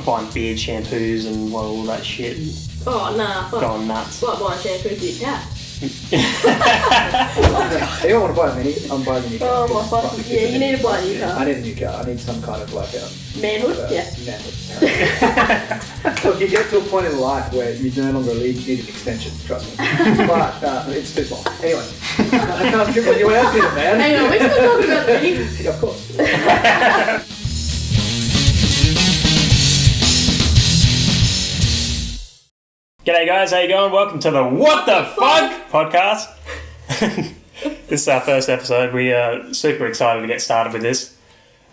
like buying beard shampoos and all that shit. Oh, nah, fuck. Going nuts. It's like buying shampoo for your cat. You don't want to buy a mini. I'm buying a new car. Oh my fucking... Yeah, you need to buy a new car. I need a new car. I need some kind of like... Manhood? Yeah. Manhood. Look, you get to a point in life where you no longer need an extension, trust me. But it's too small. Anyway. I can't fit you out here, man. Hang on, we're still talking about the mini. Yeah, of course. G'day guys, how you going? Welcome to the What the Fugg podcast. This is our first episode. We are super excited to get started with this.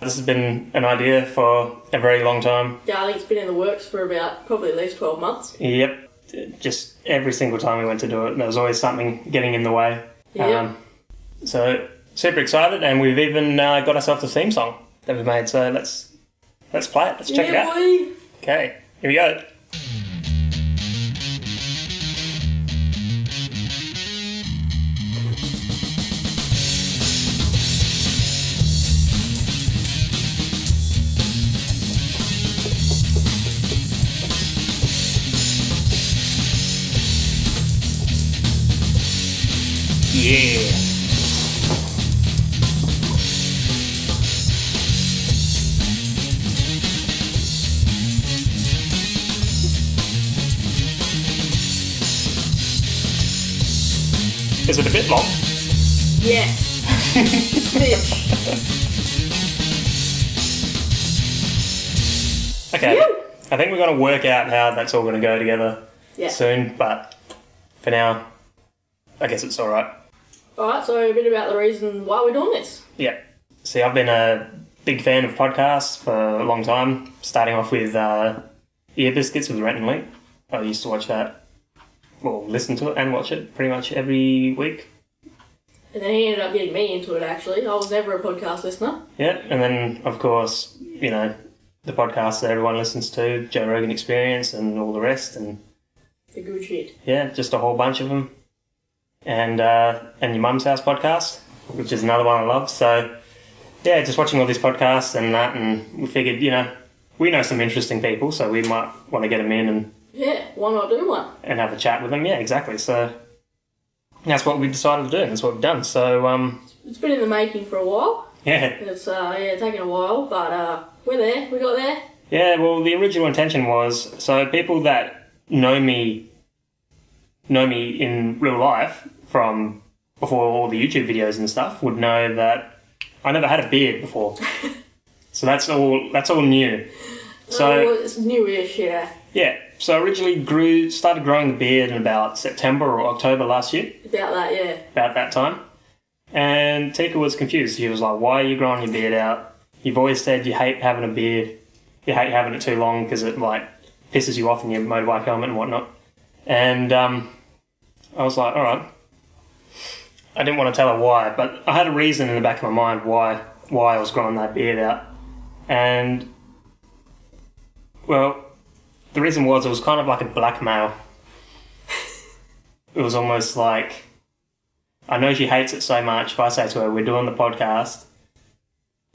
This has been an idea for a very long time. Yeah, I think it's been in the works for about probably at least 12 months. Yep. Just every single time we went to do it, there was always something getting in the way. Yeah. So super excited, and we've even got ourselves a theme song that we've made. So let's play it. Let's check it out. Boy. Okay, here we go. Yeah. Is it a bit long? Yes. Bitch. Okay. Woo! I think we're going to work out how that's all going to go together soon, but for now, I guess it's alright. Alright, so a bit about the reason why we're doing this. Yeah. See, I've been a big fan of podcasts for a long time, starting off with Ear Biscuits with Rent and Link. I used to watch that, well, listen to it and watch it pretty much every week. And then he ended up getting me into it, actually. I was never a podcast listener. Yeah, and then, of course, you know, the podcasts that everyone listens to, Joe Rogan Experience and all the rest, and The good shit. yeah, just a whole bunch of them. And Your Mum's House podcast, which is another one I love. So, yeah, just watching all these podcasts and that, and we figured, you know, we know some interesting people, so we might want to get them in and Yeah, why not do one? have a chat with them. Yeah, exactly. So that's what we decided to do, and that's what we've done. So, It's been in the making for a while. yeah. It's taken a while, but we're there. We got there. Yeah, well, the original intention was, so people that know me in real life from before all the YouTube videos and stuff would know that I never had a beard before. So that's all new. So it's newish, yeah. yeah, so originally started growing the beard in about September or October last year, About that, yeah. about that time. And Tika was confused. She was like, "Why are you growing your beard out? You've always said you hate having a beard. You hate having it too long because it like pisses you off in your motorbike helmet and whatnot." And I was like, all right. I didn't want to tell her why, but I had a reason in the back of my mind why I was growing that beard out. And, well, the reason was it was kind of like a blackmail. It was almost like, I know she hates it so much. If I say to her, we're doing the podcast,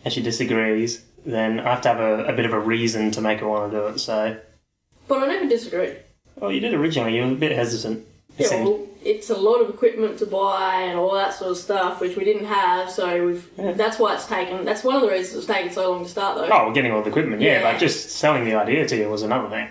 and she disagrees, then I have to have a bit of a reason to make her want to do it. So, But I never disagreed. well, you did originally. You were a bit hesitant. Yeah, well, it's a lot of equipment to buy and all that sort of stuff, which we didn't have, so that's why it's taken... That's one of the reasons it's taken so long to start, though. Oh, getting all the equipment, yeah, Yeah. but just selling the idea to you was another thing.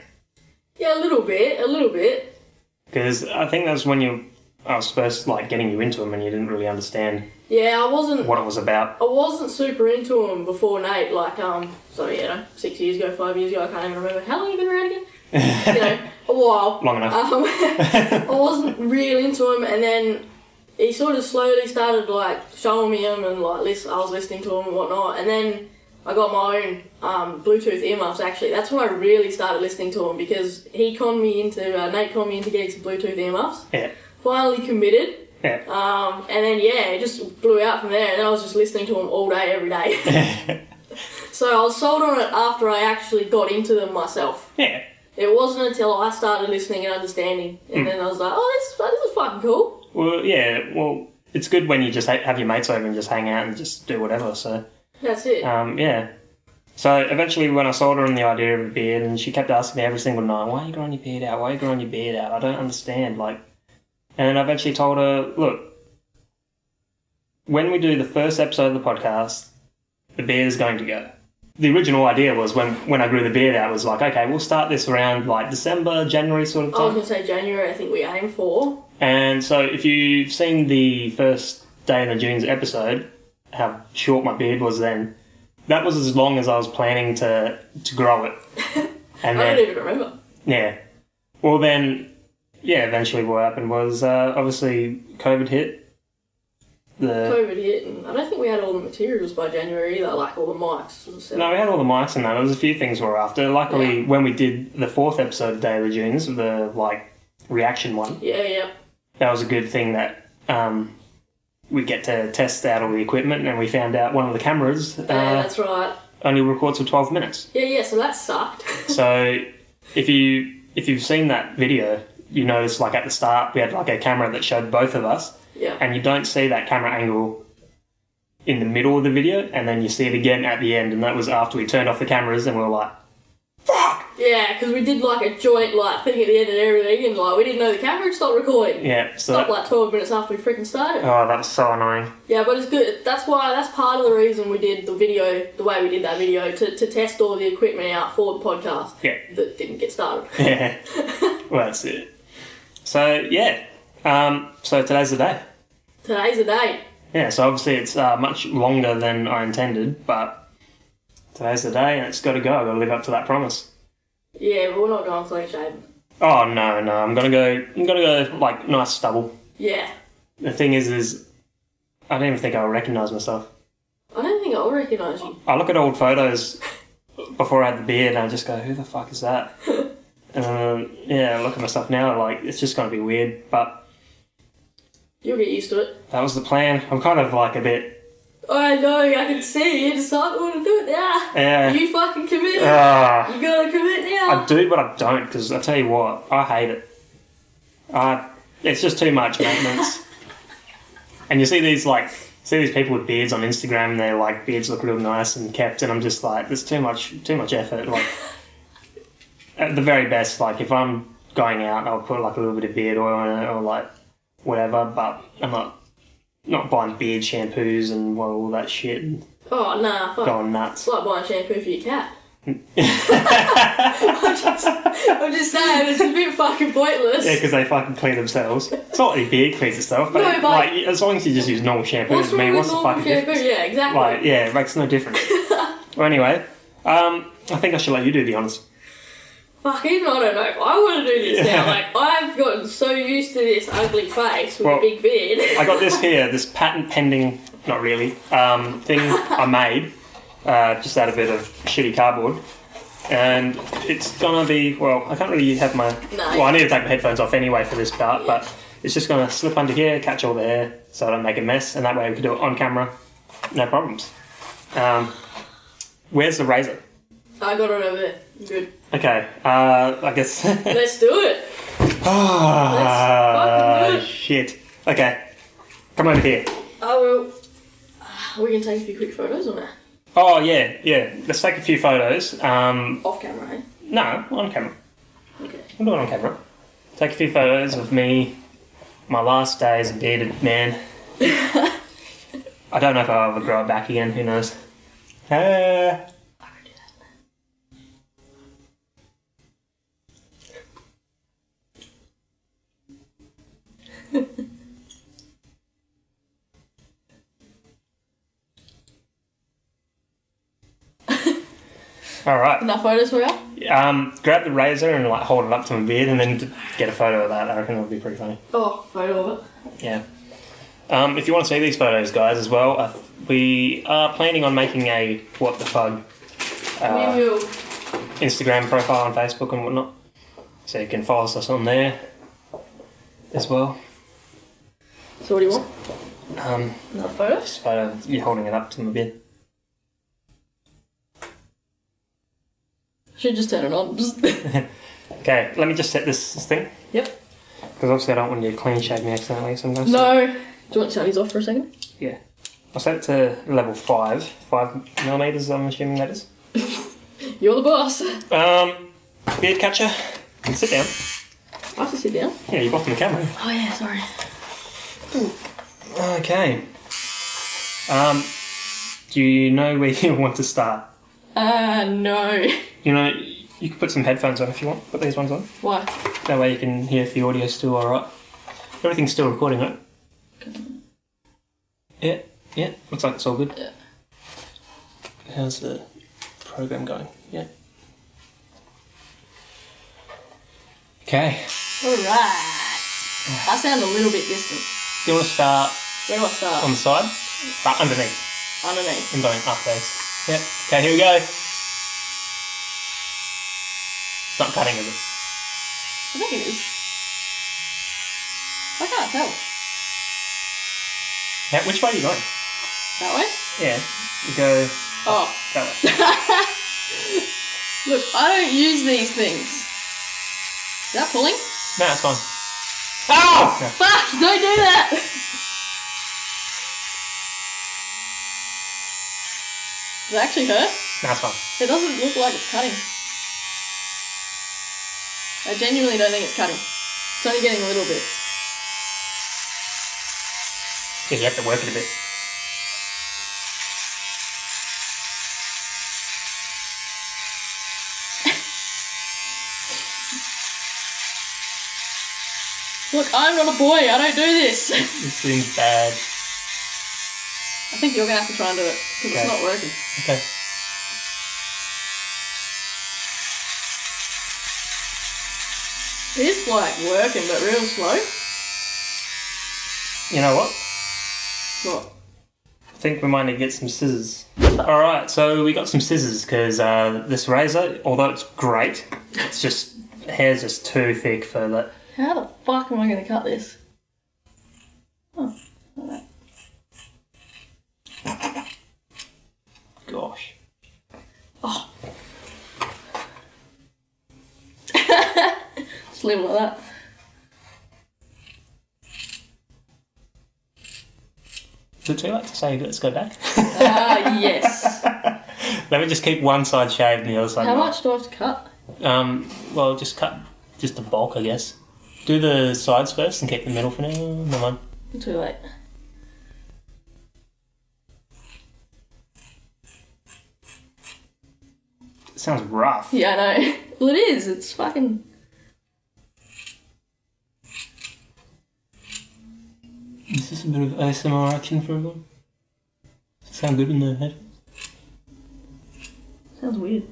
Yeah, a little bit. Because I think that's when I was first, like, getting you into them and you didn't really understand Yeah, I wasn't... what it was about. I wasn't super into them before Nate, like, 6 years ago, 5 years ago, I can't even remember. How long have you been around again? You know, a while. Long enough. I wasn't real into him, and then he sort of slowly started, like, showing me him, and, like, I was listening to him and whatnot, and then I got my own Bluetooth earmuffs, actually. That's when I really started listening to him, because Nate conned me into getting some Bluetooth earmuffs. Yeah. Finally committed. Yeah. And then, yeah, it just blew out from there, and then I was just listening to him all day, every day. So I was sold on it after I actually got into them myself. Yeah. It wasn't until I started listening and understanding, and then I was like, oh, this is fucking cool. Well, yeah, it's good when you just have your mates over and just hang out and just do whatever, so... That's it. Yeah. So eventually when I sold her on the idea of a beard, and she kept asking me every single night, why are you growing your beard out? Why are you growing your beard out? I don't understand. Like, and I eventually told her, look, when we do the first episode of the podcast, the beard is going to go. The original idea was when I grew the beard out was like, okay, we'll start this around like December, January sort of time. I was going to say January, I think we aim for. And so if you've seen the first Day in the Dunes episode, how short my beard was then, that was as long as I was planning to grow it. And I don't even remember. Yeah. Well then, yeah, eventually what happened was obviously COVID hit. COVID hit, and I don't think we had all the materials by January either, like all the mics and stuff. No, we had all the mics and that. There was a few things we were after. Luckily, when we did the 4th episode of Day of the Dunes, the like reaction one, yeah, that was a good thing that we get to test out all the equipment, and we found out one of the cameras that's right. only records for 12 minutes. Yeah, so that sucked. So if you've seen that video, you notice like at the start we had like a camera that showed both of us. Yeah. And you don't see that camera angle in the middle of the video, and then you see it again at the end, and that was after we turned off the cameras and we were like, fuck! Yeah, because we did like a joint like thing at the end and everything, and like we didn't know the camera had stopped recording. Yeah, so stopped like 12 minutes after we freaking started. Oh, that was so annoying. Yeah, but it's good. That's part of the reason we did the video the way we did that video, to test all the equipment out for the podcast. Yeah. That didn't get started. Yeah. Well, that's it. So, yeah. So today's the day. Today's the day. Yeah, so obviously it's much longer than I intended, but today's the day and it's got to go. I've got to live up to that promise. Yeah, but we're not going clean shaven. Oh, no. I'm going to go, like, nice stubble. Yeah. The thing is I don't even think I'll recognise myself. I don't think I'll recognise you. I look at old photos before I had the beard and I just go, who the fuck is that? And yeah, I look at myself now, like, it's just going to be weird, but you'll get used to it. that was the plan. I'm kind of like a bit... I know, I can see you decided to do it now. Yeah. You fucking committed. You gotta commit now. I do, but I don't, because I tell you what, I hate it. It's just too much maintenance. And you see these people with beards on Instagram, and their like beards look real nice and kept, and I'm just like, there's too much effort. Like, at the very best, like if I'm going out, I'll put like a little bit of beard oil in it or like whatever, but I'm not buying beard shampoos and all that shit and Oh, nah, fuck. going nuts. It's like buying shampoo for your cat. I'm just saying, it's a bit fucking pointless. Yeah, because they fucking clean themselves. It's not like beard cleans itself, but, No, but like, as long as you just use normal shampoo, What's wrong with what's the normal fucking shampoo? difference? Yeah, exactly. Like, yeah, it makes no difference. Well, anyway, I think I should let you do the honours. Fucking, I don't know if I want to do this now. Like, I've gotten so used to this ugly face with a big beard. I got this here, this patent pending, not really, thing I made, just out of a bit of shitty cardboard. And it's gonna be, well, I can't really have my... No. Well, I need to take my headphones off anyway for this part, but it's just gonna slip under here, catch all the hair, so I don't make a mess, and that way we can do it on camera, no problems. Where's the razor? I got it over there. Good. Okay, I guess... Let's do it. Let's fucking do it. Shit. Okay, come over here. I will. We can take a few quick photos on that. Oh, yeah. Let's take a few photos. Off camera, eh? No, on camera. Okay. We'll do it on camera. Take a few photos of me, my last day as a bearded man. I don't know if I'll ever grow it back again, who knows. Alright. Enough photos for you? Grab the razor and like hold it up to my beard and then get a photo of that. I reckon that'll be pretty funny. Oh, photo of it. Yeah. If you want to see these photos, guys, as well, we are planning on making a What the Fugg We will. Instagram profile on Facebook and whatnot. So you can follow us on there as well. So what do you want? Another photo? Just a photo of you holding it up to my beard. Should just turn it on. Okay, let me just set this thing. Yep. Because obviously I don't want you to clean shave me accidentally sometimes. No. Do you want to turn these off for a second? Yeah. I'll set it to level 5. 5 millimeters, I'm assuming that is. You're the boss. Beard catcher, sit down. I have to sit down. Yeah, you're blocking the camera. Oh yeah, sorry. Okay. Do you know where you want to start? No. You know, you can put some headphones on if you want. Put these ones on. Why? That way you can hear if the audio's still alright. Everything's still recording, right? Yeah. Looks like it's all good. Yeah. How's the program going? Yeah. Okay. Alright. I sound a little bit distant. Do you want to start Where do I start? on the side? Start underneath. Underneath. And going up those. Yep. Okay, here we go. It's not cutting, is it? I think it is. I can't tell. Now, which way are you going? That way? Yeah. You go Oh. that way. Look, I don't use these things. Is that pulling? No, it's fine. Oh! No. Fuck! Don't do that! Does it actually hurt? No, it's fine. It doesn't look like it's cutting. I genuinely don't think it's cutting. It's only getting a little bit. Yeah, you have to work it a bit. Look, I'm not a boy. I don't do this. This seems bad. I think you're going to have to try and do it because Okay. it's not working. Okay. It is like working, but real slow. You know what? What? I think we might need to get some scissors. Alright, so we got some scissors because this razor, although it's great, it's just, hair's just too thick for that. How the fuck am I going to cut this? Oh, like that. Gosh. Oh. Just leave it like that. Is it too late to say let's go back? Yes. Let me just keep one side shaved and the other side How not. much do I have to cut? Well, just cut just the bulk, I guess. Do the sides first and keep the middle for now. Never mind. Too late. It sounds rough. Yeah, I know. Well, it is. It's fucking... Is this a bit of ASMR action for everyone? Does it sound good in the head? Sounds weird.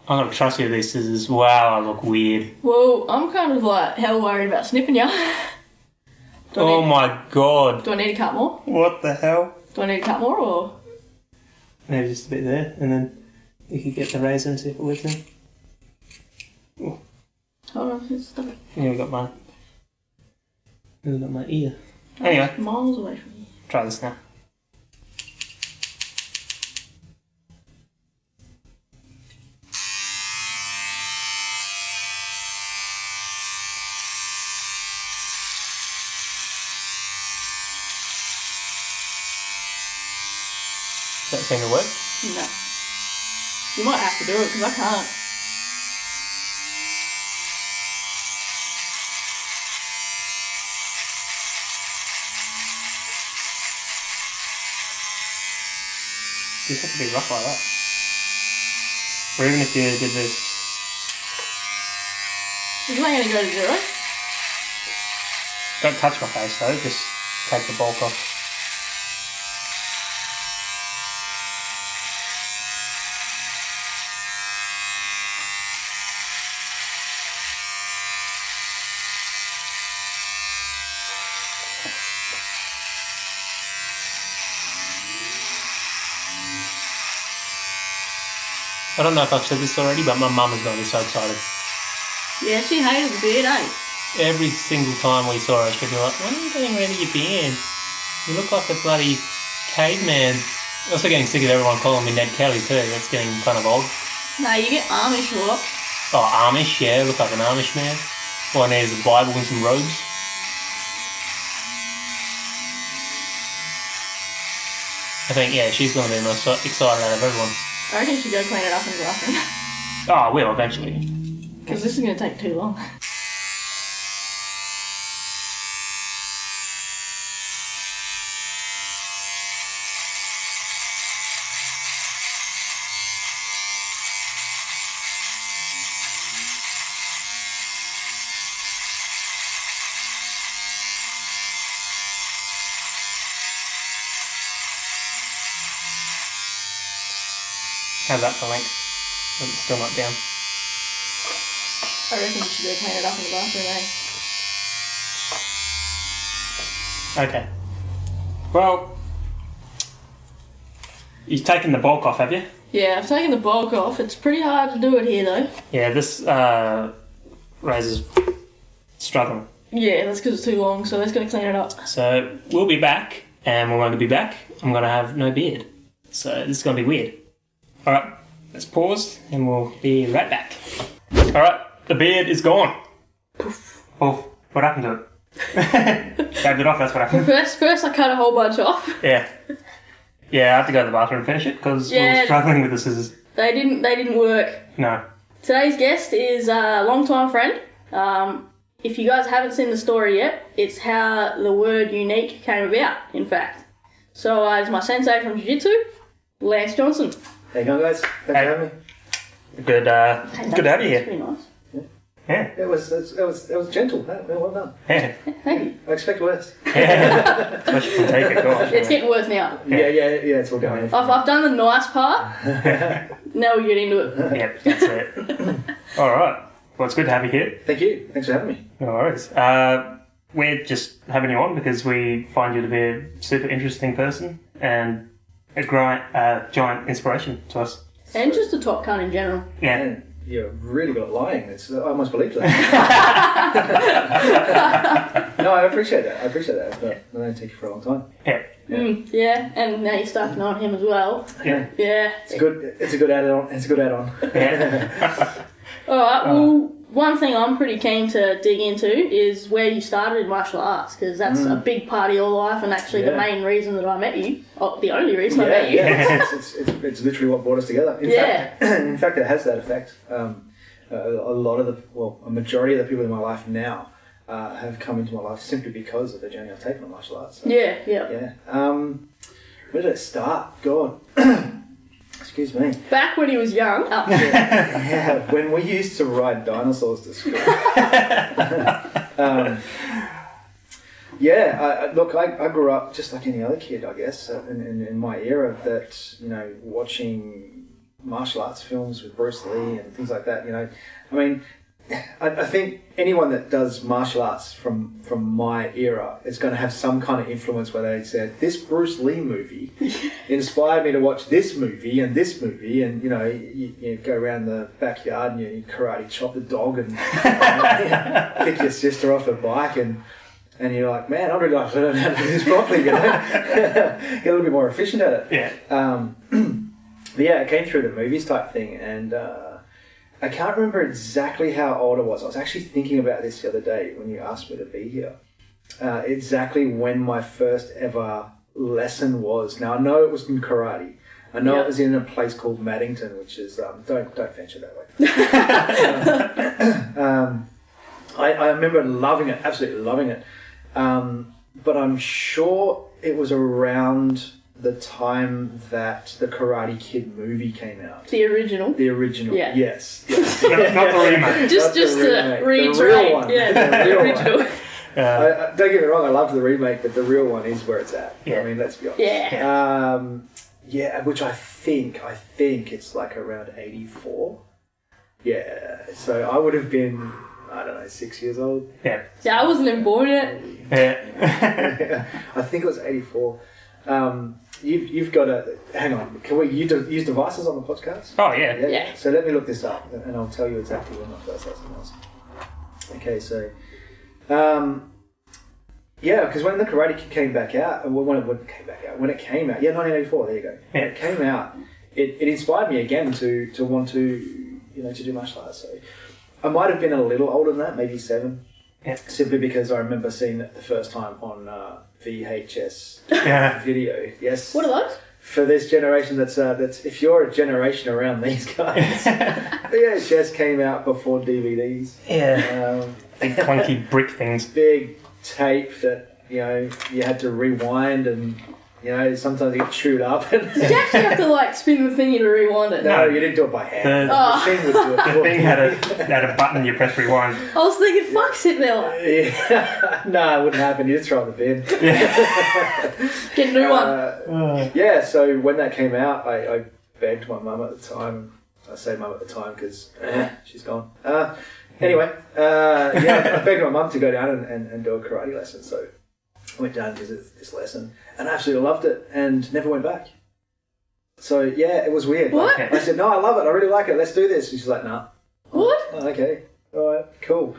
I'm gonna trust you with these scissors. Wow, I look weird. Well, I'm kind of like hell worried about snipping you. Oh my god. Do I need to cut more? What the hell? Do I need to cut more or...? Maybe just a bit there, and then you could get the razor and see if it works in. Hold on, it's stuck. Yeah, we got my ear. Anyway, Miles away from you. try this now. Does that seem to work? No. You might have to do it because I can't. You just have to be rough like that. Or even if you did this. Isn't that going to go to zero? Don't touch my face though, just take the bulk off. I don't know if I've said this already, but my mum is going to be so excited. Yeah, she hated the beard, eh? Every single time we saw her, she'd be like, when are you getting rid of your beard? You look like a bloody caveman. Also getting sick of everyone calling me Ned Kelly too. That's getting kind of old. No, you get Amish look. Oh, Amish, yeah, look like an Amish man. All I need is a Bible and some robes. I think, yeah, she's going to be the most excited out of everyone. I reckon you should go clean it up in the bathroom. Oh, I will eventually. Because this is going to take too long. How's that for length? It's still not down. I reckon you should go clean it up in the bathroom, Okay. Well, you've taken the bulk off, have you? Yeah, I've taken the bulk off. It's pretty hard to do it here, though. Yeah, this razor's struggling. Yeah, that's because it's too long, so let's go clean it up. So we'll be back, and when we're going to be back, I'm going to have no beard. So this is going to be weird. Alright, let's pause, and we'll be right back. Alright, the beard is gone. Poof. Oh, what happened to it? Shaved it off, that's what happened. First I cut a whole bunch off. Yeah. Yeah, I have to go to the bathroom and finish it, because we're struggling with the scissors. They didn't work. No. Today's guest is a long-time friend. If you guys haven't seen the story yet, it's how the word unique came about, in fact. So it's my sensei from Jiu-Jitsu, Lance Johnson. How you going, guys? Thanks for having me. Good to have you That's here. pretty nice. Yeah. It was gentle. Well done. Yeah. Thank you. I expect worse. Yeah. Especially from take it, gosh. It's getting worse now. Yeah, it's all going. I've done the nice part. Now we get into it. Yep, that's it. Alright. Well, it's good to have you here. Thank you. Thanks for having me. No worries. We're just having you on because we find you to be a super interesting person and a giant inspiration to us. And just a top cunt in general. Yeah. Man, you're really good at lying. I almost believed that. No, I appreciate that. But I don't take you for a long time. Yeah. Yeah, and now you're starting on him as well. Yeah. Yeah. It's a good add-on. Yeah. Alright, well, one thing I'm pretty keen to dig into is where you started in martial arts, because that's a big part of your life and actually the main reason that I met you. Oh, the only reason I met you. Yeah. It's literally what brought us together. In fact, it has that effect. A majority of the people in my life now have come into my life simply because of the journey I've taken on martial arts. So, Yeah. Where did it start? God. Excuse me. Back when he was young. Oh. Yeah, when we used to ride dinosaurs to school. I grew up just like any other kid, I guess, in my era, that, watching martial arts films with Bruce Lee and things like that, I mean, I think anyone that does martial arts from my era is going to have some kind of influence where they said, this Bruce Lee movie inspired me to watch this movie, and you go around the backyard and you karate chop the dog and pick your sister off a bike and you're like, man, I'd really like to learn how to do this properly, get a little bit more efficient at it. Yeah. But yeah, it came through the movies type thing, and I can't remember exactly how old I was. I was actually thinking about this the other day when you asked me to be here. Exactly when my first ever lesson was. Now, I know it was in karate. I know it was in a place called Maddington, which is... don't venture that way. I remember loving it, absolutely loving it. But I'm sure it was around the time that the Karate Kid movie came out. The original. Yeah. Yes. Not the remake. Just to reiterate. The real one. Yeah, the original. Don't get me wrong, I loved the remake, but the real one is where it's at. Yeah. I mean, let's be honest. Yeah. Which I think it's like around 84. Yeah, so I would have been, I don't know, 6 years old. Yeah. Yeah, I wasn't even born yet. Yeah. I think it was 84. You've got to, hang on, can we use devices on the podcast? Oh, yeah. Yeah. So let me look this up and I'll tell you exactly when my first lesson was. Okay, so, because when the Karate Kid came back out, when it came out, 1984, there you go. Yeah. When it came out, it inspired me again to want to do martial arts. So I might have been a little older than that, maybe 7. Yeah. Simply because I remember seeing it the first time on VHS video. Yes. What are those? For this generation, that's if you're a generation around these guys, VHS came out before DVDs. Yeah. Big clunky brick things. Big tape that you had to rewind, and sometimes it get chewed up. Did you actually have to spin the thingy to rewind it? No, you didn't do it by hand. The machine would do it. The thing had a button you press rewind. I was thinking, fuck, sit there No, it wouldn't happen. You just throw it in the bin. Get a new one. Yeah, so when that came out, I begged my mum at the time. I say mum at the time because she's gone. Anyway, I begged my mum to go down and do a karate lesson. So I went down and did this lesson and I absolutely loved it and never went back. So yeah, it was weird. What? I said, no, I love it. I really like it. Let's do this. And she's like, nah. What? Oh, okay. All right. Cool.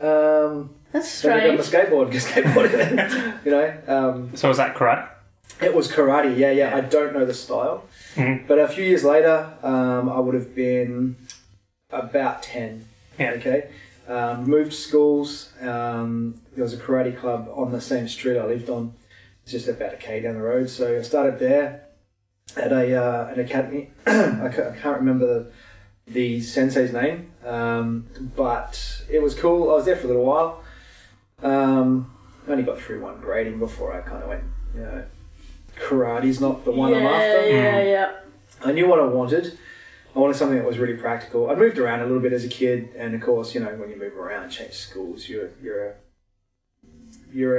That's strange. Then I got my skateboard. Go skateboarding. So was that karate? It was karate. Yeah. I don't know the style. Mm-hmm. But a few years later, I would have been about 10. Yeah. Okay. Moved schools. There was a karate club on the same street I lived on. It's just about a K down the road. So I started there at an academy. I can't remember the sensei's name, but it was cool. I was there for a little while. Only got through one grading before I kind of went, karate's not the one I'm after. Yeah. I knew what I wanted. I wanted something that was really practical. I moved around a little bit as a kid, and of course, when you move around and change schools, you're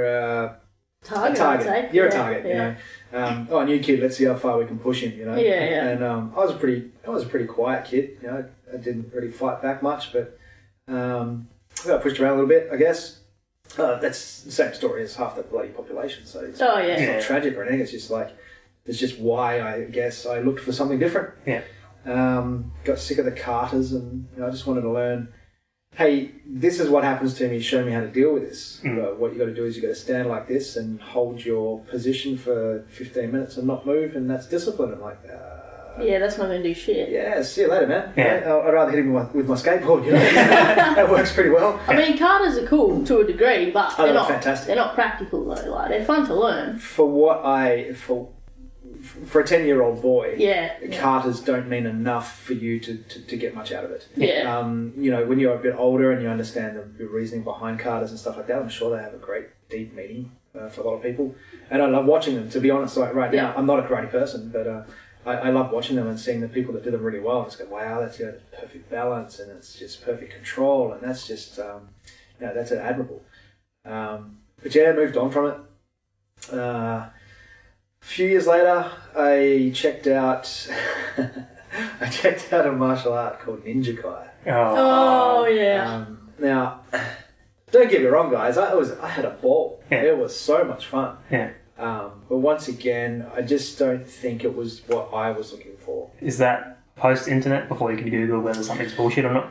a target. You're a target. Yeah. A new kid. Let's see how far we can push him. Yeah. And I was a pretty quiet kid. I didn't really fight back much, but I got pushed around a little bit, I guess. That's the same story as half the bloody population. So it's not tragic or anything. It's just why I guess I looked for something different. Yeah. Got sick of the katas, and I just wanted to learn. Hey, this is what happens to me. Show me how to deal with this. What you got to do is you got to stand like this and hold your position for 15 minutes and not move, and that's discipline. I'm like, yeah, that's not going to do shit. Yeah, see you later, man. Yeah. I'd rather hit him with my skateboard. That works pretty well. I mean, katas are cool to a degree, but they're not fantastic. They're not practical though. They're fun to learn. For a 10-year-old boy, katas katas don't mean enough for you to get much out of it. Yeah. When you're a bit older and you understand the reasoning behind katas and stuff like that, I'm sure they have a great deep meaning for a lot of people. And I love watching them. To be honest, right now, I'm not a karate person, but I love watching them and seeing the people that do them really well. And just go, wow, that's perfect balance and it's just perfect control, and that's just that's admirable. But yeah, I moved on from it. A few years later, I checked out a martial art called Ninja Kai. Oh yeah. Now, don't get me wrong, guys. I had a ball. Yeah. It was so much fun. Yeah. But once again, I just don't think it was what I was looking for. Is that post-internet before you can Google whether something's bullshit or not?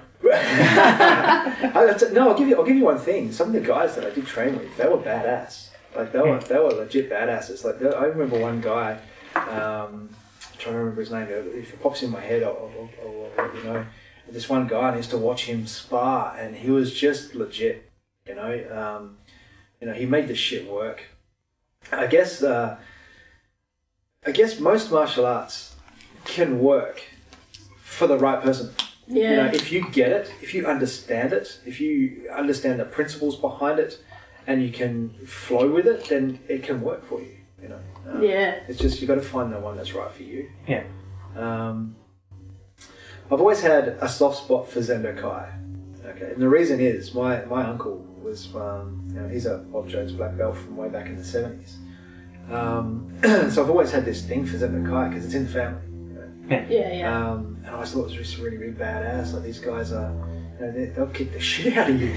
No, I'll give you one thing. Some of the guys that I did train with, they were badass. They were legit badasses. I remember one guy. I'm trying to remember his name. If it pops in my head, I'll let you know. This one guy, I used to watch him spar, and he was just legit. He made this shit work. I guess most martial arts can work for the right person. Yeah. If you get it, if you understand the principles behind it, and you can flow with it, then it can work for you. It's just you got to find the one that's right for you. Yeah. I've always had a soft spot for Zendo Kai. Okay, and the reason is my uncle was he's a Bob Jones black belt from way back in the 70s. So I've always had this thing for Zendo Kai because it's in the family. Yeah. And I always thought it was just really, really badass. Like these guys are, they'll kick the shit out of you.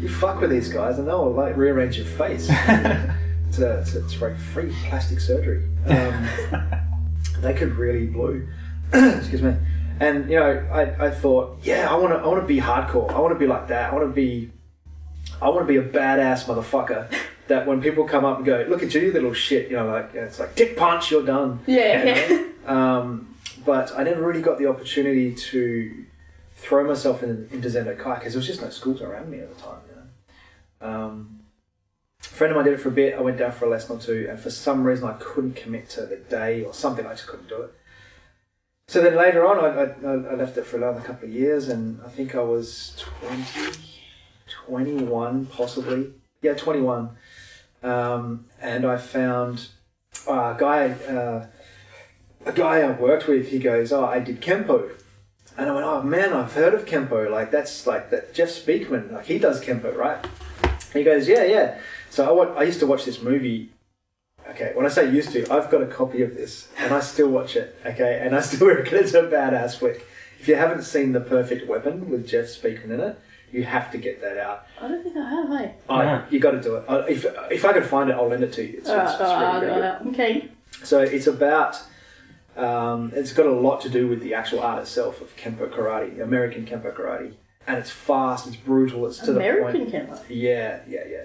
You fuck with these guys and they'll rearrange your face. It's like free plastic surgery. They could really blue. Excuse me. And I thought, I want to be hardcore. I want to be like that. I want to be a badass motherfucker. That when people come up and go, look at you little shit, it's like dick punch, you're done. Yeah. but I never really got the opportunity to throw myself into Zendo Kai because there was just no schools around me at the time. A friend of mine did it for a bit. I went down for a lesson or two, and for some reason I couldn't commit to the day or something. I just couldn't do it. So then later on, I left it for another couple of years, and I think I was 21 possibly. Yeah, 21. And I found a guy I worked with. He goes, "Oh, I did Kempo." And I went, "Oh man, I've heard of Kempo. Like that's like that Jeff Speakman. Like he does Kempo, right?" And he goes, "Yeah." So I used to watch this movie. Okay, when I say used to, I've got a copy of this, and I still watch it. Okay, and I still reckon it's a badass flick. If you haven't seen The Perfect Weapon with Jeff Speakman in it, you have to get that out. I don't think I have, hey. Oh, you got to do it. If I can find it, I'll lend it to you. It's really good. Okay. So it's about. It's got a lot to do with the actual art itself of Kempo Karate, American Kempo Karate. And it's fast, it's brutal, it's to American the point. Kempo? Yeah.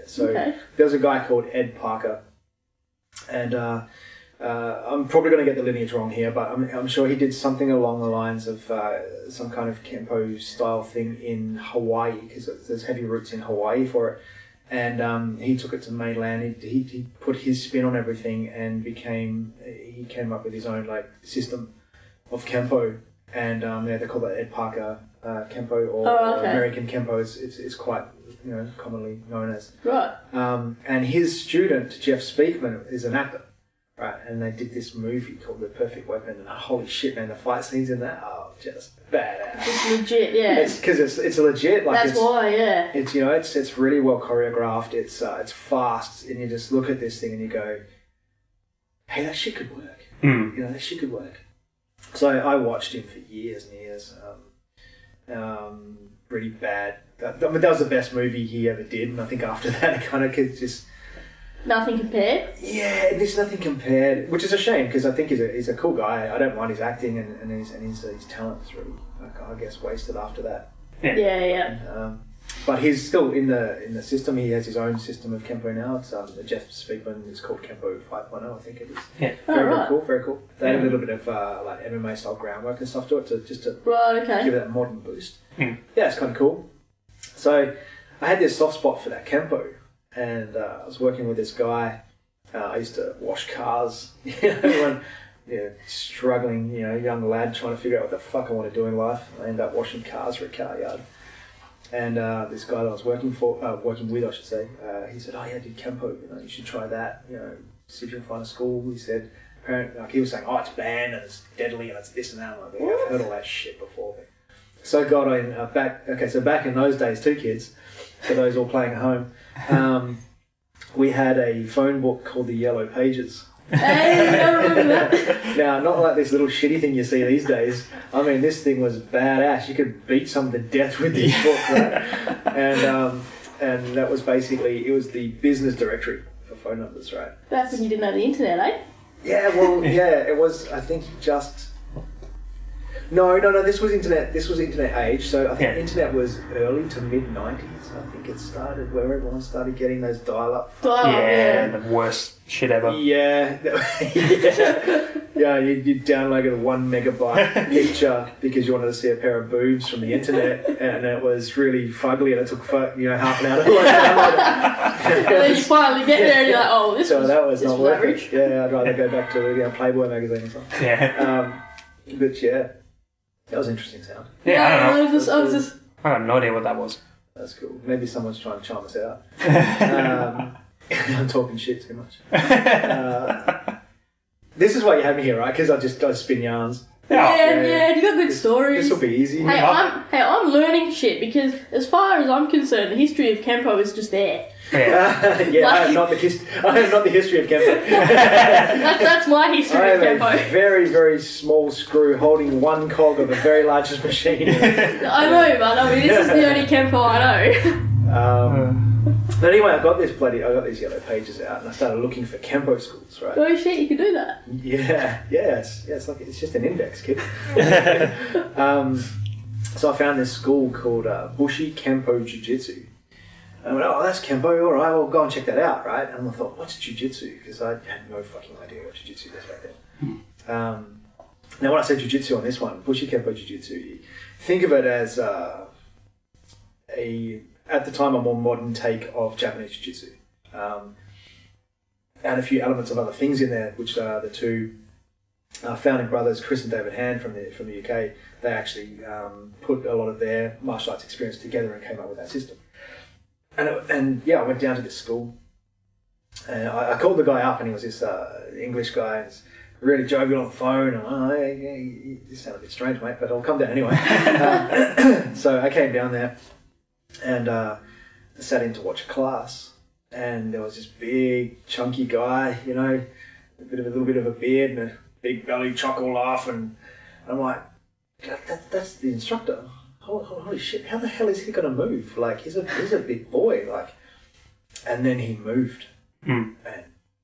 So there was a guy called Ed Parker. And I'm probably going to get the lineage wrong here, but I'm sure he did something along the lines of some kind of Kempo style thing in Hawaii, because there's heavy roots in Hawaii for it. And he took it to mainland. He put his spin on everything and he came up with his own like system of Kempo. And they call it Ed Parker Kempo or American Kempo. It's quite commonly known as. Right. And his student Jeff Speakman is an actor, right? And they did this movie called The Perfect Weapon. And holy shit, man, the fight scenes in that are just badass. It's legit, yeah. It's because it's legit. Like that's why, yeah. It's it's really well choreographed. It's fast, and you just look at this thing and you go, "Hey, that shit could work." That shit could work. So I watched him for years and years. Really bad. That was the best movie he ever did, and I think after that, it kind of just. Nothing compared? Yeah, there's nothing compared, which is a shame because I think he's a cool guy. I don't mind his acting and his talent is really, I guess, wasted after that. Yeah. But he's still in the system. He has his own system of Kempo now. It's Jeff Speakman is called Kempo 5.0, I think it is. Yeah. Very cool, very cool. They had a little bit of like MMA style groundwork and stuff to it, just to give it that modern boost. Yeah, it's kind of cool. So I had this soft spot for that Kempo. And I was working with this guy. I used to wash cars. Struggling, young lad trying to figure out what the fuck I want to do in life. I ended up washing cars for a car yard. And this guy that I was working with, I should say, he said, "Oh yeah, I did Kempo. You should try that. See if you can find a school." He said, apparently, he was saying, "Oh, it's banned and it's deadly and it's this and that." I'm like, "Yeah, I've heard all that shit before." So I got in back in those days, two kids. For those all playing at home, we had a phone book called the Yellow Pages. Hey, I remember that. Now, not like this little shitty thing you see these days. I mean, this thing was badass. You could beat someone to death with this book, right? And that was basically, it was the business directory for phone numbers, right? Back when you didn't know the internet, eh? Yeah, it was, I think, just... No, this was internet age, so I think internet was early to mid-90s. I think it started where everyone started getting those dial-up. Yeah, the worst shit ever. Yeah, you downloaded a 1 megabyte picture because you wanted to see a pair of boobs from the internet, and it was really fugly, and it took half an hour to download it. And then you finally get there and you're like, "Oh, this was not worth it." Yeah, I'd rather go back to Playboy magazine or something. Yeah. But yeah. That was interesting sound. Yeah, I don't know. I was just... I have no idea what that was. That's cool. Maybe someone's trying to charm us out. I'm talking shit too much. This is why you had me here, right? Because I spin yarns. Yeah, you got good stories. This will be easy. Hey, I'm learning shit because as far as I'm concerned, the history of Kempo is just there. Yeah. I have not the history of Kempo. That's my history of Kempo. A very, very small screw holding one cog of the very largest machine. I know, but I mean, this is the only Kempo I know. But anyway, I got these Yellow Pages out, and I started looking for Kempo schools, right? Oh shit, you could do that. Yeah, it's just an index, kid. So I found this school called Bushi Kempo Jujitsu. And I went, "Oh, that's Kempo, all right, well, go and check that out," right? And I thought, what's Jiu-Jitsu? Because I had no fucking idea what Jiu-Jitsu was back then. Now, when I say jiu-jitsu on this one, Senshi Kempo Jujitsu, think of it as at the time, a more modern take of Japanese jiu-jitsu. And a few elements of other things in there, which are the two founding brothers, Chris and David Hand from the UK. They actually put a lot of their martial arts experience together and came up with that system. And I went down to this school, and I called the guy up, and he was this English guy. And really jovial on the phone. And you sound a bit strange, mate, but I'll come down anyway. So I came down there and sat in to watch a class, and there was this big, chunky guy, you know, a little bit of a beard and a big belly, chuckle laugh, and I'm like, that's the instructor. Holy shit! How the hell is he gonna move? Like he's a big boy, like. And then he moved, and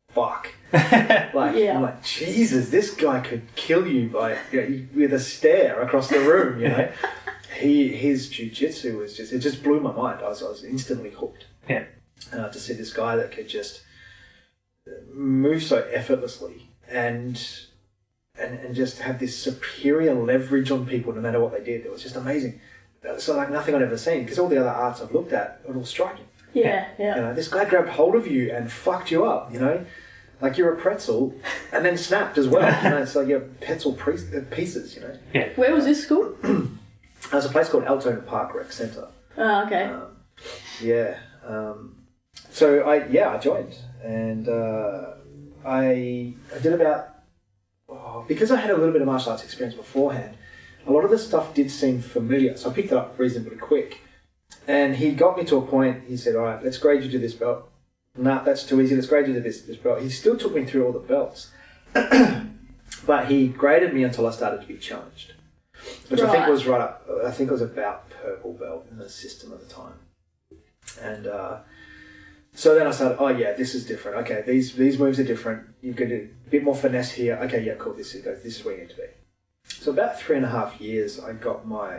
fuck. I'm like, Jesus, this guy could kill you with a stare across the room, you know. His jiu-jitsu was it just blew my mind. I was instantly hooked. Yeah. To see this guy that could just move so effortlessly and just have this superior leverage on people no matter what they did. It was just amazing. So like nothing I'd ever seen, because all the other arts I've looked at are all striking. Yeah. You know, this guy grabbed hold of you and fucked you up, you know? Like you're a pretzel and then snapped as well. You know, it's like you're pretzel pieces, you know? Yeah. Where was this school? There's a place called Altona Park Rec Centre. Oh, okay. So I joined, and I did about, because I had a little bit of martial arts experience beforehand, a lot of the stuff did seem familiar, so I picked it up reasonably quick. And he got me to a point, he said, all right, let's grade you to this belt. Nah, that's too easy, let's grade you to this belt. He still took me through all the belts. But he graded me until I started to be challenged. Which I think was right up, I think it was about purple belt in the system at the time. And so then I started, this is different. Okay, these moves are different. You can do a bit more finesse here. Okay, yeah, cool, this is where you need to be. So about 3.5 years, I got my,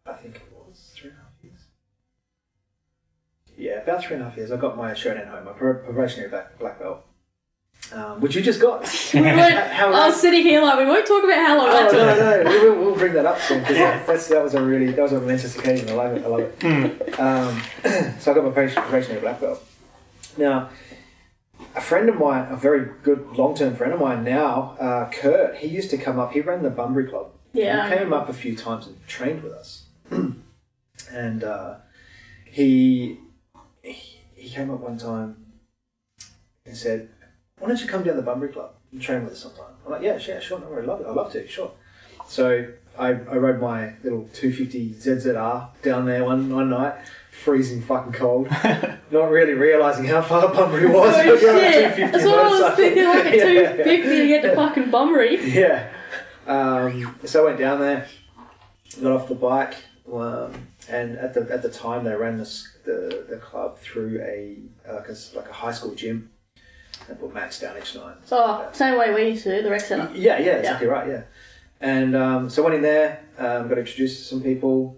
I think it was 3.5 years. Yeah, about 3.5 years, I got my Shonen home, my probationary black belt. Which you just got. I was sitting here like, we won't talk about how long that took. No, we'll bring that up soon, because that was a momentous occasion. I love it. So I got my probationary black belt. Now, a friend of mine, a very good long-term friend of mine now, Kurt, he used to come up, he ran the Bunbury Club. Yeah. He came up a few times and trained with us. And he came up one time and said, why don't you come down to the Bunbury Club and train with us sometime? I'm like, yeah, sure, no worries, I'd love to, sure. So I rode my little 250 ZZR down there one night, freezing fucking cold, not really realising how far Bunbury was. Oh shit, that's what I was thinking, like a 250 to get to fucking Bunbury. Yeah. So I went down there, got off the bike, and at the time they ran the club through a high school gym. And put mats down each night. Same way we used to, the rec centre. Yeah, exactly right, yeah. And so I went in there, got introduced to some people.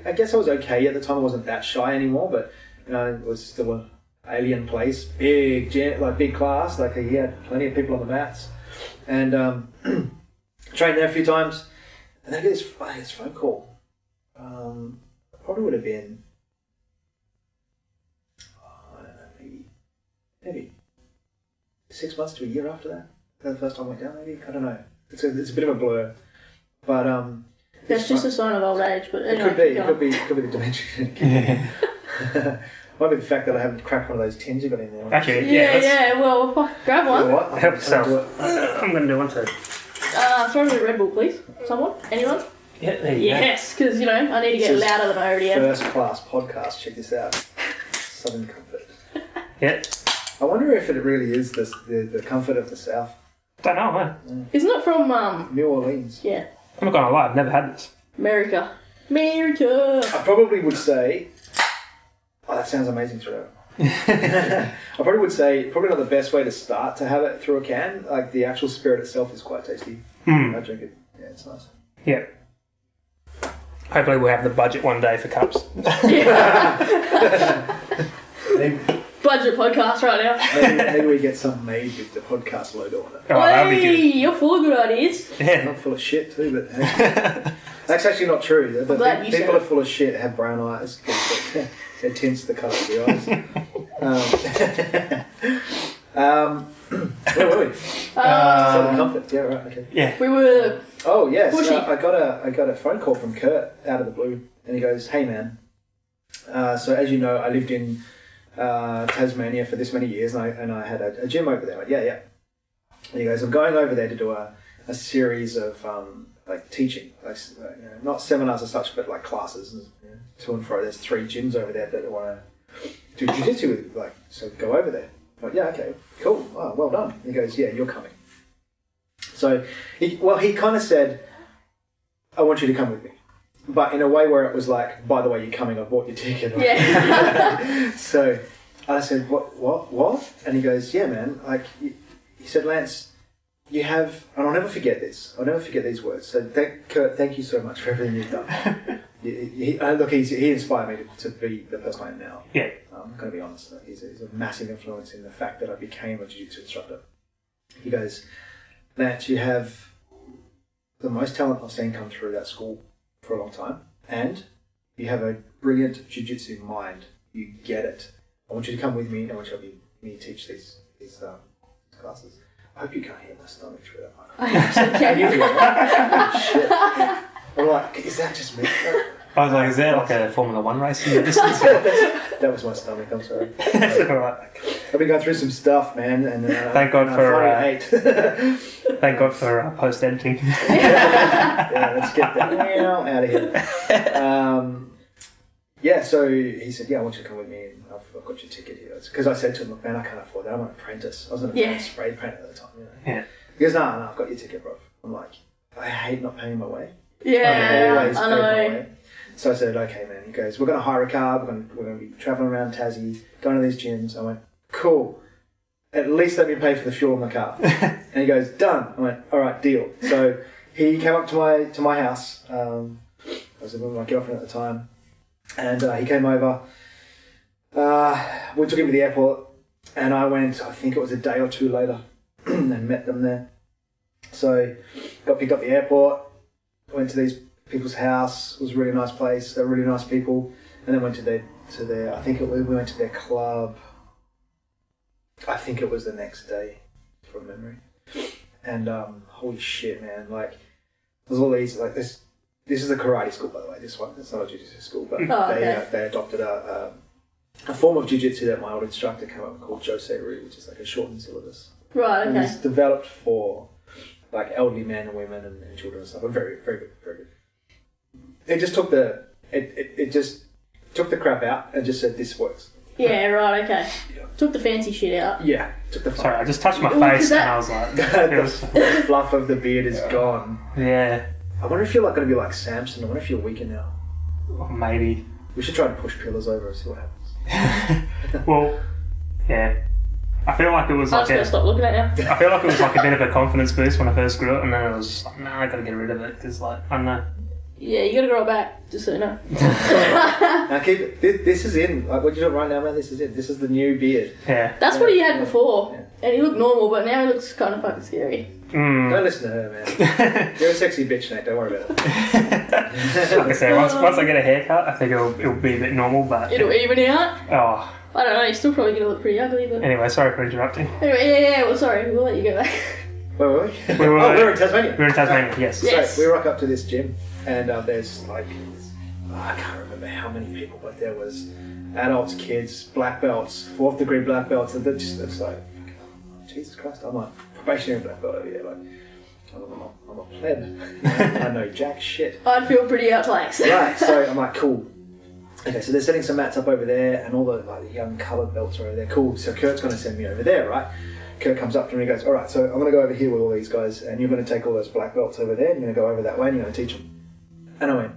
I guess I was okay at the time. I wasn't that shy anymore, but you know, it was still an alien place, big class. Like he had plenty of people on the mats, and trained there a few times. And then I get this phone call. Probably would have been, maybe 6 months to a year after that. The first time I went down, maybe? I don't know. It's a bit of a blur. But that's just a sign of old age, but anyway, it could be the dementia. Might be the fact that I haven't cracked one of those tins you got in there. Actually, well, grab one. You know what? Help yourself. I'm going to do one too. Throw me a Red Bull, please. Someone? Anyone? Yeah, there you yes, because, you know, I need to get louder than I already am. First class podcast, check this out. Southern Comfort. Yeah. I wonder if it really is the comfort of the South. Don't know, man. Isn't it from, New Orleans? Yeah. I'm not going to lie, I've never had this. America. I probably would say, that sounds amazing, Trevor. I probably would say, probably not the best way to start to have it through a can. Like, the actual spirit itself is quite tasty. I drink it. Yeah, it's nice. Yeah. Hopefully we'll have the budget one day for cups. budget podcast right now. Maybe we get something made with the podcast logo on it. Oh, that'd be good. You're full of good ideas. Yeah. I'm full of shit too, but that's actually not true. People are full of shit, have brown eyes. It tints the colour of the eyes. Where were we? Southern Comfort. Yeah, right. Okay. Yeah. We were. Oh yes, Pushy. I got a phone call from Kurt out of the blue, and he goes, "Hey man, so as you know, I lived in Tasmania for this many years, and I had a gym over there." Like, yeah. And he goes, "I'm going over there to do a series of like teaching, like not seminars as such, but like classes and to and fro. There's 3 gyms over there that I want to do jiu-jitsu with, like, so go over there." I'm like, yeah, okay, cool. Oh, well done. And he goes, "Yeah, you're coming." So, he kind of said, "I want you to come with me," but in a way where it was like, "By the way, you're coming. I bought your ticket." Yeah. So I said, "What?" And he goes, "Yeah, man. Like," he said, "Lance, you have," and I'll never forget this. I'll never forget these words. So, Kurt, thank you so much for everything you've done. He inspired me to be the person I am now. Yeah. I'm going to be honest. He's a massive influence in the fact that I became a jiu-jitsu instructor. He goes, "Lance, you have the most talent I've seen come through that school for a long time, and you have a brilliant jiu-jitsu mind. You get it. I want you to come with me, and I want you to help me teach these classes." I hope you can't hear my stomach through that microphone. I actually can. You do, right? Oh, shit. I'm like, is that just me? I was like, is there like a Formula 1 race in the distance? That was my stomach, I'm sorry. Alright. I've been going through some stuff, man, and Thank God for Thank God for post editing. Yeah, let's get that out of here. Yeah, so he said, "Yeah, I want you to come with me, and I've got your ticket here." Because I said to him, "Look, man, I can't afford that. I'm an apprentice. I was an apprentice spray painter at the time, Yeah. He goes, "No, I've got your ticket, bro." I'm like, I hate not paying my way. Yeah, I've always I paid my know. way. So I said, "Okay, man." He goes, "We're going to hire a car. We're going to be travelling around Tassie, going to these gyms." I went, "Cool. At least let me pay for the fuel in the car." And he goes, "Done." I went, "All right, deal." So he came up to my house. I was living with my girlfriend at the time. And he came over. We took him to the airport, and I went, I think it was a day or two later, and met them there. So got picked up at the airport, went to these people's house. It was a really nice place. They were really nice people. And then went to their we went to their club. I think it was the next day, from memory. And holy shit, man! Like, there's all these, like, this. This is a karate school, by the way. This one, it's not a jiu-jitsu school, but they adopted a form of jiu-jitsu that my old instructor came up with called Josei-Ryu, which is like a shortened syllabus. Right, And okay. it's developed for like elderly men and women and children and stuff. Very, very good, very good. It just took it just took the crap out and just said, "This works." Yeah, right, okay. Yeah. Took the fancy shit out. Yeah, took the Sorry, I just touched my Well, face 'cause and I was like, the fluff of the beard is gone. yeah, I wonder if you're like going to be like Samson. I wonder if you're weaker now. maybe. We should try to push pillars over and see what happens. Well, yeah. I feel like it was I'm like just going to stop looking at you. I feel like it was like a bit of a confidence boost when I first grew up, and then I was just like, nah, I gotta get rid of it because, like, I don't know. Yeah, you got to grow it back, just so you know. Now keep it. This is in. Like, what you're doing right now, man. This is it. This is the new beard. Yeah. That's what he had before. Yeah. And he looked normal, but now he looks kind of fucking scary. Mm. Don't listen to her, man. You're a sexy bitch, Nate. Don't worry about it. Like I say, once I get a haircut, I think it'll be a bit normal, but... It'll even out. Oh. I don't know, you're still probably going to look pretty ugly, but... Anyway, sorry for interrupting. Anyway, yeah, well, sorry, we'll let you go back. Where were we? were- we're in Tasmania. We're in Tasmania, yes. Yeah. So we rock up to this gym, and there's like, I can't remember how many people, but there was adults, kids, black belts, 4th degree black belts, and it's like, Jesus Christ, I'm like probationary black belt over here, like, I'm a pleb. I know jack shit. I'd feel pretty outclassed. Right, so I'm like, cool. Okay, so they're setting some mats up over there, and all the like young coloured belts are over there. Cool. So Kurt's going to send me over there, right? Kurt comes up to me and he goes, "All right, so I'm going to go over here with all these guys, and you're going to take all those black belts over there, and you're going to go over that way, and you're going to teach them." And I went,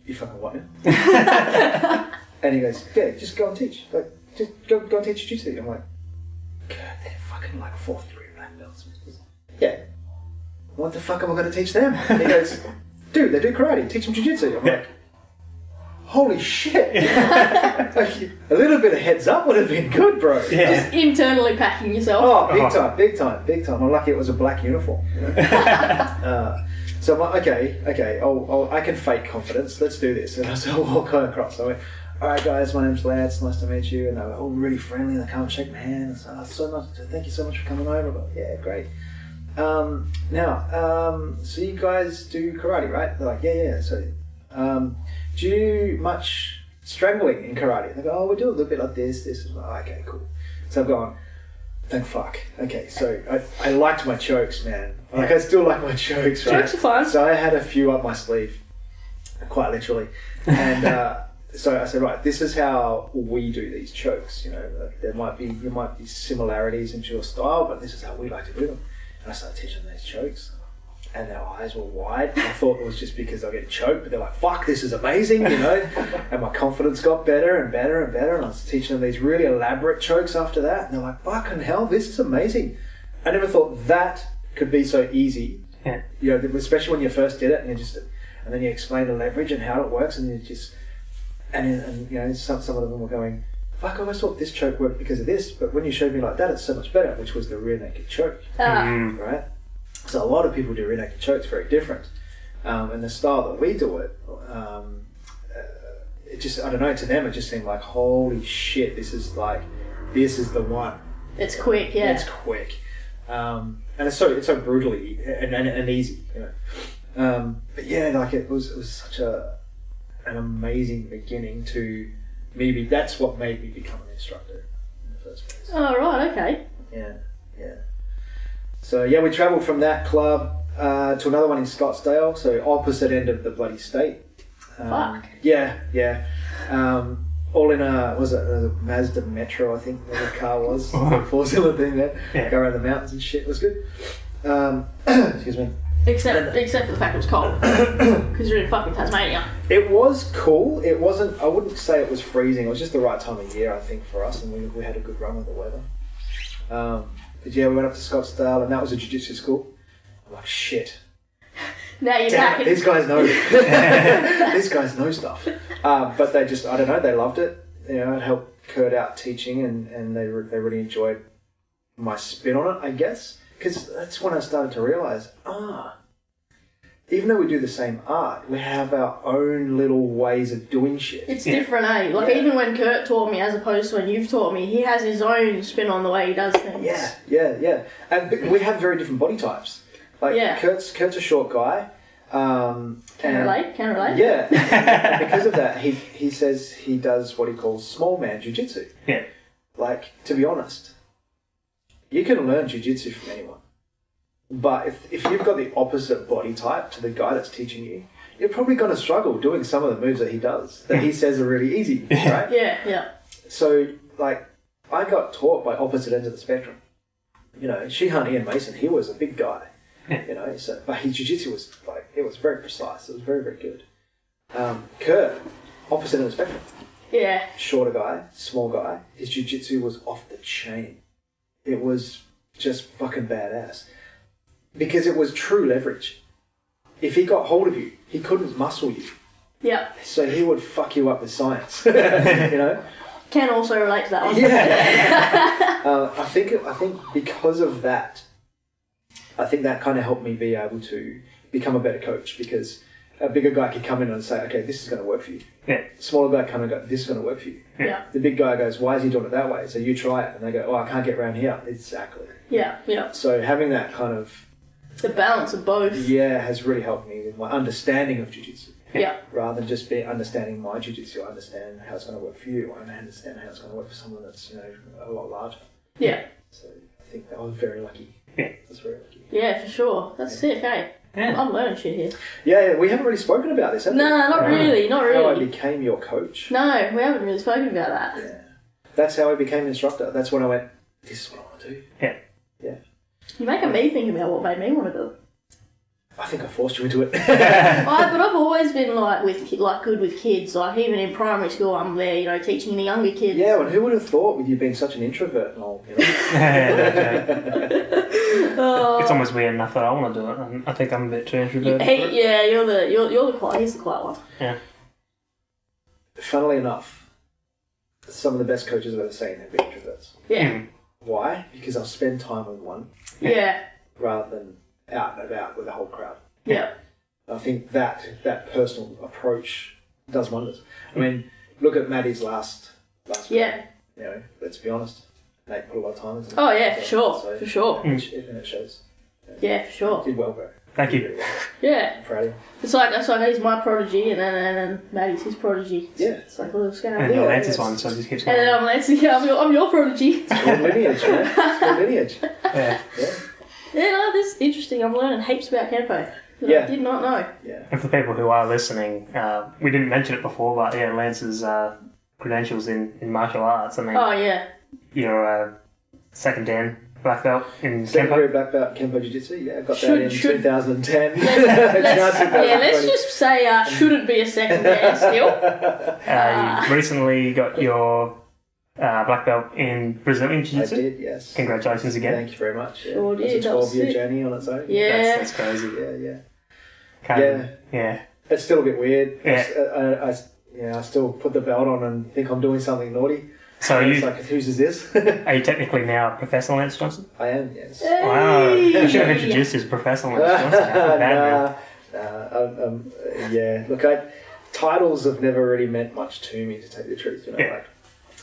"You fucking what now?" And he goes, "Yeah, just go and teach. Like, just go and teach jiu-jitsu." I'm like, "Kurt, they're fucking like 4th degree black belts." He goes, "Yeah. What the fuck am I going to teach them?" And he goes, "Dude, they do karate. Teach them jiu-jitsu." I'm like, holy shit. Like, a little bit of heads up would have been good, bro. Yeah. Just internally packing yourself. Oh, big time. I'm lucky it was a black uniform. You know? So I'm like, okay, I can fake confidence. Let's do this. And so I walk across. I went, all right, guys, my name's Lance. Nice to meet you. And they were all really friendly. They come and shake my hand. And thank you so much for coming over. But yeah, great. So you guys do karate, right? They're like, yeah. So, do you do much strangling in karate? They go, oh, we do a little bit like this. I'm like, oh, okay, cool. So I've gone, thank fuck. Okay, so I liked my chokes, man. Like, I still like my chokes, right? Chokes are fun. So I had a few up my sleeve, quite literally. And so I said, right, this is how we do these chokes. You know, there might be similarities in your style, but this is how we like to do them. And I started teaching these chokes, and their eyes were wide. I thought it was just because I get choked, but they're like, fuck, this is amazing, you know? And my confidence got better and better and better, and I was teaching them these really elaborate chokes after that, and they're like, fucking hell, this is amazing. I never thought that could be so easy. Yeah. You know, especially when you first did it, and then you explain the leverage and how it works, and and you know, some of them were going, fuck, I always thought this choke worked because of this, but when you showed me like that, it's so much better, which was the rear naked choke, right? So a lot of people do rear naked chokes, very different. And the style that we do it, it just, I don't know, to them it just seemed like, holy shit, this is the one. It's quick, yeah. It's quick. And it's so brutally and easy, you know. But yeah, like it was such an amazing beginning to maybe that's what made me become an instructor in the first place. Oh, right, okay. Yeah. So yeah, we travelled from that club to another one in Scottsdale, so opposite end of the bloody state. Fuck. Yeah. All in a Mazda Metro, I think the car was. The four-cylinder thing there. Yeah. Go around the mountains and shit. It was good. Excuse me. Except for the fact it was cold. Because you're in fucking Tasmania. It was cool. It wasn't, I wouldn't say it was freezing. It was just the right time of year, I think, for us, and we had a good run with the weather. But yeah, we went up to Scottsdale, and that was a jiu-jitsu school. I'm like, shit. Now you're back. These guys know. These guys know stuff. But they just, I don't know, they loved it. You know, it helped Kurt out teaching, and they really enjoyed my spin on it, I guess. Because that's when I started to realise, even though we do the same art, we have our own little ways of doing shit. It's different, eh? Like, even when Kurt taught me, as opposed to when you've taught me, he has his own spin on the way he does things. Yeah. And we have very different body types. Like, Kurt's a short guy. Can relate? Yeah. And because of that, he says he does what he calls small man jiu-jitsu. Yeah. Like, to be honest, you can learn jiu-jitsu from anyone. But if you've got the opposite body type to the guy that's teaching you, you're probably going to struggle doing some of the moves that he does, that he says are really easy, right? Yeah. So, like, I got taught by opposite ends of the spectrum. You know, Shihan Ian Mason, he was a big guy, you know, but his jiu-jitsu was, like, it was very precise. It was very, very good. Kurt, opposite end of the spectrum. Yeah. Shorter guy, small guy. His jiu-jitsu was off the chain. It was just fucking badass. Because it was true leverage. If he got hold of you, he couldn't muscle you. Yeah. So he would fuck you up with science. You know? Can also relate to that one. Yeah. I think because of that, I think that kind of helped me be able to become a better coach, because a bigger guy could come in and say, okay, this is going to work for you. Yeah. Smaller guy come and go, this is going to work for you. Yeah. The big guy goes, why is he doing it that way? So you try it. And they go, oh, I can't get around here. Exactly. Yeah. So having that kind of... The balance of both. Yeah, has really helped me with my understanding of jiu-jitsu. Yeah. Rather than just understanding my jiu-jitsu, I understand how it's going to work for you. I understand how it's going to work for someone that's, you know, a lot larger. Yeah. So I think I was very lucky. Yeah. I was very lucky. Yeah, for sure. That's sick, eh? Yeah. I'm learning shit here. Yeah, we haven't really spoken about this, have we? No, not really. How I became your coach. No, we haven't really spoken about that. Yeah. That's how I became an instructor. That's when I went, this is what I want to do. Yeah. You're making me think about what made me want to do it. I think I forced you into it. But I've always been good with kids. Like, even in primary school, I'm there, you know, teaching the younger kids. Yeah, well, who would have thought with you being such an introvert and all, you know? It's almost weird enough that I want to do it, and I think I'm a bit too introverted. You're the quiet. He's the quiet one. Yeah. funnily enough, some of the best coaches I've ever seen have been introverts. Yeah. Why? Because I'll spend time with one Yeah. rather than out and about with the whole crowd. Yeah. I think that personal approach does wonders. I mean, look at Maddie's last Yeah. You know, let's be honest. Nate put a lot of time into it. Oh yeah, for sure. For sure. And it shows. Yeah, for sure. Did well, bro. Thank you. Did really well. Yeah. I'm proud of you. It's like that's like he's my prodigy, and then Maddie's his prodigy. Yeah. It's like a little scale. And And your Yeah, Lance's yeah. one, so it just keeps going. then I'm Lance. Yeah, I'm your prodigy. It's called lineage, man. It's called lineage. Yeah. Yeah. Yeah, no, this is interesting. I'm learning heaps about Kempo that Yeah. I did not know. Yeah. And for people who are listening, we didn't mention it before, but yeah, Lance's credentials in martial arts. I mean, Oh yeah. you're a second Dan black belt in Secondary Kempo. black belt Kempo Jiu-Jitsu. Yeah, I got Should- that in should- 2010. Let's, It's now yeah, let's 2020. just say shouldn't be a second Dan still. You recently got your black belt in Brazilian I Jiu-Jitsu. did, yes. Congratulations again. Thank you very much. Yeah. Sure It was did, a that was 12-year sick. journey on its own. Yeah. That's crazy. Yeah. Yeah. It's still a bit weird. Yeah. I still put the belt on and think I'm doing something naughty. So It's you like, whose is this? are you technically now Professor Lance Johnson? I am, yes. Wow. Hey. You should have introduced you as Professor Lance Johnson. I feel bad, man. Yeah. Look, titles have never really meant much to me, to tell you the truth. You know, Yeah.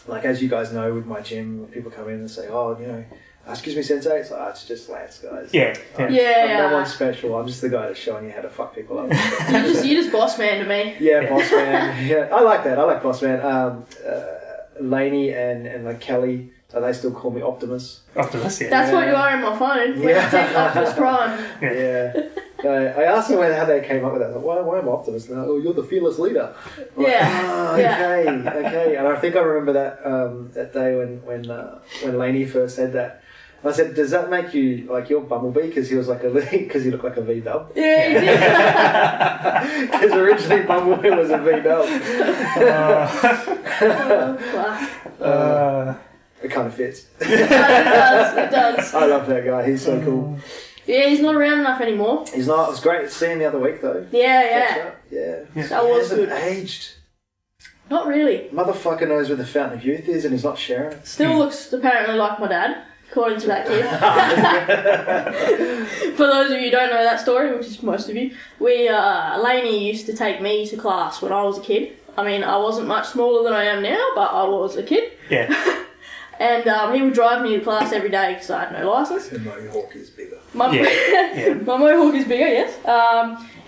like as you guys know, with my gym, people come in and say, "Oh, you know, excuse me, Sensei." It's like, it's just Lance, guys. Yeah. I'm Yeah. no one special. I'm just the guy that's showing you how to fuck people up. You just boss man to me. Yeah, boss man. Yeah, I like that. I like boss man. Laney and like Kelly, so they still call me Optimus. Optimus, yeah. That's what you are in my phone. When Yeah. I take Optimus Prime. Yeah. I asked them how they came up with that. I was like, why am I Optimus? And they're like, oh, you're the fearless leader. I'm like, Yeah. "Ah, okay. And I think I remember that day when Laney first said that. I said, does that make you like your Bumblebee? Because he was like because he looked like a V-dub. Yeah, you did. Because originally Bumblebee was a V-dub. It kind of fits. It does. I love that guy. He's so cool. Yeah, he's not around enough anymore. He's not. It was great seeing the other week though. Yeah. Yeah. That He was hasn't good. aged. Not really. Motherfucker knows where the fountain of youth is and he's not sharing it. Still looks apparently like my dad, according to that kid. For those of you who don't know that story, which is most of you, Lainey used to take me to class when I was a kid. I mean, I wasn't much smaller than I am now, but I was a kid. Yeah. And he would drive me to class every day because I had no license. The Mohawk is bigger. My Mohawk is bigger, yes.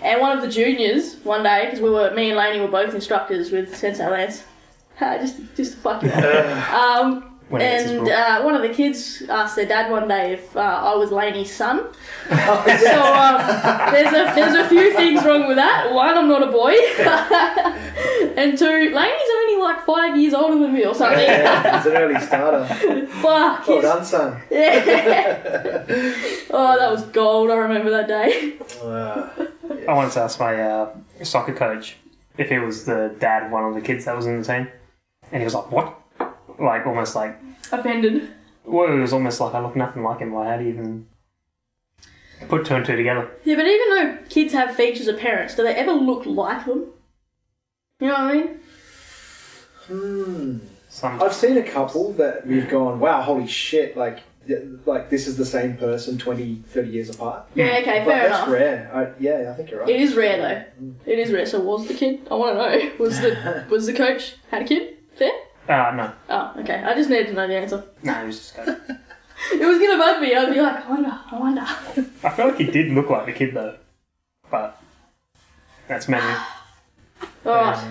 And one of the juniors, one day, because me and Lainey were both instructors with Sensei Lance, just to fuck you up. And one of the kids asked their dad one day if I was Lainey's son. So there's a few things wrong with that. One, I'm not a boy. And two, Lainey's only like 5 years older than me or something. Yeah, he's an early starter. Fuck. Well done, son. Yeah. Oh, that was gold. I remember that day. I once asked my soccer coach if he was the dad of one of the kids that was in the team. And he was like, what? Like, almost like... Offended. Well, it was almost like I look nothing like him. Like, how do you even put two and two together? Yeah, but even though kids have features of parents, do they ever look like them? You know what I mean? I've seen a couple that we've gone, wow, holy shit, like this is the same person 20, 30 years apart. Yeah, okay, But fair that's enough. rare. I think you're right. It is rare though. It is rare. So was the kid? I want to know. Was the coach had a kid there? No. Oh, okay. I just needed to know the answer. No, he was just going... It was gonna bug me. I'd be like, I wonder. I feel like he did look like the kid, though. But that's maybe... Alright,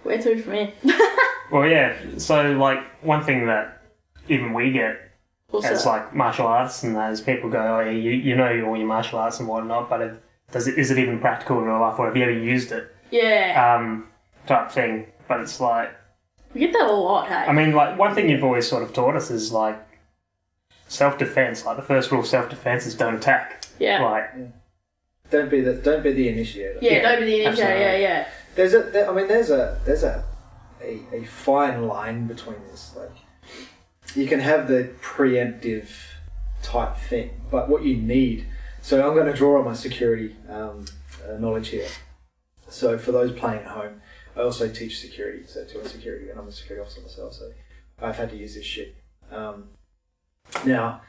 where to from here? Well, yeah. So, like, one thing that even we get What's as, that? like, martial arts and that is people go, oh, yeah, you know all your martial arts and whatnot, but is it even practical in real life, or have you ever used it? Yeah. Type thing. But it's like... We get that a lot, hey? I mean, like, one thing you've always sort of taught us is, like, self-defense. Like, the first rule of self-defense is don't attack. Yeah. Like... Don't be the initiator. Yeah, don't be the initiator. absolutely. Yeah. There's a fine line between this. Like, you can have the preemptive type thing, but what you need. So I'm going to draw on my security knowledge here. So for those playing at home, I also teach security, so to security, and I'm a security officer myself, so I've had to use this shit. Now,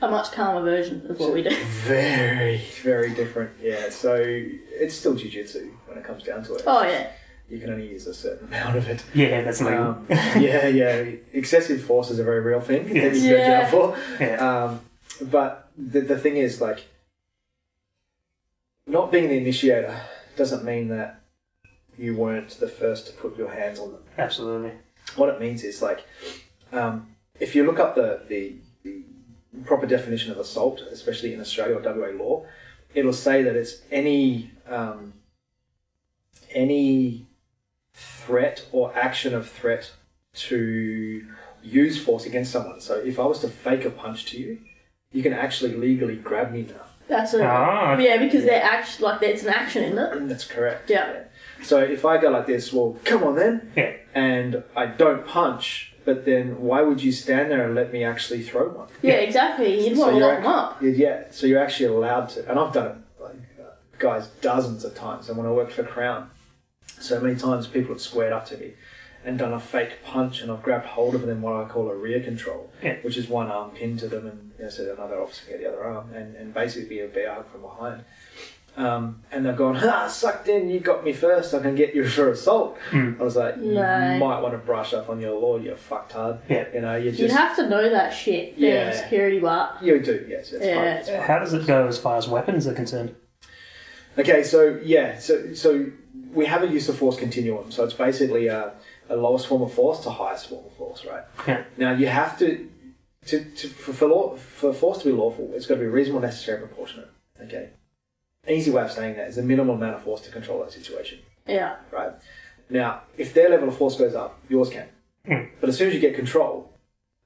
a much calmer version of what we do. Very, very different. Yeah, so it's still jiu-jitsu when it comes down to it. Oh yeah. You can only use a certain amount of it. Yeah, that's legal. Yeah. Excessive force is a very real thing that you go down for. Yeah. But the thing is, like, not being the initiator doesn't mean that you weren't the first to put your hands on them. Absolutely. What it means is, like, if you look up the proper definition of assault, especially in Australia or WA law, it'll say that it's any threat or action of threat to use force against someone. So if I was to fake a punch to you, you can actually legally grab me now. That's it. Yeah, because they're actually like it's an action, isn't it? That's correct. Yeah. So if I go like this, well, come on then, and I don't punch, but then why would you stand there and let me actually throw one? Yeah, exactly. You'd want to lock them up. Yeah, so you're actually allowed to, and I've done it, like, guys, dozens of times. And when I worked for Crown, so many times people have squared up to me and done a fake punch, and I've grabbed hold of them, what I call a rear control, which is one arm pinned to them, and so another officer can get the other arm, and basically be a bear hug from behind. And they've gone, sucked in, you got me first, I can get you for assault. I was like, you might want to brush up on your law, you fucktard. Yeah. You know, you'd have to know that shit. Yeah. Security part. You do, yes. It's part. How does it go as far as weapons are concerned? Okay, so we have a use of force continuum. So it's basically a lowest form of force to highest form of force, right? Yeah. Now you have for force to be lawful, it's got to be reasonable, necessary, and proportionate. Okay. An easy way of saying that is the minimum amount of force to control that situation. Yeah. Right. Now, if their level of force goes up, yours can. But as soon as you get control,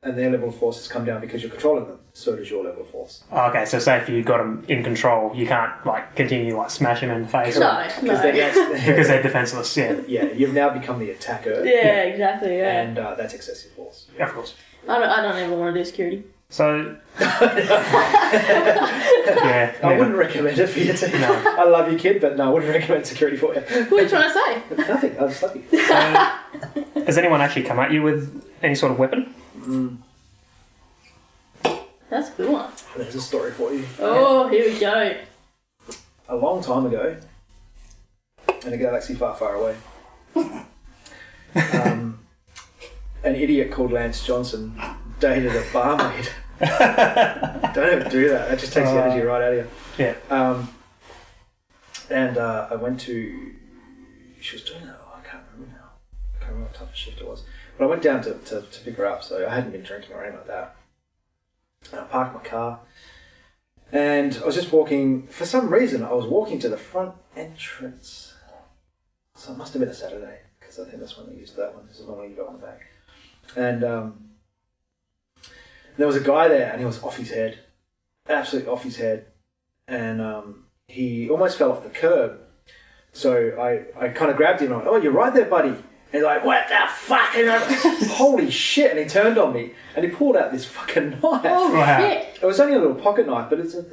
and their level of force has come down because you're controlling them, so does your level of force. Okay, so say if you got them in control, you can't continue smash them in the face. No. Because they're defenseless. Yeah. Yeah, you've now become the attacker. Yeah, exactly. Yeah. And that's excessive force. Of course. I don't ever want to do security. So, I wouldn't recommend it for you to. No. I love you, kid, but no, I wouldn't recommend security for you. What are you trying to say? Nothing. I just love you. So, has anyone actually come at you with any sort of weapon? That's a good one. There's a story for you. Oh, here we go. A long time ago, in a galaxy far, far away, an idiot called Lance Johnson dated a barmaid. Don't ever do that. That just takes the energy right out of you. Yeah. And I went to... She was doing that. I can't remember now. I can't remember what type of shift it was. But I went down to pick her up, so I hadn't been drinking or anything like that. And I parked my car. And I was just walking... For some reason, I was walking to the front entrance. So it must have been a Saturday, because I think that's when they used that one. This is the one where you go on the back. And there was a guy there, and he was off his head. Absolutely off his head. And he almost fell off the curb. So I kind of grabbed him, and I went, you're right there, buddy. And he's like, what the fuck? And I went, holy shit. And he turned on me, and he pulled out this fucking knife. Oh, shit. It was only a little pocket knife, but it had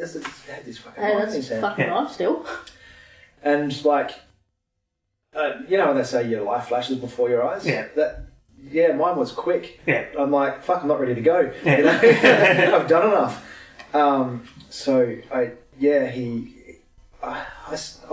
this fucking knife in his hand. Fucking knife still. And you know when they say your life flashes before your eyes? Yeah. Mine was quick. Yeah. I'm like, fuck, I'm not ready to go. Yeah. You know? I've done enough. I'll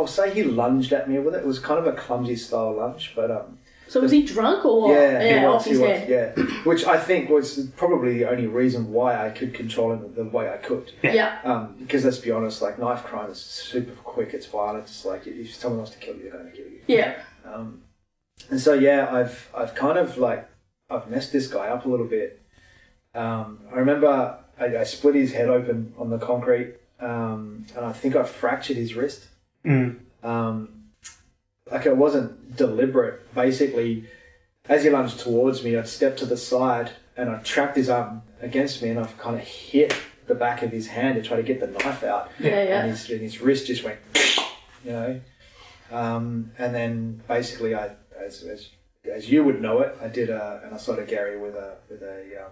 say he lunged at me with it. It was kind of a clumsy style lunge, but so was he drunk or what? Yeah, he off his head. Yeah, which I think was probably the only reason why I could control him the way I could. Yeah. Because let's be honest, like knife crime is super quick. It's violent. It's like if someone wants to kill you, they're going to kill you. Yeah. And so I've kind of I've messed this guy up a little bit. I remember I split his head open on the concrete, and I think I fractured his wrist. It wasn't deliberate. Basically, as he lunged towards me, I'd stepped to the side and I trapped his arm against me, and I've kind of hit the back of his hand to try to get the knife out. And his wrist just went, you know. And then basically, as you would know it, I did an assault of Gary with a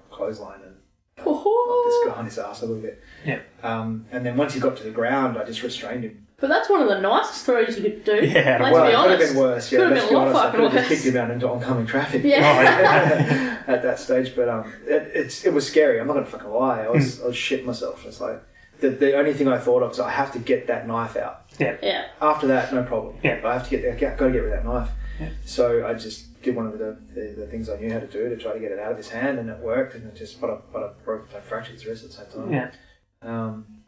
clothesline, and Oh. Just go on his ass a little bit. Yeah. And then once he got to the ground, I just restrained him. But that's one of the nicest throws you could do. Yeah, Let's Well, be it could have honest. been worse. Yeah, Could have let's been be a lot honest. I fucking could have just worse. kicked him out into oncoming traffic. Yeah. At that stage, but it was scary. I'm not gonna fucking lie. I was shitting myself. It's like the only thing I thought of was I have to get that knife out. Yeah. After that, no problem. Yeah. I have to got to get rid of that knife. Yeah. So I just did one of the things I knew how to do to try to get it out of his hand, and it worked. And I fractured his wrist at the same time. Yeah.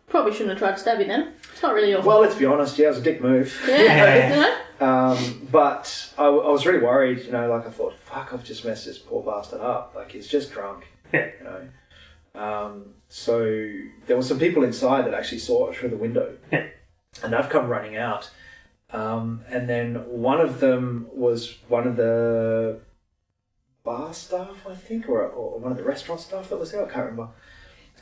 Probably shouldn't have tried to stab you then. It's not really your Well, let's be honest. Yeah, it was a dick move. Yeah. But I was really worried. Like I thought, fuck, I've just messed this poor bastard up. Like he's just drunk. Yeah. So there were some people inside that actually saw it through the window. Yeah. And I've come running out. And then one of them was one of the bar staff, I think, or one of the restaurant staff that was there. I can't remember.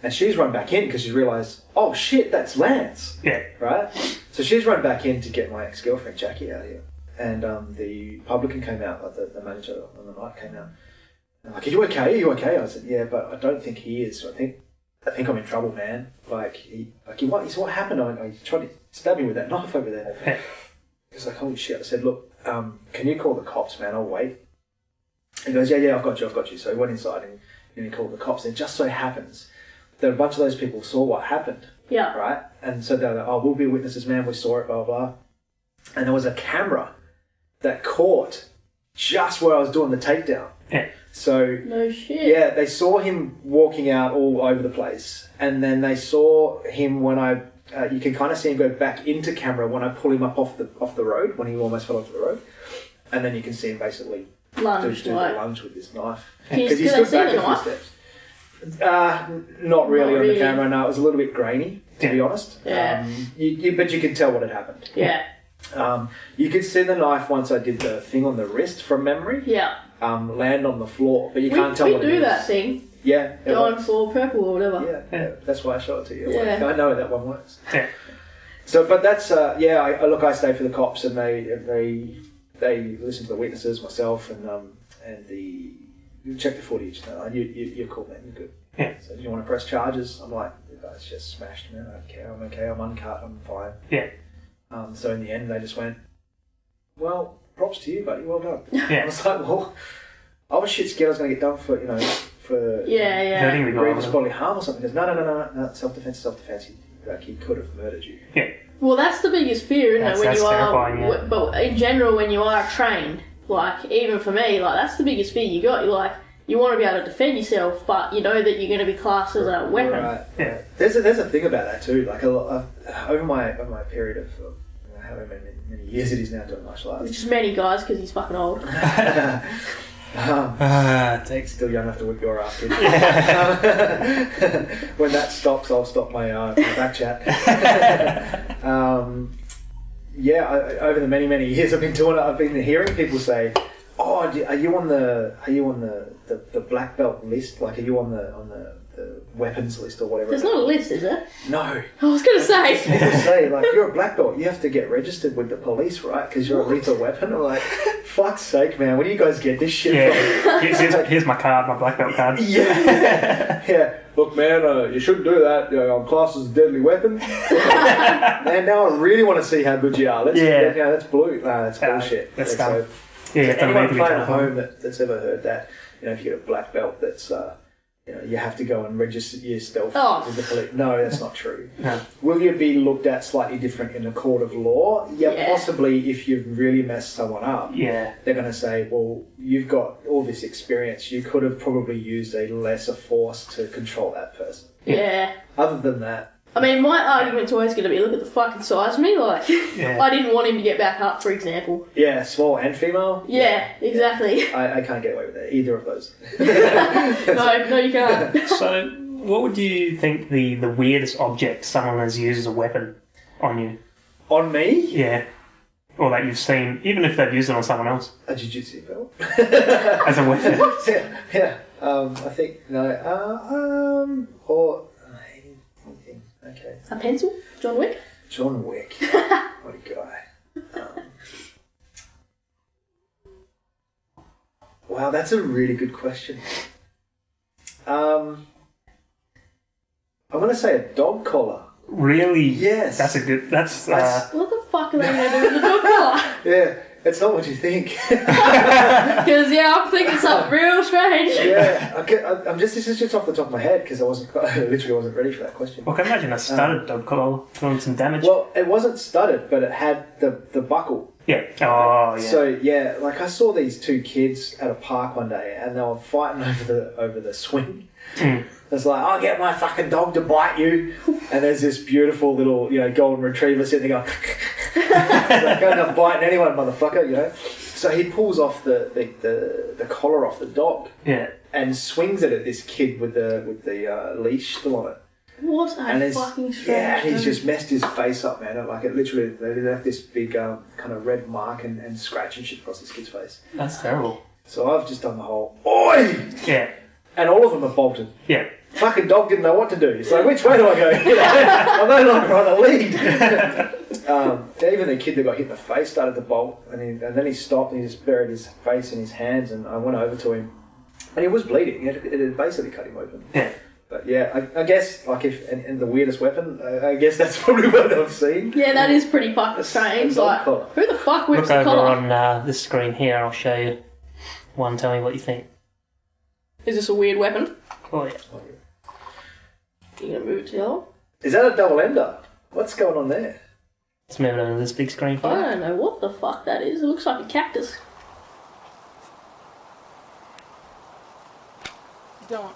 And she's run back in because she realised, oh shit, that's Lance. Yeah. Right? So she's run back in to get my ex-girlfriend Jackie out here. And the publican came out, like the manager on the night came out. And like, are you okay? Are you okay? I said, yeah, but I don't think he is. So I think I'm in trouble, man. What happened? I tried to stab me with that knife over there. Yeah. He's like, holy shit. I said, look, can you call the cops, man? I'll wait. He goes, yeah, I've got you. So he went inside and he called the cops. And it just so happens that a bunch of those people saw what happened. Yeah. Right? And so they're like, oh, we'll be witnesses, man. We saw it, blah, blah, blah. And there was a camera that caught just where I was doing the takedown. Yeah. So, no shit. yeah, they saw him walking out all over the place. And then they saw him when you can kind of see him go back into camera when I pull him up off the road, when he almost fell off the road. And then you can see him basically do the lunge with this knife. Because he stood back a few steps. Not really on the camera, no. It was a little bit grainy, to be honest. Yeah. But you could tell what had happened. Yeah. You could see the knife once I did the thing on the wrist from memory. Yeah. Land on the floor, but you can't tell what it is. We do that thing. Yeah. Going for purple or whatever. Yeah. That's why I showed it to you. Yeah. I know that one works. Yeah. So, but that's I stayed for the cops, and they listened to the witnesses, myself, and you check the footage. No, you're cool, man. You're good. Yeah. So, do you want to press charges? I'm like, you guys just smashed, man. I don't care. I'm okay. I'm uncut. I'm fine. Yeah. So in the end, they just went, well, props to you, buddy. Well done. Yeah. I was like, well, I was shit scared I was going to get done for hurting the grievous guy. bodily harm or something. He goes, no, self-defense. He could have murdered you. Yeah. Well, that's the biggest fear, isn't it? When That's you terrifying, yeah. But in general, when you are trained, like even for me, like that's the biggest fear you got. You want to be able to defend yourself, but you know that you're going to be classed as a weapon. Right. Yeah. There's a thing about that too. Like over my period of however many years it is now doing martial arts. Just many guys because he's fucking old. Takes Still young enough to whip your ass, kid. When that stops, I'll stop my back chat. Over the many years I've been doing it, I've been hearing people say, "Oh, are you on the black belt list? Like, are you on the weapons list or whatever?" There's not a list, is there? No. I was going to say. People say, like, you're a black belt, you have to get registered with the police, right? Because you're a lethal weapon. I'm like, fuck's sake, man, where do you guys get this shit from? Here's my card, my black belt card. Yeah. Yeah. Look, man, you shouldn't do that. I'm classed as a deadly weapon. Man, now I really want to see how good you are. That's blue. No, that's bullshit. That's so, dumb. Yeah, anyone playing at home that's ever heard that, if you get a black belt, that's you have to go and register yourself with the police. No, that's not true. No. Will you be looked at slightly different in a court of law? Yeah, possibly. If you've really messed someone up, they're going to say, well, you've got all this experience. You could have probably used a lesser force to control that person. Yeah. Other than that, I mean, my argument's always going to be, look at the fucking size of me. Like, I didn't want him to get back up, for example. Yeah, small and female. Yeah, exactly. I can't get away with that, either of those. No, you can't. So, what would you think the weirdest object someone has used as a weapon on you? On me? Yeah. Or that you've seen, even if they've used it on someone else. A jiu-jitsu belt. As a weapon? Yeah. I think, no. Or... Okay. A pencil? John Wick? John Wick. What a guy. Wow, that's a really good question. to say a dog collar. Really? Yes. That's a good. That's. What the fuck are they going to do with the dog collar? Yeah, it's not what you think. Because, I'm thinking something real strange. Yeah, I'm just, this is just off the top of my head because I literally wasn't ready for that question. Well, can you imagine a studded dog collar doing some damage? Well, it wasn't studded, but it had the buckle. Yeah. Oh, yeah. So yeah, like I saw these two kids at a park one day, and they were fighting over the swing. It's like, I'll get my fucking dog to bite you, and there's this beautiful little golden retriever sitting there going, like, I'm not biting anyone, motherfucker, So he pulls off the collar off the dog, and swings it at this kid with the leash still on it. What a fucking strange. Yeah, and he's just messed his face up, man. Like it literally, they left this big kind of red mark and scratch and shit across this kid's face. That's terrible. So I've just done the whole oi! Yeah. And all of them are bolted. Yeah. Fucking dog didn't know what to do. It's like, which way do I go? I'm no longer on the lead. Even the kid that got hit in the face started to bolt, and then he stopped and he just buried his face in his hands, and I went over to him, and he was bleeding. It had basically cut him open. Yeah. But yeah, I guess, like, and the weirdest weapon, I guess that's probably what I've seen. Yeah, that is pretty fucking strange. Like, who the fuck whips the collar? Look over on this screen here, I'll show you one. Tell me what you think. Is this a weird weapon? Oh, yeah. You gonna move it to the other? Is that a double ender? What's going on there? Let's move it over to this big screen for you. I don't know what the fuck that is. It looks like a cactus.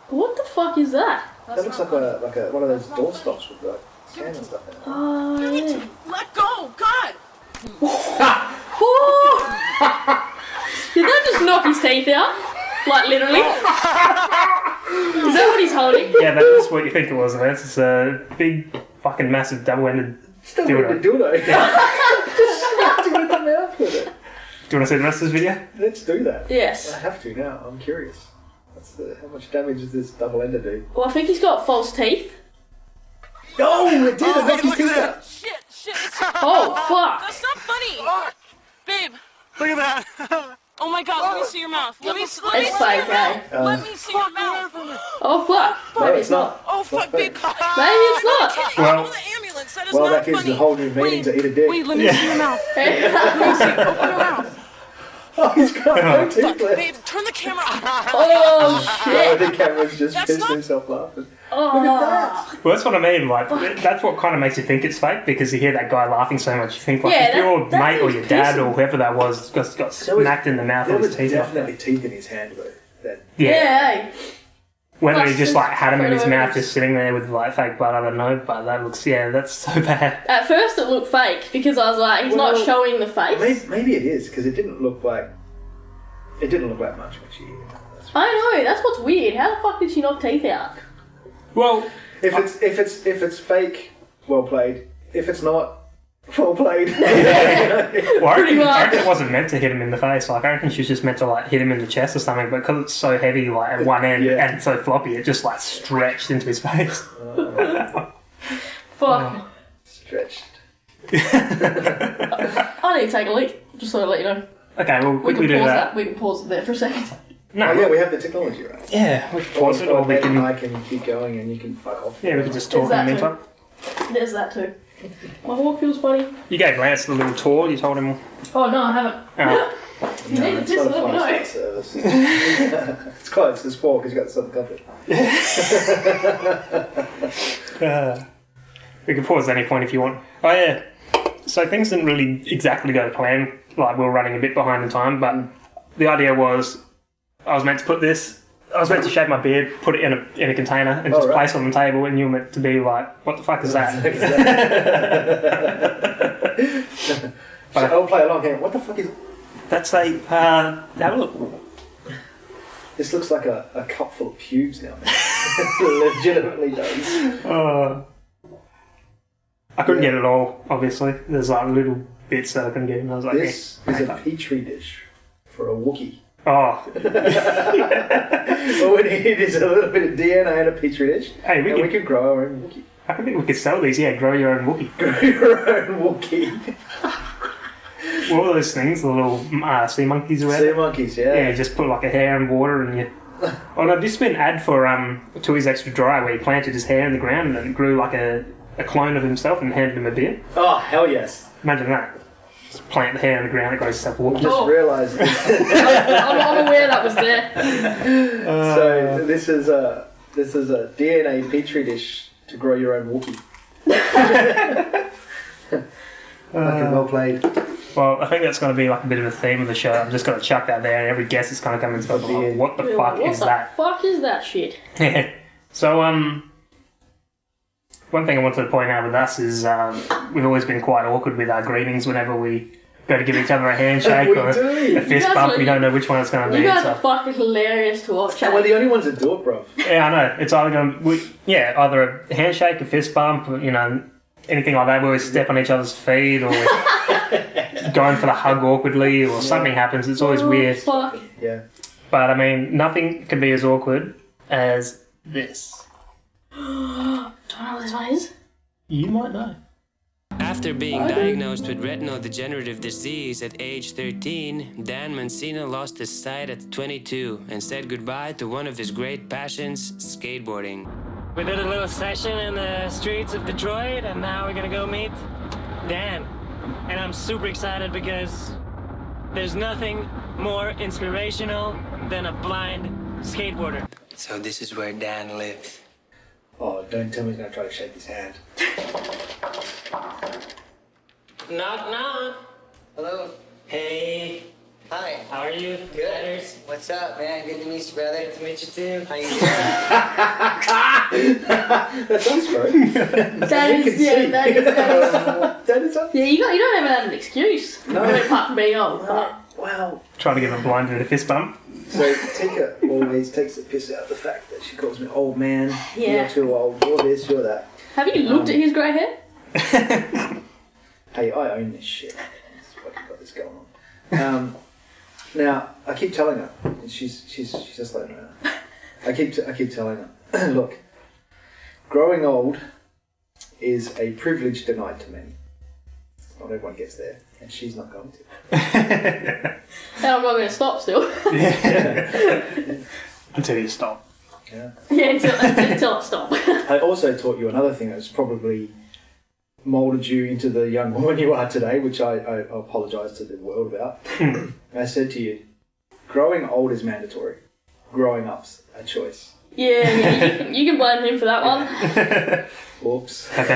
What the fuck is that? That looks like a one of those door stops with like sand and stuff in it. Oh, yeah. Let go! God! Did that just knock his teeth out? Like, literally? Is that what he's holding? Yeah, that is what you think it was, man. It's a big, fucking massive double-ended Still dildo. with the dildo. Just smacked him in the mouth with it. Do you want to see the rest of this video? Let's do that. Yes. I have to now. I'm curious. How much damage does this double ender do? Well, I think he's got false teeth. Oh, it did! It knocked his teeth out. Shit! Oh, fuck. That's not funny! Babe! Look at that! Oh my god, let me see your mouth. Let me see It's your fake, mouth. eh? Let me see your mouth. Oh, fuck. No, Maybe it's not. Oh fuck, babe. Maybe it's not. Well- Call the ambulance. That is Well, not that gives funny. a whole new meaning to eat a dick. Wait, let me see your mouth. Let me see. Open your mouth. Oh, he's got no teeth Fuck, left. babe, turn the camera off. Oh, Oh, shit. the camera's just That's pissed not- himself laughing. Oh. Look at that. Well, that's what I mean. Like, that's what kind of makes you think it's fake, because you hear that guy laughing so much. You think, like, Yeah, if your that mate or thing's your dad pissing. or whoever that was got smacked in the mouth There with was his teeth off. definitely teeth in his hand, though. Then. Yeah. Whether he Plus just like had him in his photo mouth, evidence. just sitting there with like fake blood, I don't know. But that looks, that's so bad. At first it looked fake because I was like, he's Well, not showing the face. Maybe it is, because it didn't look like much when she. I know, that's what's weird. How the fuck did she knock teeth out? Well, If it's fake, well played. If it's not, well played. well I reckon much. it wasn't meant to hit him in the face. Like, I reckon she was just meant to like hit him in the chest or something. But because it's so heavy, like at one end Yeah. and so floppy, it just like stretched into his face. Fuck. Stretched. I need to take a leak, just so to let you know. Okay, we'll We quickly can do pause that. We can pause it there for a second. No, Oh yeah, we have the technology, right? yeah, we can pause it, or we can. I can keep going and you can fuck off. Yeah, we can just talk in the There's meantime. There's that too. My walk feels funny. You gave Lance a little tour. You told him. Oh no, I haven't. Oh. If you need it's this, not a let me know. 5-star service. It's close. There's 4 because you got the Southern Comfort. We can pause at any point if you want. Oh yeah. So things didn't really exactly go to plan. Like, we were running a bit behind in time, but the idea was I was meant to shave my beard, put it in a container, and just right. place it on the table, and you were meant to be like, "What the fuck is that?" So I'll play along here. What the fuck is? That's a have a look. This looks like a cup full of pubes now. It legitimately does. I couldn't get it all. Obviously, there's like little bits that I couldn't get, and I was like, This is a petri dish for a Wookiee. "Oh, All we need is a little bit of DNA in a petri dish, hey, and we can grow our own Wookiee. I think we could sell these. Yeah, grow your own Wookiee." Grow your own Wookiee. All those things, the little sea monkeys or whatever. Sea monkeys, Yeah, you just put like a hair in water and you Oh no, this has been an ad for Tui's Extra Dry where he planted his hair in the ground and it grew like a clone of himself and handed him a beer. Oh, hell yes. Imagine that. Just plant the hair in the ground, it grows itself water. Just realised. I'm aware that was there. So this is a DNA petri dish to grow your own Wookiee. Fucking well played. Well, I think that's going to be like a bit of a theme of the show. I'm just going to chuck that there and every guest is going to come into it like, what the fuck is that? What the fuck is that shit? So, one thing I wanted to point out with us is we've always been quite awkward with our greetings whenever we go to give each other a handshake or a fist bump. We don't know which one it's going to be. You guys are fucking hilarious to watch. And we're the only ones that do it, bro. Yeah, I know. It's either going to either a handshake, a fist bump, you know, anything like that. We always step on each other's feet or we're going for the hug awkwardly or something happens. It's always weird. Fuck. Yeah. But, I mean, nothing can be as awkward as this. Do I know what this one is? You might know. After being diagnosed with retinal degenerative disease at age 13, Dan Mancina lost his sight at 22 and said goodbye to one of his great passions, skateboarding. We did a little session in the streets of Detroit, and now we're gonna go meet Dan. And I'm super excited because there's nothing more inspirational than a blind skateboarder. So this is where Dan lives. Oh, don't tell me he's going to try to shake his hand. Knock, knock. Hello. Hey, Hi. how are you? Good. Letters. What's up, man? Good to meet you, brother. Good to meet you too. How you doing? That's us, bro. That is, yeah, that is. That is us. Yeah, you don't even have an excuse. No. Apart from being old. But Wow. Trying to give a blind dude a fist bump. So Tika always takes the piss out of the fact that she calls me old man. Yeah. You're too old. You're this, you're that. have you looked at his grey hair? Hey, I own this shit. That's fucking got this going on. Now I keep telling her, and she's just letting her know. I keep telling her, look, growing old is a privilege denied to many. Not everyone gets there, and she's not going to. And I'm not going to stop still. Until you stop. Yeah. Yeah, until I stop. I also taught you another thing that's probably moulded you into the young woman you are today, which I apologise to the world about. I said to you, growing old is mandatory. Growing up's a choice. Yeah, you can blame him for that one. Whoops. That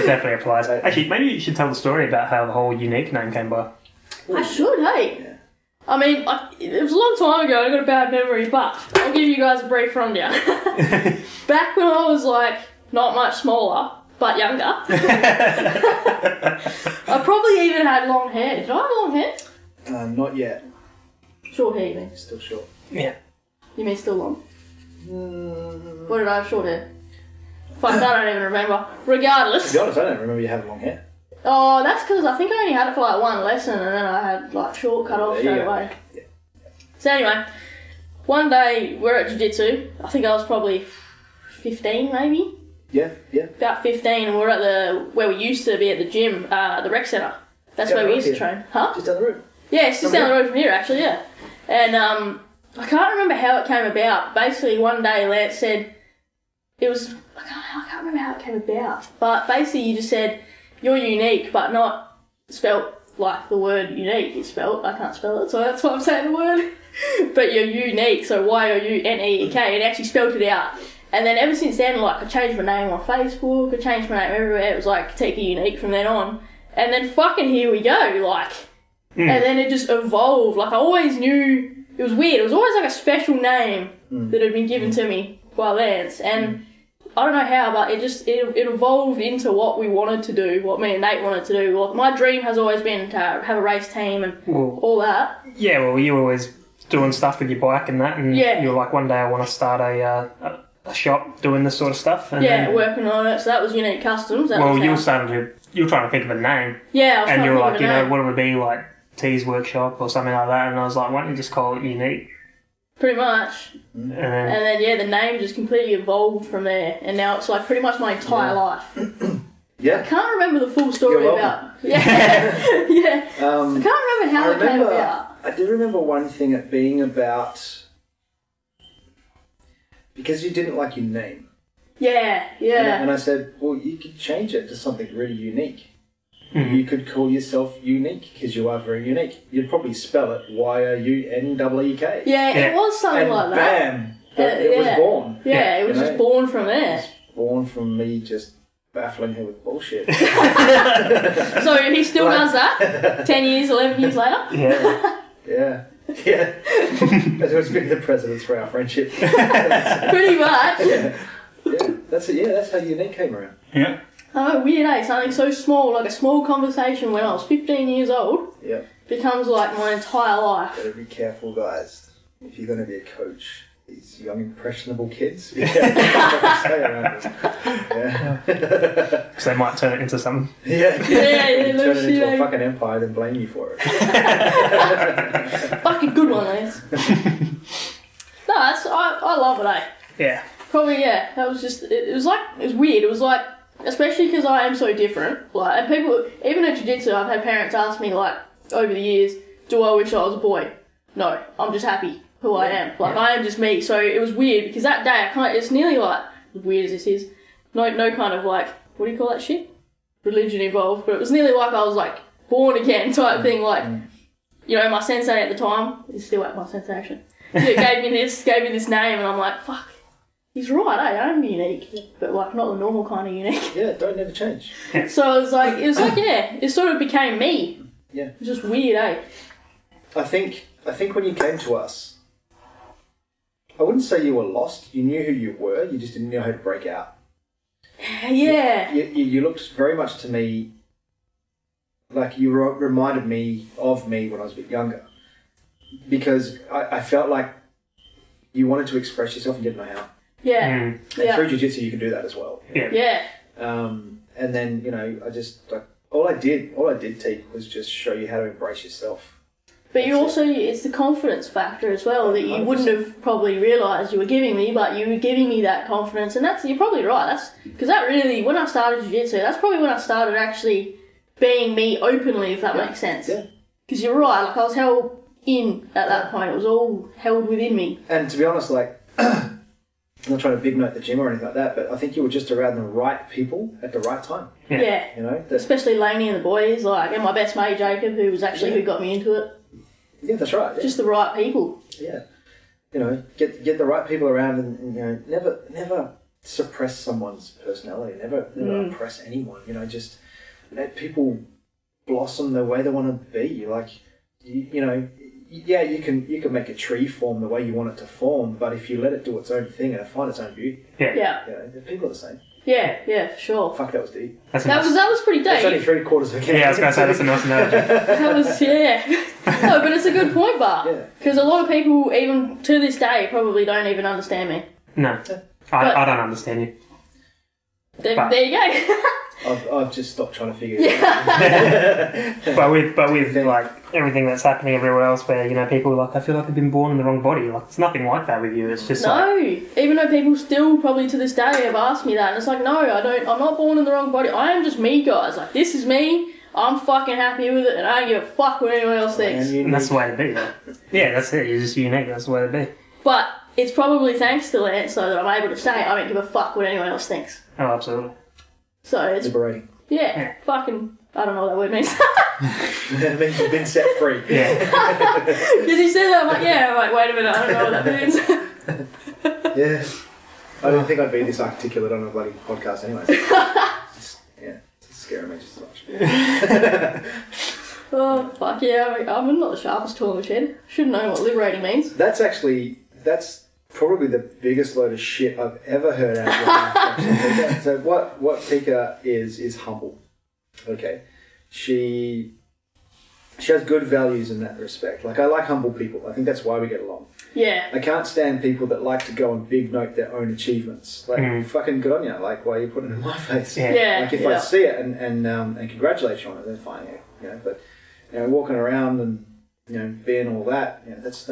definitely applies. Actually, maybe you should tell the story about how the whole unique name came by. I should, hey. Yeah. I mean, it was a long time ago, I got a bad memory, but I'll give you guys a brief rundown. Back when I was like, not much smaller, but younger, I probably even had long hair. Did I have long hair? Not yet. Short hair, you mean? Still short. Yeah. You mean still long? What did I have short hair? Fuck, I don't even remember. Regardless. To be honest, I don't remember you having long hair. Oh, that's because I think I only had it for like one lesson and then I had like short cut off There you straight go. away. Yeah. So anyway, one day we're at Jiu-Jitsu. I think I was probably 15 maybe. Yeah, yeah. About 15 and we're at where we used to be at the gym, the rec centre. That's Down where the we used to road train. Huh? Just down the road. Yeah, it's just down the road from here actually, yeah. And I can't remember how it came about. Basically one day Lance said, it was, I can't remember how it came about. But basically you just said, you're unique, but not spelt like the word unique is spelt. I can't spell it, so that's why I'm saying the word. But you're unique, so Y-O-U-N-E-E-K, and actually spelt it out. And then ever since then, like, I changed my name on Facebook, I changed my name everywhere. It was like, Tika Unique from then on. And then fucking here we go, like. And then it just evolved. Like, I always knew, it was weird. It was always like a special name that had been given to me by Lance. And I don't know how, but it evolved into what we wanted to do, what me and Nate wanted to do. Well, my dream has always been to have a race team and all that. Yeah, well, you were always doing stuff with your bike and that, and Yeah. you were like, one day I want to start a shop doing this sort of stuff. And Yeah, then, working on it. So that was Unique Customs. That well, was you how- were trying to think of a name, Yeah, I was and trying you to were think like, of you a know, name. what would it be, like T's Workshop or something like that? And I was like, why don't you just call it Unique? Pretty much. And then, And then, yeah, the name just completely evolved from there. And now it's like pretty much my entire life. Yeah. I can't remember the full story You're about. welcome. Yeah. Yeah. I can't remember how it came about. I do remember one thing it being about because you didn't like your name. Yeah, yeah. And I said, well, you could change it to something really unique. You could call yourself Unique because you are very unique. You'd probably spell it Youneek. Yeah, it was something And like that. bam, it was born. Yeah, it was You just know? born from there. It's born from me just baffling her with bullshit. So he still does that 10 years, 11 years later? Yeah. Yeah. Yeah. It's been the precedence for our friendship. Pretty much. Yeah. Yeah. That's it. Yeah, that's how Unique came around. Yeah. Oh, weird, eh? Something so small, like a small conversation when I was 15 years old, Yeah. becomes like my entire life. Gotta be careful, guys. If you're gonna be a coach, these young impressionable kids, be careful what you say around them. Yeah. Because they might turn it into something. Yeah. Yeah, You no turn it shit, into eh? a fucking empire, then blame you for it. Fucking good one, Lance. No, I love it, eh? Yeah. Probably, yeah. That was just, it was weird. It was like, especially because I am so different. Like, and people, even at Jiu-Jitsu, I've had parents ask me, like, over the years, do I wish I was a boy? No, I'm just happy who I am. Like, I am just me. So it was weird because that day, it's nearly like, as weird as this is, no kind of like, what do you call that shit? Religion involved. But it was nearly like I was like, born again type thing. Like, you know, my sensei at the time, is still at my sensei actually, gave me this name and I'm like, fuck. He's right, eh? I am unique, but like not the normal kind of unique. Yeah, don't never change. So it was like, yeah, it sort of became me. Yeah. It was just weird, eh? I think when you came to us, I wouldn't say you were lost. You knew who you were. You just didn't know how to break out. Yeah. You looked very much to me like you reminded me of me when I was a bit younger, because I felt like you wanted to express yourself and didn't know how. Yeah. And through Jiu-Jitsu, you can do that as well. Yeah. And then, you know, I just, like, all I did, Teak, was just show you how to embrace yourself. But you also, it's the confidence factor as well that you wouldn't have probably realised you were giving me, but you were giving me that confidence, and you're probably right. Because that really, when I started Jiu-Jitsu, that's probably when I started actually being me openly, if that makes sense. Yeah. Because you're right, like I was held in at that point. It was all held within me. And to be honest, like, I'm not trying to big note the gym or anything like that, but I think you were just around the right people at the right time. Yeah. You know? Especially Laney and the boys, like, and my best mate Jacob, who was actually who got me into it. Yeah, that's right. Yeah. Just the right people. Yeah. You know, get the right people around and you know, never suppress someone's personality, never oppress anyone, you know, just let people blossom the way they want to be. Like, you know, yeah, you can make a tree form the way you want it to form, but if you let it do its own thing and find its own beauty, Yeah. you know, people are the same. Yeah, for sure. Fuck, that was deep. That was pretty deep. It's only 3/4 of a can. Yeah, I was going to say that's a nice analogy. That was, No, but it's a good point, Bart. Because a lot of people, even to this day, probably don't even understand me. No, I don't understand you. There you go. I've just stopped trying to figure it out. But with like everything that's happening everywhere else, where you know people are like, I feel like I've been born in the wrong body. Like it's nothing like that with you. It's just No, even though people still probably to this day have asked me that, and it's like, no, I don't. I'm not born in the wrong body. I am just me, guys. Like this is me. I'm fucking happy with it, and I don't give a fuck what anyone else thinks. And that's the way to be, though. Yeah, that's it. You're just unique. That's the way to be. But it's probably thanks to Lance, so that I'm able to say I don't give a fuck what anyone else thinks. Oh, absolutely. So it's liberating. Yeah, fucking. I don't know what that word means. It means you've been set free. Yeah. Because he said that, I'm like, yeah. I'm like, wait a minute, I don't know what that means. Yeah. I didn't think I'd be this articulate on a bloody podcast anyway. It's scaring me just as much. Oh, fuck yeah. I'm not the sharpest tool in the shed. Should know what liberating means. That's probably the biggest load of shit I've ever heard out of your mouth. So what Tika is humble. Okay. She has good values in that respect. Like, I like humble people. I think that's why we get along. Yeah. I can't stand people that like to go and big note their own achievements. Like, fucking good on you. Like, why are you putting it in my face? Yeah. Like, if I see it and congratulate you on it, then fine. Yeah. You know, but you know, walking around and you know, being all that, you know, that's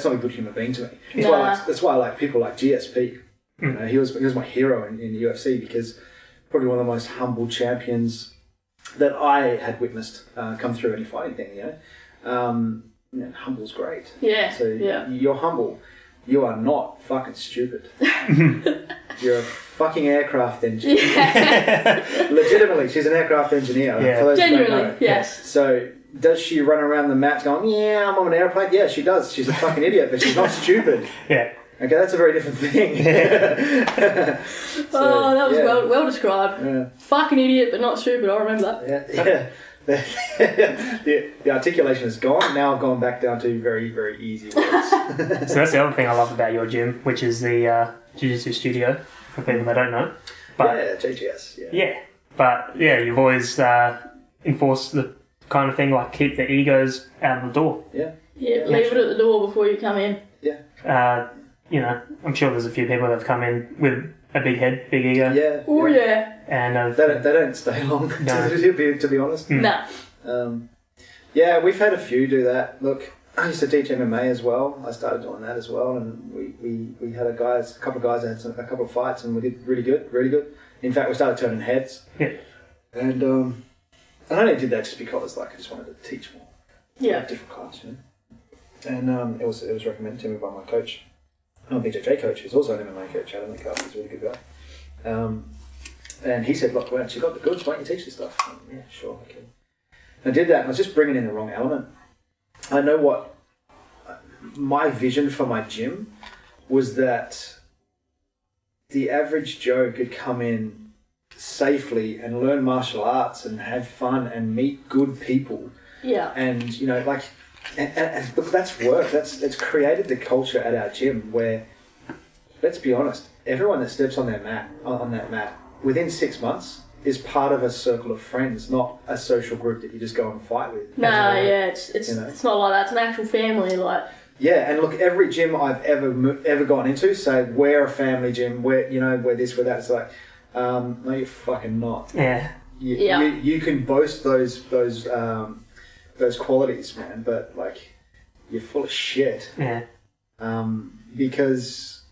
not a good human being to me. That's why I like people like GSP. You know, he was my hero in the UFC because probably one of the most humble champions that I had witnessed come through any fighting thing. You know, humble's great. Yeah. So you're humble, you are not fucking stupid. You're a fucking aircraft engineer. Legitimately, she's an aircraft engineer. Yeah. For those who don't Genuinely, know. yes. So, does she run around the mat going, yeah, I'm on an airplane? Yeah, she does. She's a fucking idiot, but she's not stupid. Yeah. Okay, that's a very different thing. Oh, that was well described. Yeah. Fucking idiot, but not stupid. I remember that. Yeah. The articulation is gone. Now I've gone back down to very, very easy words. So that's the other thing I love about your gym, which is the Jiu-Jitsu Studio, for people that don't know. But, yeah, JGS. Yeah. yeah. But, yeah, you've always enforced the kind of thing like keep the egos out of the door. Yeah. Yeah, leave it at the door before you come in. Yeah. You know, I'm sure there's a few people that have come in with a big head, big ego. Yeah. Oh, yeah. And They don't stay long, No. to be honest. Nah. Yeah, we've had a few do that. Look, I used to teach MMA as well. I started doing that as well, and we had a couple of guys that had a couple of fights, and we did really good. In fact, we started turning heads. Yeah. And I only did that just because, like, I just wanted to teach more. Yeah. Different class, you know. And it was recommended to me by my coach, my BJJ coach, who's also an MMA coach. Adam McCarthy, he's a really good guy. And he said, "Look, well, you got the goods. Why don't you teach this stuff?" Yeah, sure, okay. I did that, and I was just bringing in the wrong element. I know what my vision for my gym was, that the average Joe could come in safely and learn martial arts and have fun and meet good people. Yeah. And, you know, like, and look, that's work. It's created the culture at our gym where, let's be honest, everyone that steps on that mat, within 6 months is part of a circle of friends, not a social group that you just go and fight with. Nah, yeah, it's you know? it's not like that. It's an actual family, like. Yeah, and look, every gym I've ever gone into, say we're a family gym, we're this, we're that. It's like, no, you're fucking not. Yeah. You can boast those qualities, man, but like, you're full of shit. Yeah. Because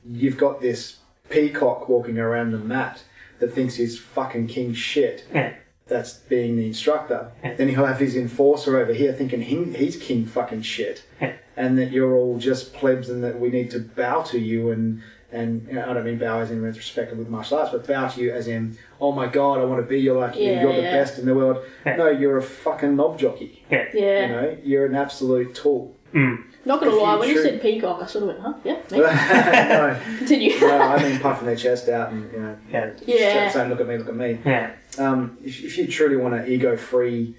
you've got this peacock walking around the mat that thinks he's fucking king shit. Yeah. That's being the instructor. Yeah. Then he'll have his enforcer over here thinking he's king fucking shit. Yeah. And that you're all just plebs and that we need to bow to you and you know, I don't mean bow as in respect with martial arts, but bow to you as in, oh my god, I want to be you, like Yeah, you're the yeah. best in the world. Yeah. No, you're a fucking knob jockey. Yeah. Yeah. You know, you're an absolute tool. Not gonna If lie, you when you true- said peacock, I sort of went, huh? Yeah, me. No, Continue. no, I mean puffing their chest out and, you know, Yeah. saying, look at me. Yeah. If you truly want an ego-free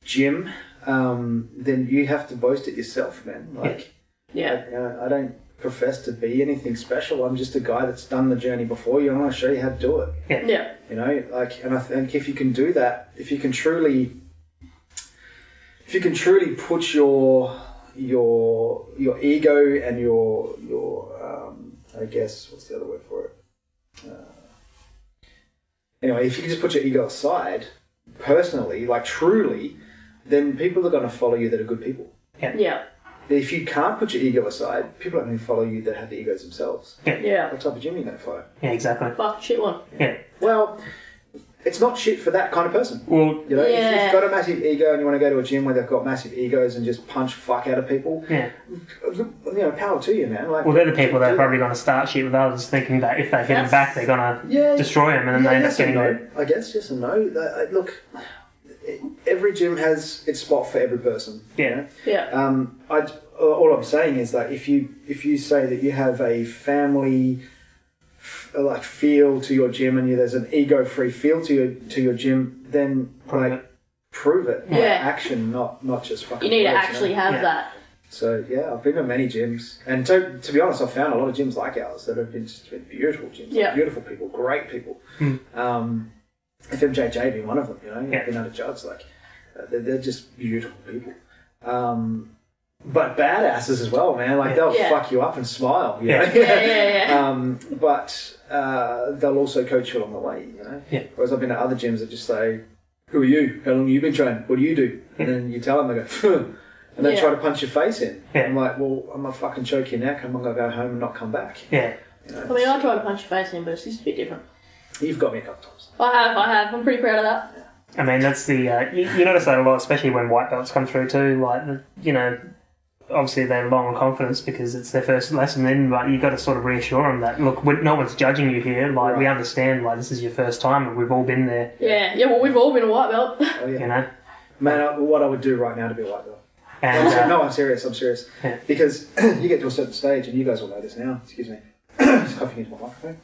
gym, then you have to boast it yourself, man. Like, Yeah. I don't profess to be anything special. I'm just a guy that's done the journey before you, and I want to show you how to do it. Yeah. You know, like, and I think if you can do that, if you can truly put your ego and your I guess what's the other word for it? Anyway, if you can just put your ego aside, personally, like truly, then people are going to follow you that are good people. Yeah. If you can't put your ego aside, people aren't going to follow you that have the egos themselves. Yeah. What type of gym are you going to follow? Yeah, exactly. Fuck shit one. Yeah. Well, it's not shit for that kind of person. Well, You know, if Yeah. you've got a massive ego and you want to go to a gym where they've got massive egos and just punch fuck out of people, yeah. you know, power to you, man. Like, Well, they're the people that are probably going to start shit with others, thinking that if they hit them Yes. back, they're going to destroy them, and then they end up yes and getting no. I guess yes and no. Look, every gym has its spot for every person. Yeah. Yeah. All I'm saying is that if you say that you have a family like feel to your gym and there's an ego-free feel to your gym, then prove it. Yeah. Action, not just fucking. You need to words, actually know? have Yeah. that. So yeah, I've been to many gyms, and to be honest, I've found a lot of gyms like ours that have been just been beautiful gyms, Yeah. beautiful people, great people. FMJJ being one of them, you know, Yeah. been under judge, like they're just beautiful people. But badasses as well, man. Like they'll Yeah. fuck you up and smile, you know. Yeah. But they'll also coach you along the way, you know. Yeah. Whereas I've been to other gyms that just say, "Who are you? How long have you been training? What do you do?" And then you tell them, they go, "Phew," and they Yeah. try to punch your face in. Yeah. I'm like, well, I'm gonna fucking choke your neck. I'm gonna go home and not come back. Yeah. You know, I mean, I tried to punch your face in, but it's just a bit different. you've got me a couple times. I have. I'm pretty proud of that. I mean, that's the you notice that a lot, especially when white belts come through too. Like, obviously they're low on confidence because it's their first lesson in, but you got to sort of reassure them that, look, no one's judging you here. Like, we understand, like, this is your first time and we've all been there. Yeah, well, we've all been a white belt. Oh, yeah. You know? Man, what I would do right now to be a white belt. And, No, I'm serious. Yeah. Because you get to a certain stage, and you guys will know this now. Excuse me. Just coughing into my microphone.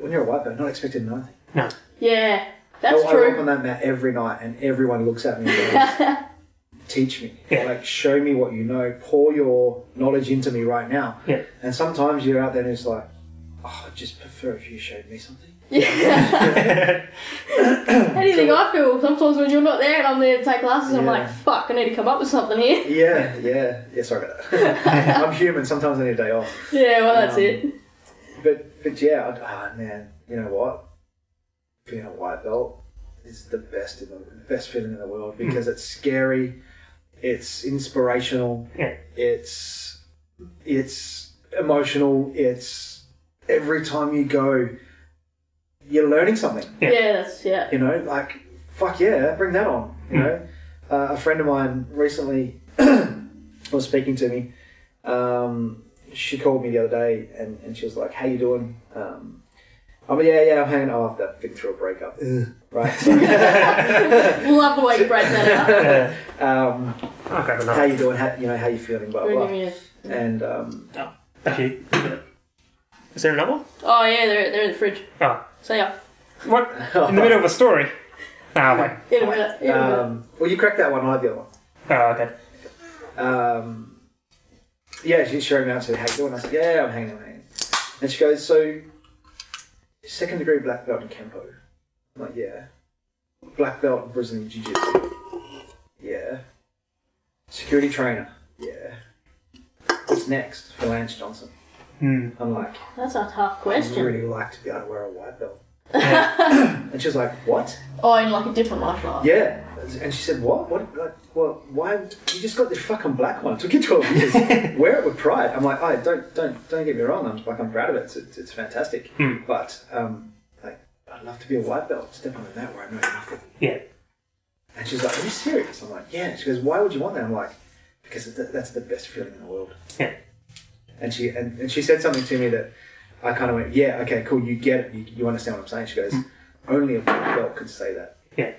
When you're a white belt, not expected to know anything. No. Yeah, that's I true. walk on that mat every night, and everyone looks at me and goes, teach me. Yeah. Like, show me what you know. Pour your knowledge into me right now. Yeah. And sometimes you're out there and it's like, oh, I'd just prefer if you showed me something. Yeah. Anything I feel sometimes when you're not there and I'm there to take classes, I'm like, fuck, I need to come up with something here. Yeah, sorry about that. I'm human, sometimes I need a day off. Yeah, well, that's it. But yeah, man, you know what? Being a white belt is the best feeling in the world because it's scary, it's inspirational, it's emotional, it's every time you go, you're learning something. Yeah. You know, like, fuck yeah, bring that on. You know, a friend of mine recently was speaking to me. She called me the other day and she was like, "How you doing?" I'm I'm hanging. Oh, I've been through a breakup. Right. So, Love the way you break that out. How you doing? How you feeling? Blah blah. And Okay. Is there another one? Oh yeah, they're in the fridge. Oh. So yeah. What? In the middle of a story? Ah, wait. In a minute. Well, you cracked that one. I like the other one. Oh, okay. Yeah, she's showing me out. Said, "How you doing?" I said, "Yeah, I'm hanging." And she goes, "So, 2nd degree black belt in Kempo." I'm like, "Yeah." Black belt in Brazilian Jiu-Jitsu. Yeah. Security trainer. Yeah. What's next for Lance Johnson? I'm like, that's a tough I'd question. really like to be able to wear a white belt. And she was like, "What?" Oh, in like a different martial art. Yeah. And she said, "What? What? Like, well, why? You just got this fucking black one. It took you 12 years. Wear it with pride." I'm like, "Oh, don't get me wrong. I'm proud of it. It's fantastic. But like, I'd love to be a white belt. Step on the mat where I know nothing." Yeah. And she's like, "Are you serious?" I'm like, "Yeah." She goes, "Why would you want that?" I'm like, "Because that's the best feeling in the world." Yeah. And she said something to me that I kind of went, "Yeah, okay, cool. You get it. You understand what I'm saying." She goes, "Only a black belt could say that." Yeah.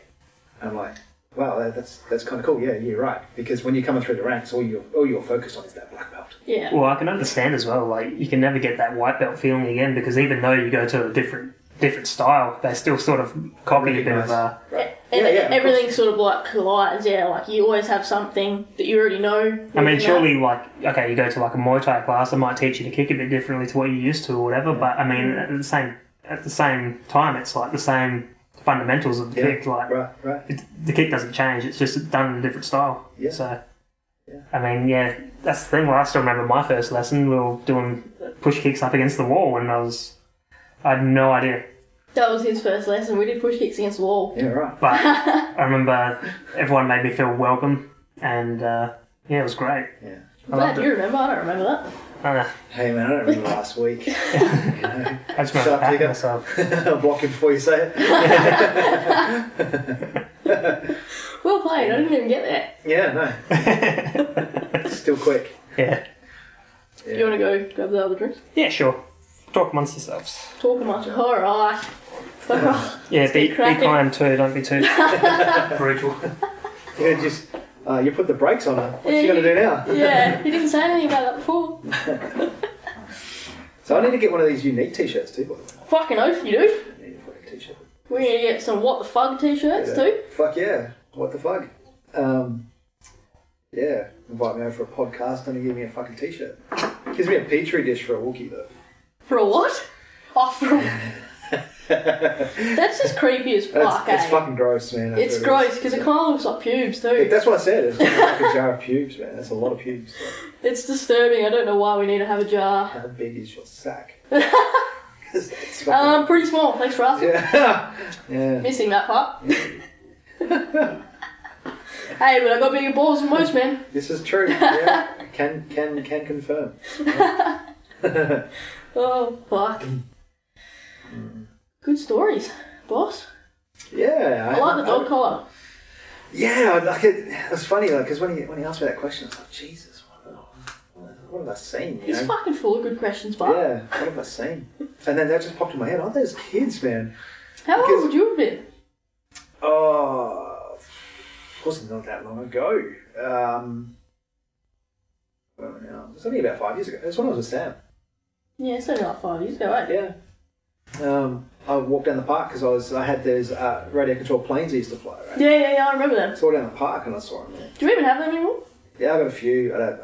And I'm like, wow, that's kind of cool. Yeah, you're right. Because when you're coming through the ranks, all you're focused on is that black belt. Yeah. Well, I can understand as well. Like, you can never get that white belt feeling again because even though you go to a different style, they still sort of copy a bit of. Right. And Yeah, everything sort of like collides. Yeah, like you always have something that you already know. I mean, surely, like, okay, you go to like a Muay Thai class, they might teach you to kick a bit differently to what you used to or whatever. But I mean, at the same time, it's like the same fundamentals of the kick. Like, right. The kick doesn't change; it's just done in a different style. Yeah. So, I mean, yeah, that's the thing. Well, I still remember my first lesson. We were doing push kicks up against the wall, and I had no idea. That was his first lesson. We did push kicks against the wall. Yeah, right. But I remember everyone made me feel welcome, and it was great. Yeah. I'm glad you remember. I don't remember that. Hey man, I don't remember last week. I just remember patting myself. I'll block him before you say it. Well played. I didn't even get there. Yeah, no. Still quick. Yeah. Do you want to go grab the other drinks? Yeah, sure. Talk amongst yourselves. Talk much. Alright. Yeah, be kind too, don't be too brutal. Yeah, just you put the brakes on her. What's she gonna do now? Yeah, he didn't say anything about that before. So I need to get one of these unique t-shirts too, by the way. Fucking oath you do. I need a fucking t-shirt. We're gonna get some What the Fugg t-shirts too. Fuck yeah. What the fuck? Yeah. Invite me over for a podcast and give me a fucking t-shirt. Gives me a petri dish for a Wookiee though. For a what? Oh, for a... That's just creepy as fuck, It's fucking gross, man. It's gross, because it kind of looks like pubes too. That's what I said. It's like a jar of pubes, man. That's a lot of pubes. It's disturbing. I don't know why we need to have a jar. How big is your sack? Pretty small. Thanks for asking. Yeah. Missing that part. Hey, but I got bigger balls than most men. This is true. Yeah. Can confirm. Oh, fuck. Good stories, boss. Yeah. I like the dog collar. Yeah, like it was funny, like, because when he asked me that question, I was like, Jesus, what have I seen? He's fucking full of good questions, but Yeah, what have I seen? And then that just popped in my head. Aren't those kids, man? how old would you have been? Oh, wasn't not that long ago. Well, now it was only about 5 years ago. It was when I was with Sam. Yeah, it's only like 5 years ago, right? Yeah. I walked down the park because I had those radio controlled planes I used to fly, right? Yeah, I remember them. So I walked down the park and I saw them there. Do you even have them anymore? Yeah, I got a few. I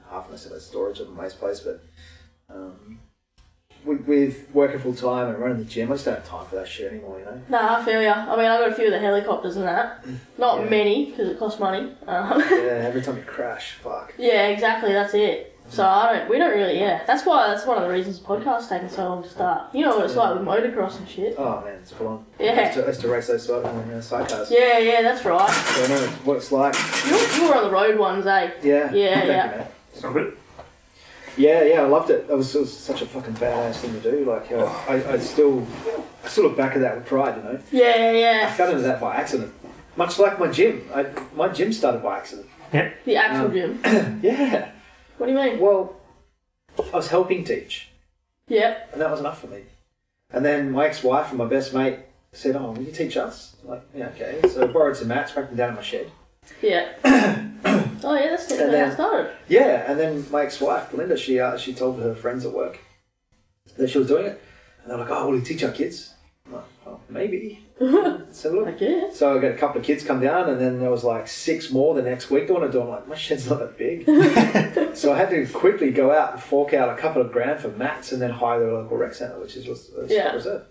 half of them still had storage at my place, but with working full time and running the gym, I just don't have time for that shit anymore, you know? Nah, I feel ya. I mean, I got a few of the helicopters and that. Not many, because it costs money. Yeah, every time you crash, fuck. Yeah, exactly, that's it. So we don't really, that's one of the reasons the podcast's taking so long to start. You know what it's like with motocross and shit. Oh man, it's full on. Yeah. I used to race those sidecars. Yeah, that's right. So I know what it's like. You were on the road ones, eh? Yeah. Yeah. Thank you, mate. Yeah, I loved it. It was such a fucking badass thing to do. Like, I still look back at that with pride, you know? Yeah. I fell into that by accident. Much like my gym. My gym started by accident. Yeah. The actual gym. Yeah. What do you mean? Well, I was helping teach. Yep. And that was enough for me. And then my ex-wife and my best mate said, "Oh, will you teach us?" I'm like, yeah, okay. So I borrowed some mats, packed them down in my shed. Yeah. Oh yeah, that's how it started. Yeah, and then my ex-wife, Belinda, she told her friends at work that she was doing it. And they're like, "Oh, will you teach our kids?" I'm like, "Oh, maybe." Let's have a look. Okay. So I got a couple of kids come down, and then there was like 6 more the next week. I want to do. I'm like, my shed's not that big. So I had to quickly go out and fork out a couple of grand for mats, and then hire the local rec centre, which is Scott Reserve.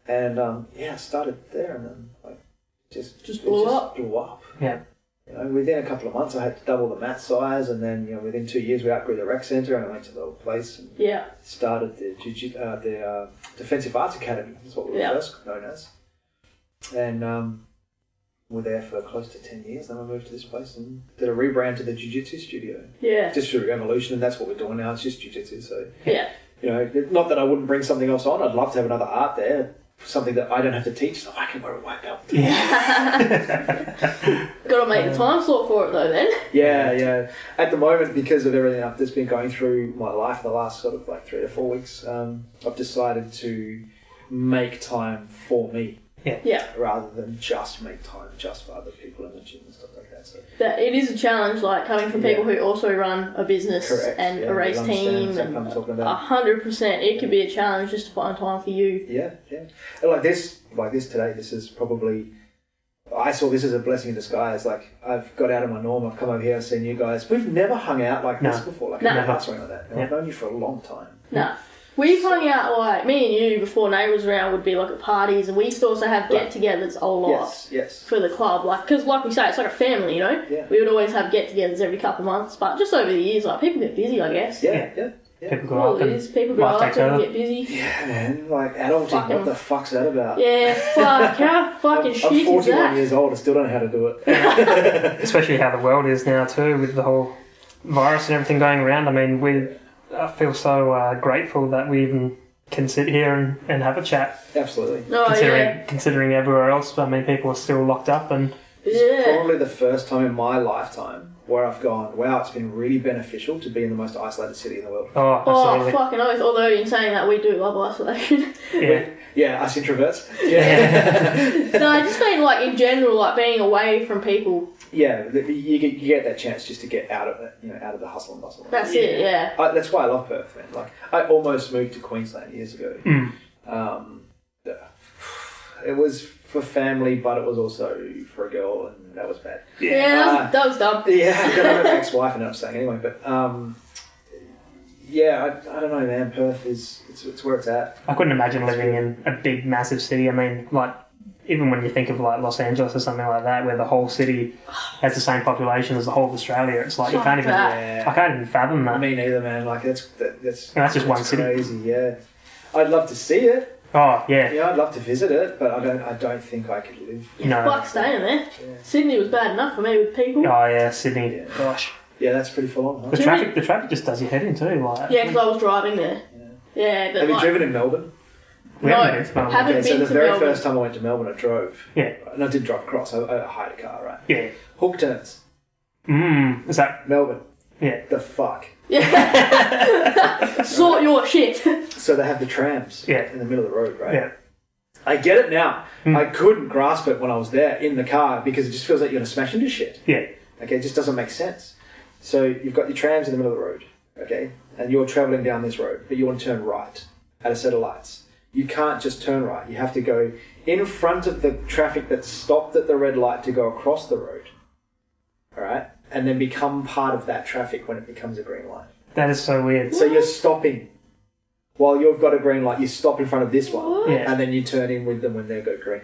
And I started there, and then like just blew up. Yeah. You know, within a couple of months, I had to double the mat size, and then within 2 years, we upgraded the rec centre, and I went to the old place. And started the Defensive Arts Academy. That's what we were first known as. And we're there for close to 10 years. Then we moved to this place and did a rebrand to the Jiu-Jitsu Studio. Yeah. Just through evolution, and that's what we're doing now. It's just Jiu-Jitsu. So you know, not that I wouldn't bring something else on. I'd love to have another art there. Something that I don't have to teach, so I can wear a white belt. Got to make a time slot for it though, then. Yeah. At the moment, because of everything that's been going through my life the last sort of like 3 to 4 weeks, I've decided to make time for me. Yeah. Rather than just make time just for other people in the gym and stuff like that. So. That it is a challenge, like coming from people who also run a business and a race team, and 100%. It can be a challenge just to find time for you. Yeah. And like this today. This is probably. I saw this as a blessing in disguise. Like I've got out of my norm. I've come over here and seen you guys. We've never hung out like this before. Like never or something like that. And I've known you for a long time. No. We've hung out, like, me and you, before Nate was around, would be, like, at parties, and we used to also have get-togethers a lot for the club. Like, because, like we say, it's like a family, you know? Yeah. We would always have get-togethers every couple of months, but just over the years, like, people get busy, I guess. Yeah. People grow up and people grow up, people get busy. Yeah, man. Like, adulting, what the fuck's that about? Yeah, fuck, how fucking shit is that? I'm 41 years old, I still don't know how to do it. Especially how the world is now, too, with the whole virus and everything going around. I mean, I feel so grateful that we even can sit here and have a chat. Absolutely. Considering everywhere else, I mean, people are still locked up, and it's probably the first time in my lifetime where I've gone, wow, it's been really beneficial to be in the most isolated city in the world. Oh, absolutely. Oh, fucking oath. Although in saying that, we do love isolation. Yeah, us introverts. Yeah. No, I just mean like in general, like being away from people. Yeah, you get that chance just to get out of it, out of the hustle and bustle. That's it. Yeah. That's why I love Perth, man. Like I almost moved to Queensland years ago. It was for family, but it was also for a girl, and that was bad. Yeah, that was dumb. Yeah, I got my ex-wife ended up staying anyway, but I don't know, man. Perth it's where it's at. I couldn't imagine living in a big, massive city. I mean, like, even when you think of like Los Angeles or something like that, where the whole city has the same population as the whole of Australia, it's like I can't even fathom that. Me neither, man. Like that's just one city. Crazy, yeah. I'd love to see it. Oh yeah. Yeah, I'd love to visit it, but I don't think I could live. Fuck staying there. Yeah. Sydney was bad enough for me with people. Oh yeah, Sydney. Yeah. Gosh. Yeah, that's pretty full on. Huh? The traffic just does your head in too. Like. Yeah, because I was driving there. Yeah, but have you driven in Melbourne? We No, haven't been to Melbourne. haven't Okay, so been the to very Melbourne. first time I went to Melbourne, I drove. Yeah. And I did drive across. I hired a car, right? Yeah. Hook turns. Is that... Melbourne. Yeah. The fuck. Sort your shit. So they have the trams Yeah. in the middle of the road, right? Yeah. I get it now. I couldn't grasp it when I was there in the car because it just feels like you're going to smash into shit. Yeah. Okay, it just doesn't make sense. So you've got your trams in the middle of the road, okay? And you're travelling down this road, but you want to turn right at a set of lights. You can't just turn right. You have to go in front of the traffic that's stopped at the red light to go across the road. All right? And then become part of that traffic when it becomes a green light. That is so weird. So you're stopping. While you've got a green light, you stop in front of this one. Yeah. And then you turn in with them when they go green.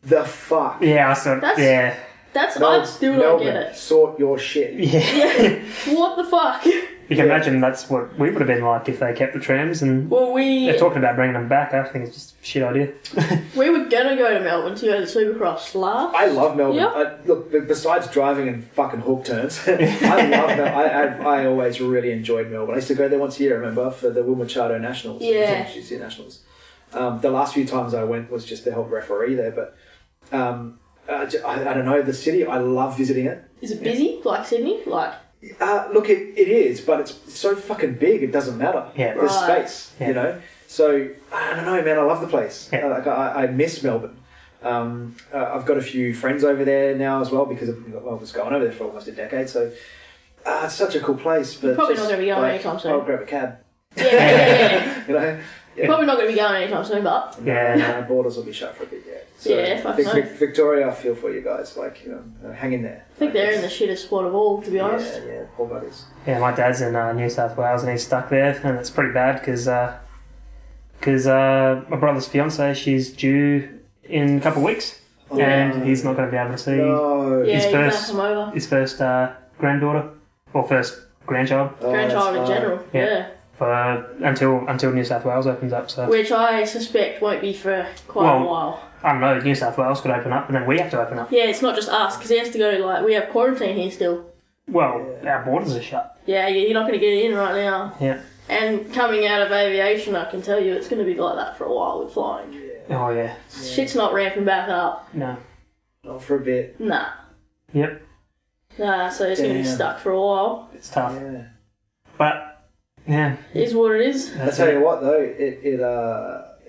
The fuck? Yeah, I saw... That's- Yeah. I still don't get Melbourne, it. sort your shit. Yeah. What the fuck? You can imagine that's what we would have been like if they kept the trams, and Well, they're talking about bringing them back. I think it's just a shit idea. we were gonna go to Melbourne to go to Supercross last. I love Melbourne. Yep. Look, besides driving and fucking hook turns, I love Melbourne. I always really enjoyed Melbourne. I used to go there once a year, remember, for the Wilmachado Nationals. Yeah. Jiu-Jitsu Nationals. The last few times I went was just to help referee there, but I don't know, the city, I love visiting it. Is it busy like Sydney? Like Look, it is, but it's so fucking big, it doesn't matter. Yeah. There's Right. space, Yeah. you know? So, I don't know, man, I love the place. Yeah. I miss Melbourne. I've got a few friends over there now as well because I was going over there for almost a decade, so it's such a cool place. But Probably just, not gonna be going anytime soon. I'll grab a cab, yeah. you know? Yeah. Probably not going to be going anytime soon, but Yeah. No, borders will be shut for a bit, yeah. So, Yeah, fuck no. Victoria, I feel for you guys, like, you know, hang in there. I think they're in the shittest spot of all, to be honest. Yeah, poor buddies. Yeah, my dad's in New South Wales and he's stuck there, and it's pretty bad because my brother's fiance, she's due in a couple of weeks, and he's not going to be able to see No. Yeah, his you're going to first come over. his first granddaughter or first grandchild Grandchild in that's general, Yeah. yeah. for until New South Wales opens up. So Which I suspect won't be for quite a Well- while. I don't know. New South Wales could open up, and then we have to open up. Yeah, it's not just us, because he has to go, like, we have quarantine here still. Well, our borders are shut. Yeah, you're not going to get in right now. Yeah. And coming out of aviation, I can tell you it's going to be like that for a while with flying. Oh yeah. Shit's not ramping back up. No. Not for a bit. Nah. Yep. Nah, so it's going to be Damn. stuck for a while. It's tough, Yeah. but yeah. It is what it is. I tell you what, though,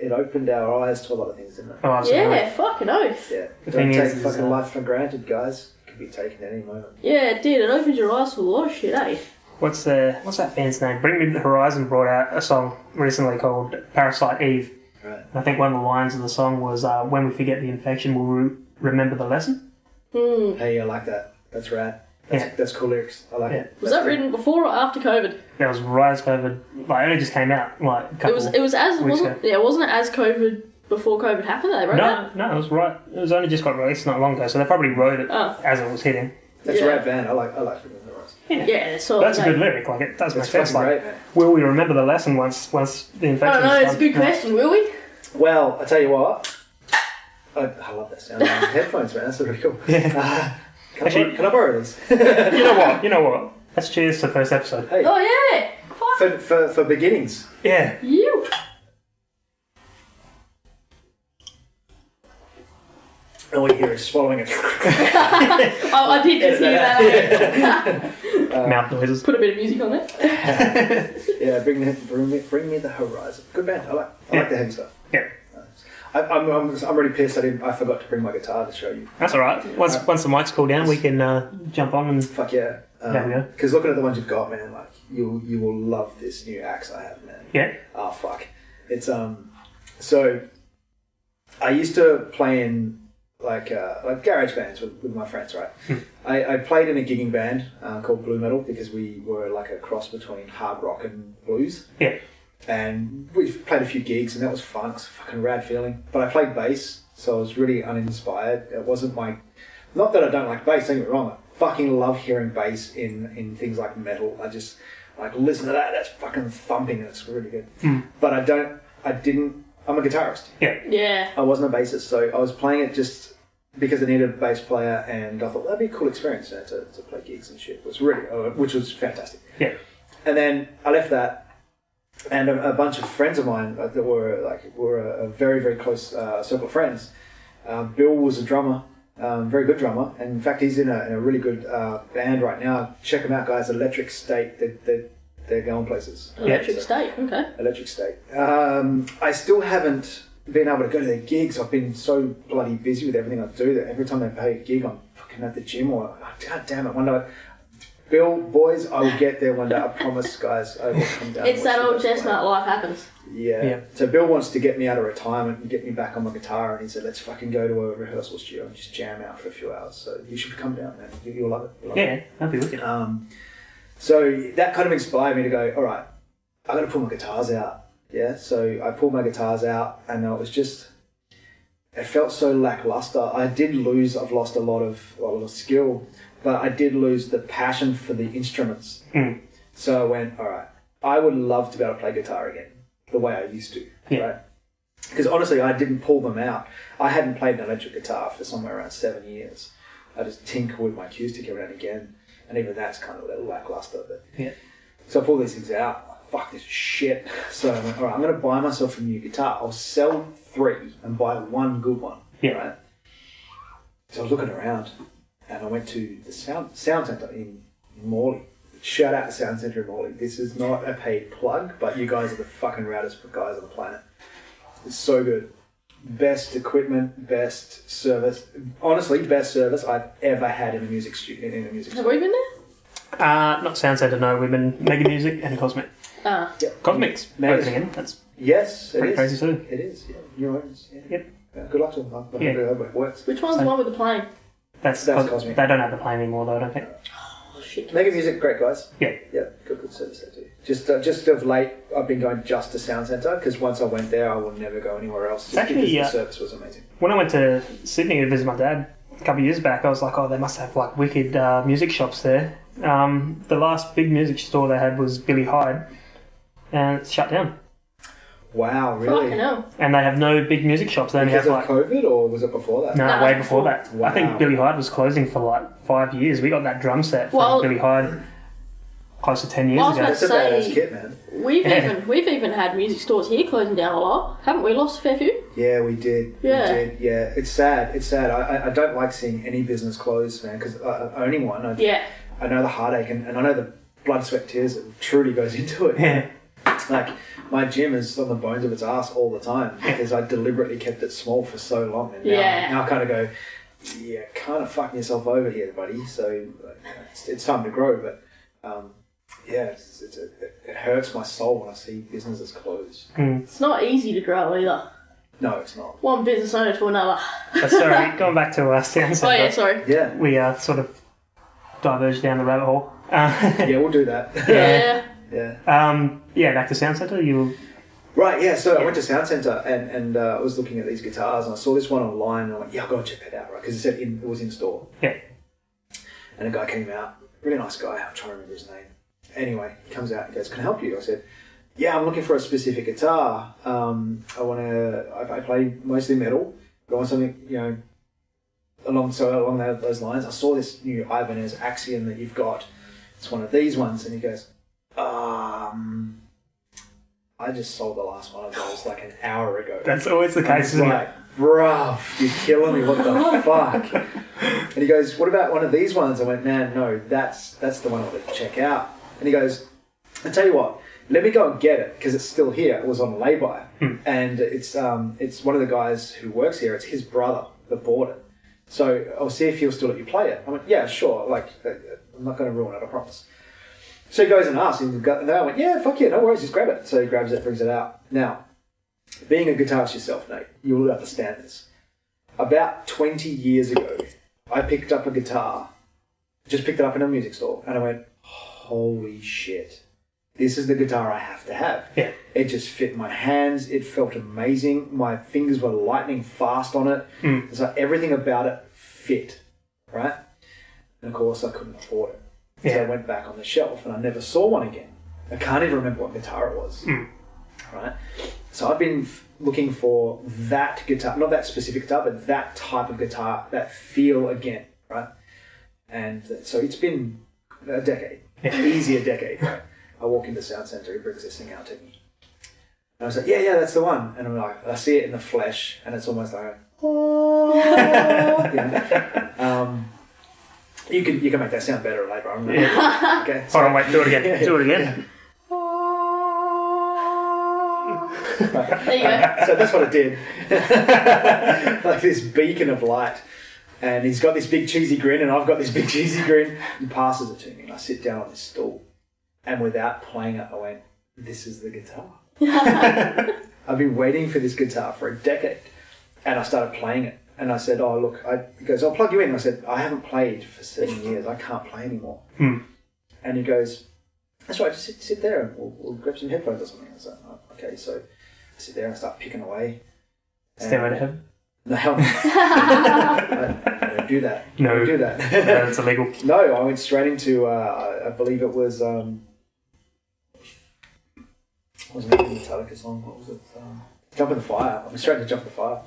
it opened our eyes to a lot of things, didn't it? Oh, absolutely. Yeah, fucking oath. Yeah. The Don't thing take is, fucking uh, life for granted, guys. It could be taken at any moment. Yeah, it did. It opened your eyes to a lot of shit, eh? What's that band's name? Bring Me the Horizon brought out a song recently called Parasite Eve. Right. I think one of the lines of the song was, "When we forget the infection, we'll remember the lesson." Hey, I like that. That's rad. Yeah. That's cool lyrics. I like Yeah. it. Was that written before or after COVID? That was right as COVID. Like, it only just came out like a couple. It was as weeks wasn't ago. yeah, wasn't it as COVID before COVID happened that they wrote that? No, it was right. It was only just got released not long ago, so they probably wrote it Oh. as it was hitting. That's Yeah. a rad band. I like Remember the Horizon. Yeah, it's sort That's a of good lyric. Like, it does make That's sense. fucking Like, great, man. will we remember the lesson once the I infection? don't know, is it's a done? good question, will we? Well, I tell you what. I love that sound. Headphones, man. That's really cool. Yeah. Can I borrow these? You know what? Let's cheers to the first episode. Hey, Oh yeah! Fuck for beginnings. Yeah. you! All you hear is swallowing it. Oh, I did just hear that. Mouth noises. Put a bit of music on it. Yeah, bring me the horizon. Good band. I like the heavy stuff. Yeah. I'm really pissed. I forgot to bring my guitar to show you. That's all right. Once the mics cool down, we can jump on and Fuck yeah. There we go. Because looking at the ones you've got, man, like you will love this new axe I have, man. yeah. Oh fuck. It's so I used to play in like garage bands with my friends, right? I played in a gigging band called Blue Metal because we were like a cross between hard rock and blues. Yeah. And we played a few gigs and that was fun. It was a fucking rad feeling. But I played bass, so I was really uninspired. It wasn't my... Not that I don't like bass, don't get me wrong. I fucking love hearing bass in things like metal. I just like listen to that. That's fucking thumping and it's really good. But I'm a guitarist. Yeah. I wasn't a bassist, so I was playing it just because I needed a bass player and I thought that'd be a cool experience to play gigs and shit. It was really, which was fantastic. Yeah. And then I left that And a bunch of friends of mine that were a very, very close circle of friends. Bill was a drummer, very good drummer, and in fact he's in a really good band right now. Check them out, guys. Electric State. They're going places. Electric State, okay. Electric State. I still haven't been able to go to their gigs. I've been so bloody busy with everything I do that every time they play a gig, I'm fucking at the gym or, God damn it, one day. Bill, boys, I will get there one day. I promise, guys. I will come down. It's that old chestnut, life happens. Yeah. So Bill wants to get me out of retirement and get me back on my guitar, and he said, let's fucking go to a rehearsal studio and just jam out for a few hours. So you should come down, man. You'll love it. Yeah, that'd be wicked. So that kind of inspired me to go, all right, I got to pull my guitars out. Yeah. So I pulled my guitars out, and it felt so lackluster. I've lost a lot of skill, but I did lose the passion for the instruments. So I went, all right, I would love to be able to play guitar again, the way I used to, right? Because honestly, I didn't pull them out. I hadn't played an electric guitar for somewhere around 7 years. I just tinker with my acoustic every now and again, and even that's kind of a little lackluster. But so I pulled these things out. Fuck, this is shit. So I went, all right, I'm going to buy myself a new guitar. I'll sell 3 and buy one good one. Right? So I was looking around, and I went to the sound centre in Morley. Shout out to Sound Centre in Morley. This is not a paid plug, but you guys are the fucking roundest guys on the planet. It's so good. Best equipment, best service. Honestly, best service I've ever had in a music studio. Have we been there? Not Sound Centre, no. We've been Mega Music and Cosmic. Cosmic's opening again. That's pretty crazy too. It is, yeah. New owners. Yeah. Yep. Good luck to them. I hope it works. Which one's the one with the plane? That's Cosmic. They don't have the plane anymore though, I don't think. Oh, shit. Mega Music, great guys. Yeah. Yeah, good service there too. Just of late, I've been going just to Sound Centre because once I went there, I will never go anywhere else. Just because the service was amazing. When I went to Sydney to visit my dad a couple of years back, I was like, oh, they must have like wicked music shops there. The last big music store they had was Billy Hyde, and it's shut down. Wow, really? Fucking hell. And they have no big music shops. They only Because have of COVID, or was it before that? No, way before that. Wow. I think Billy Hyde was closing for like 5 years. We got that drum set from Billy Hyde close to 10 years ago. That's a badass kit, man. We've even had music stores here closing down a lot. Haven't we lost a fair few? Yeah, we did. Yeah. We did. Yeah, it's sad. It's sad. I don't like seeing any business close, man, because owning one, I know the heartache and I know the blood, sweat, tears that truly goes into it. Yeah. Like, my gym is on the bones of its ass all the time because I deliberately kept it small for so long. And now I kind of go, kind of fucking yourself over here, buddy. So it's time to grow. But it hurts my soul when I see businesses close. It's not easy to grow either. No, it's not. One business owner to another. Sorry, going back to Sound Centre. Oh yeah, sorry. Yeah. We sort of diverged down the rabbit hole. Yeah, we'll do that. Yeah. Yeah. Back to Sound Centre. Right, yeah, so I went to Sound Centre and I was looking at these guitars and I saw this one online and I went, I'll go and check that out, right? Because it said it was in store. Yeah. And a guy came out, really nice guy, I'm trying to remember his name. Anyway, he comes out and goes, can I help you? I said, I'm looking for a specific guitar. I play mostly metal, but I want something, along those lines. I saw this new Ibanez Axiom that you've got. It's one of these ones. And he goes, I just sold the last one of those like an hour ago. That's always the case, isn't it? Bruv, you're killing me. What the fuck? And he goes, what about one of these ones? I went, man, no, that's the one I want to check out. And he goes, I tell you what, let me go and get it because it's still here. It was on lay-by. And it's one of the guys who works here. It's his brother that bought it. So I'll see if he'll still let you play it. I went, yeah, sure. Like, I'm not going to ruin it, I promise. So he goes and asks, and I went, yeah, fuck yeah, no worries, just grab it. So he grabs it, brings it out. Now, being a guitarist yourself, Nate, you'll understand this. About 20 years ago, I picked up a guitar, just picked it up in a music store, and I went, holy shit, this is the guitar I have to have. Yeah. It just fit my hands, it felt amazing, my fingers were lightning fast on it, so everything about it fit, right? And of course, I couldn't afford it. Yeah. So I went back on the shelf and I never saw one again. I can't even remember what guitar it was. Right? So I've been looking for that guitar, not that specific guitar, but that type of guitar, that feel again, right? And so it's been a decade, easy a decade, right? I walk into Sound Centre, he brings this thing out to me. I was like, yeah, that's the one. And I'm like, I see it in the flesh, and it's almost like, you can make that sound better later on. Yeah. Okay. Hold on, wait, do it again. Do it again. There you go. So that's what it did. Like this beacon of light. And he's got this big cheesy grin, and I've got this big cheesy grin. He passes it to me, and I sit down on this stool. And without playing it, I went, this is the guitar. I've been waiting for this guitar for a decade. And I started playing it. And I said, oh, look, he goes, I'll plug you in. I said, I haven't played for 7 years. I can't play anymore. And he goes, that's right, just sit there and we'll grab some headphones or something. I was like, oh, okay. So I sit there and I start picking away. Stairway to Heaven? No, I don't do that. No. I don't do that. No, it's illegal. No, I went straight into, I believe it was, what was it, Metallica song? What was it? Jump in the Fire. I went straight to Jump in the Fire.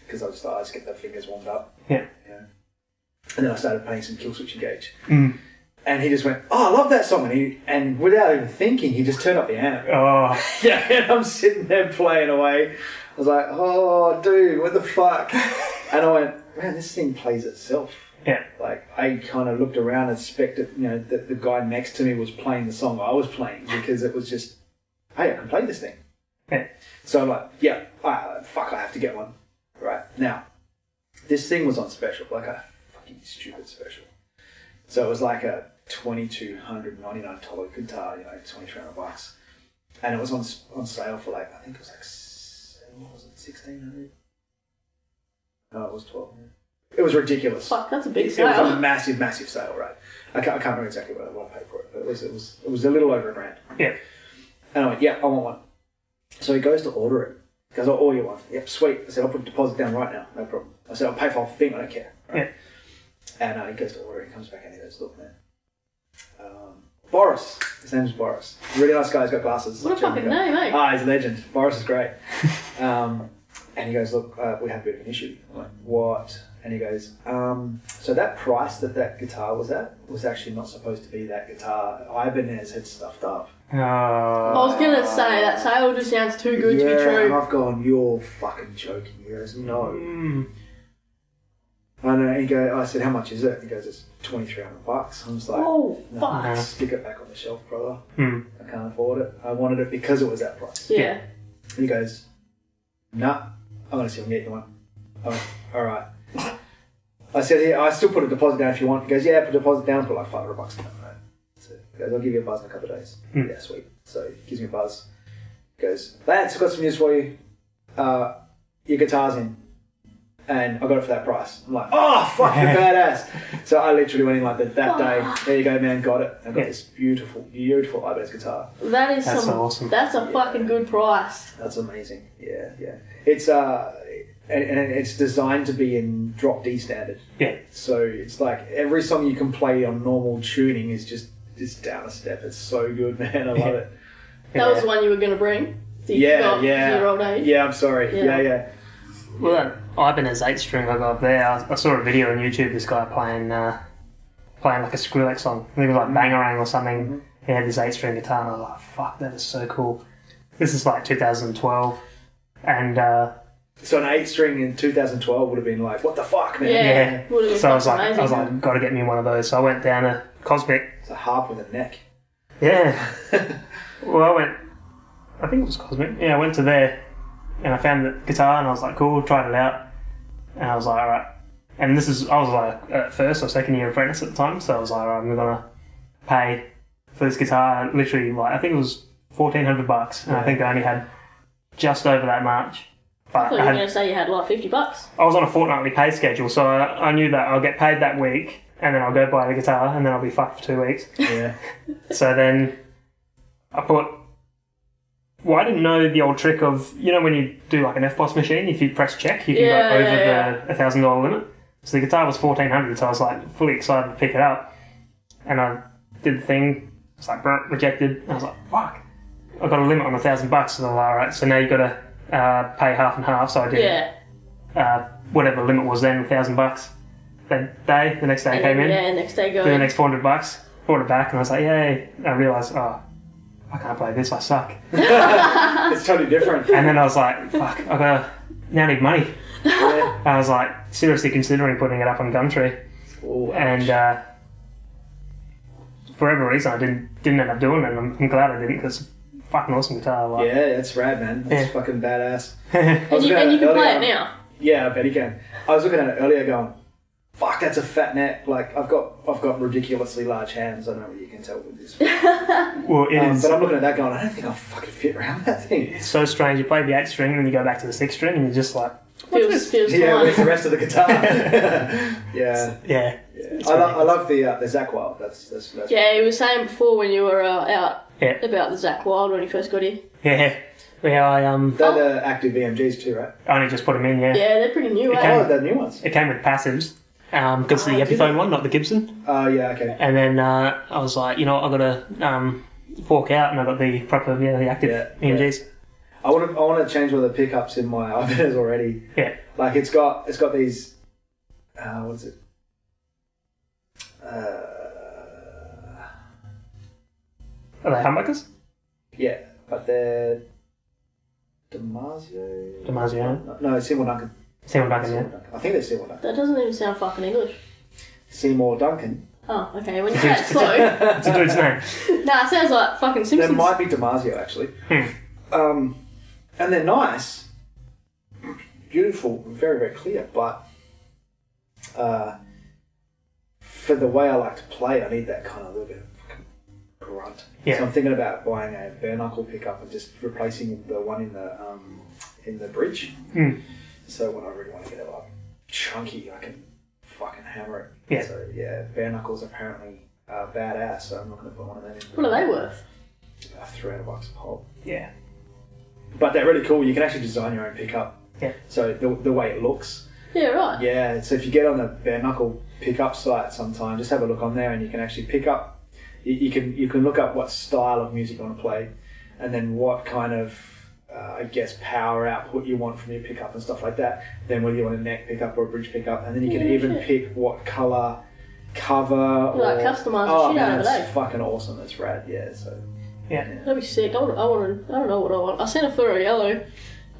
Because I just get the fingers warmed up. Yeah. And then I started playing some Kill Switch Engage. And he just went, oh, I love that song. And without even thinking, he just turned up the amp. Oh. Yeah, and I'm sitting there playing away. I was like, oh, dude, what the fuck? And I went, man, this thing plays itself. Yeah. Like, I kind of looked around and expected, that the guy next to me was playing the song I was playing because it was just, hey, I can play this thing. Yeah. So I'm like, yeah, I have to get one. Right. Now, this thing was on special, like a fucking stupid special. So it was like a $2,299 guitar, $2,300. And it was on sale for like, I think it was like, what was it, $1,600? No, it was $1,200. It was ridiculous. Fuck, that's a big It sale. was a massive, massive sale, right? I can't remember exactly what I paid for it, but it was a little over $1,000. Yeah. And I went, yeah, I want one. So he goes to order it. He goes, I'll order you one. Yep, sweet. I said, I'll put a deposit down right now, no problem. I said, I'll pay for the whole thing, I don't care. Right? Yeah. And he goes to order it, he comes back and he goes, look, man. Boris. His name's Boris. Really nice guy, he's got glasses. What a fucking name, eh? He's a legend. Boris is great. And he goes, look, we have a bit of an issue. I'm like, what? And he goes, so that price that guitar was at was actually not supposed to be that guitar. Ibanez had stuffed up. I was going to say, that sale just sounds too good to be true. And I've gone, you're fucking joking. He goes, no. And I said, how much is it? He goes, it's $2,300. I'm just like, oh, no, fuck. stick it back on the shelf, brother. I can't afford it. I wanted it because it was that price. Yeah. And he goes, nah, I'm going to see if I can get you one. I went, all right. I said, yeah, I still put a deposit down if you want. He goes, yeah, put a deposit down, put like $500 down. Right? So he goes, I'll give you a buzz in a couple of days. Yeah, sweet. So he gives me a buzz. He goes, Lance, I've got some news for you. Your guitar's in. And I got it for that price. I'm like, oh, fuck, you're badass. So I literally went in like that day. There you go, man, got it. I got this beautiful, beautiful Ibanez guitar. That's awesome. That's a fucking good price. That's amazing. Yeah. It's and it's designed to be in drop D standard. Yeah. So it's like every song you can play on normal tuning is just down a step. It's so good, man. I love it. That was the one you were going to bring? Your old age? Yeah, I'm sorry. Yeah. Well, that Ibanez 8-string I got up there, I saw a video on YouTube, this guy playing like a Skrillex song. I think it was like Bangarang or something. He had this 8-string guitar and I was like, fuck, that is so cool. This is like 2012. And so an 8-string in 2012 would have been like, what the fuck, man? Yeah. Would have been so I was amazing. like, got to get me one of those. So I went down to Cosmic. It's a harp with a neck. Yeah. Well, I think it was Cosmic. Yeah, I went to there and I found the guitar and I was like, cool, tried it out. And I was like, alright. And I was like, at first or second year apprentice at the time, so I was like, alright, I'm going to pay for this guitar. Literally, like, I think it was $1,400 and I think I only had just over that much. But I thought you were going to say you had like $50. I was on a fortnightly pay schedule, so I knew that I'll get paid that week and then I'll go buy the guitar and then I'll be fucked for 2 weeks. Yeah. So then I I didn't know the old trick of, when you do like an FBOS machine, if you press check, you can go over the $1,000 limit. So the guitar was $1,400, so I was like fully excited to pick it up. And I did the thing, it's like rejected. And I was like, fuck, I got a limit on $1,000. So I was like, alright, so now you got to pay half and half. So I did whatever the limit was then, $1,000. The next day came in. Yeah, next day go. Did the next $400, brought it back, and I was like, yay. And I realised, I can't play this, I suck. It's totally different. And then I was like, fuck, now need money. Yeah. I was like, seriously considering putting it up on Gumtree. Ooh, And for whatever reason, I didn't end up doing it, and I'm glad I didn't, because fucking awesome guitar. Like, yeah, that's rad, man. That's fucking badass. And you can play it now. Yeah, I bet he can. I was looking at it earlier going, fuck, that's a fat neck. Like, I've got ridiculously large hands. I don't know what you can tell with this. Well, it is. But I'm looking at that going, I don't think I'll fucking fit around that thing. It's so strange. You play the 8th string, and then you go back to the 6th string, and you're just like, Feels Yeah, fine. where's the rest of the guitar? Yeah. yeah. I love the Zach Wild. That's Yeah, he was saying before when you were out Yeah. about the Zach Wild when he first got here. Yeah. Yeah, They're the active VMGs too, right? I only just put them in, yeah. Yeah, they're pretty new, Okay. eh? Oh, the new ones. It came with passives, because of the Epiphone one, not the Gibson. Oh, yeah, okay. And then I was like, you know what, I've got to fork out, and I got the proper, the active Yeah, EMGs. I want to change one of the pickups in my Ibanez already. Yeah. Like it's got these. What is it? Are they humbuckers? Yeah, but they're Damasio. Damasio. No, Seymour Duncan. Seymour Duncan, yeah. I think they're Seymour Duncan. That doesn't even sound fucking English. Seymour Duncan. Oh, okay. When you say it slow, It's a dude's name. nah, it sounds like fucking There Simpsons. might be Damasio actually. And they're nice, beautiful, very very clear. But for the way I like to play, I need that kind of little bit of fucking grunt. Yeah. So I'm thinking about buying a bare knuckle pickup and just replacing the one in the bridge. So when I really want to get it like chunky, I can fucking hammer it. Yeah. So yeah, bare knuckles apparently are badass. So I'm not going to put one of them in. What are they worth? About $300 a pop. Yeah. But they're really cool. You can actually design your own pickup. Yeah. So the way it looks. Yeah, right. Yeah. So if you get on the bare knuckle pickup site sometime, just have a look on there, and you can actually pick up. You can look up what style of music you want to play, and then what kind of I guess power output you want from your pickup and stuff like that. Then whether you want a neck pickup or a bridge pickup, and then you can even pick what color cover. Like or, customise the oh shit man, out of it, it's eh? fucking awesome. It's rad. Yeah. So. Yeah. That'd be sick. I don't know what I want. I seen a fluoro yellow.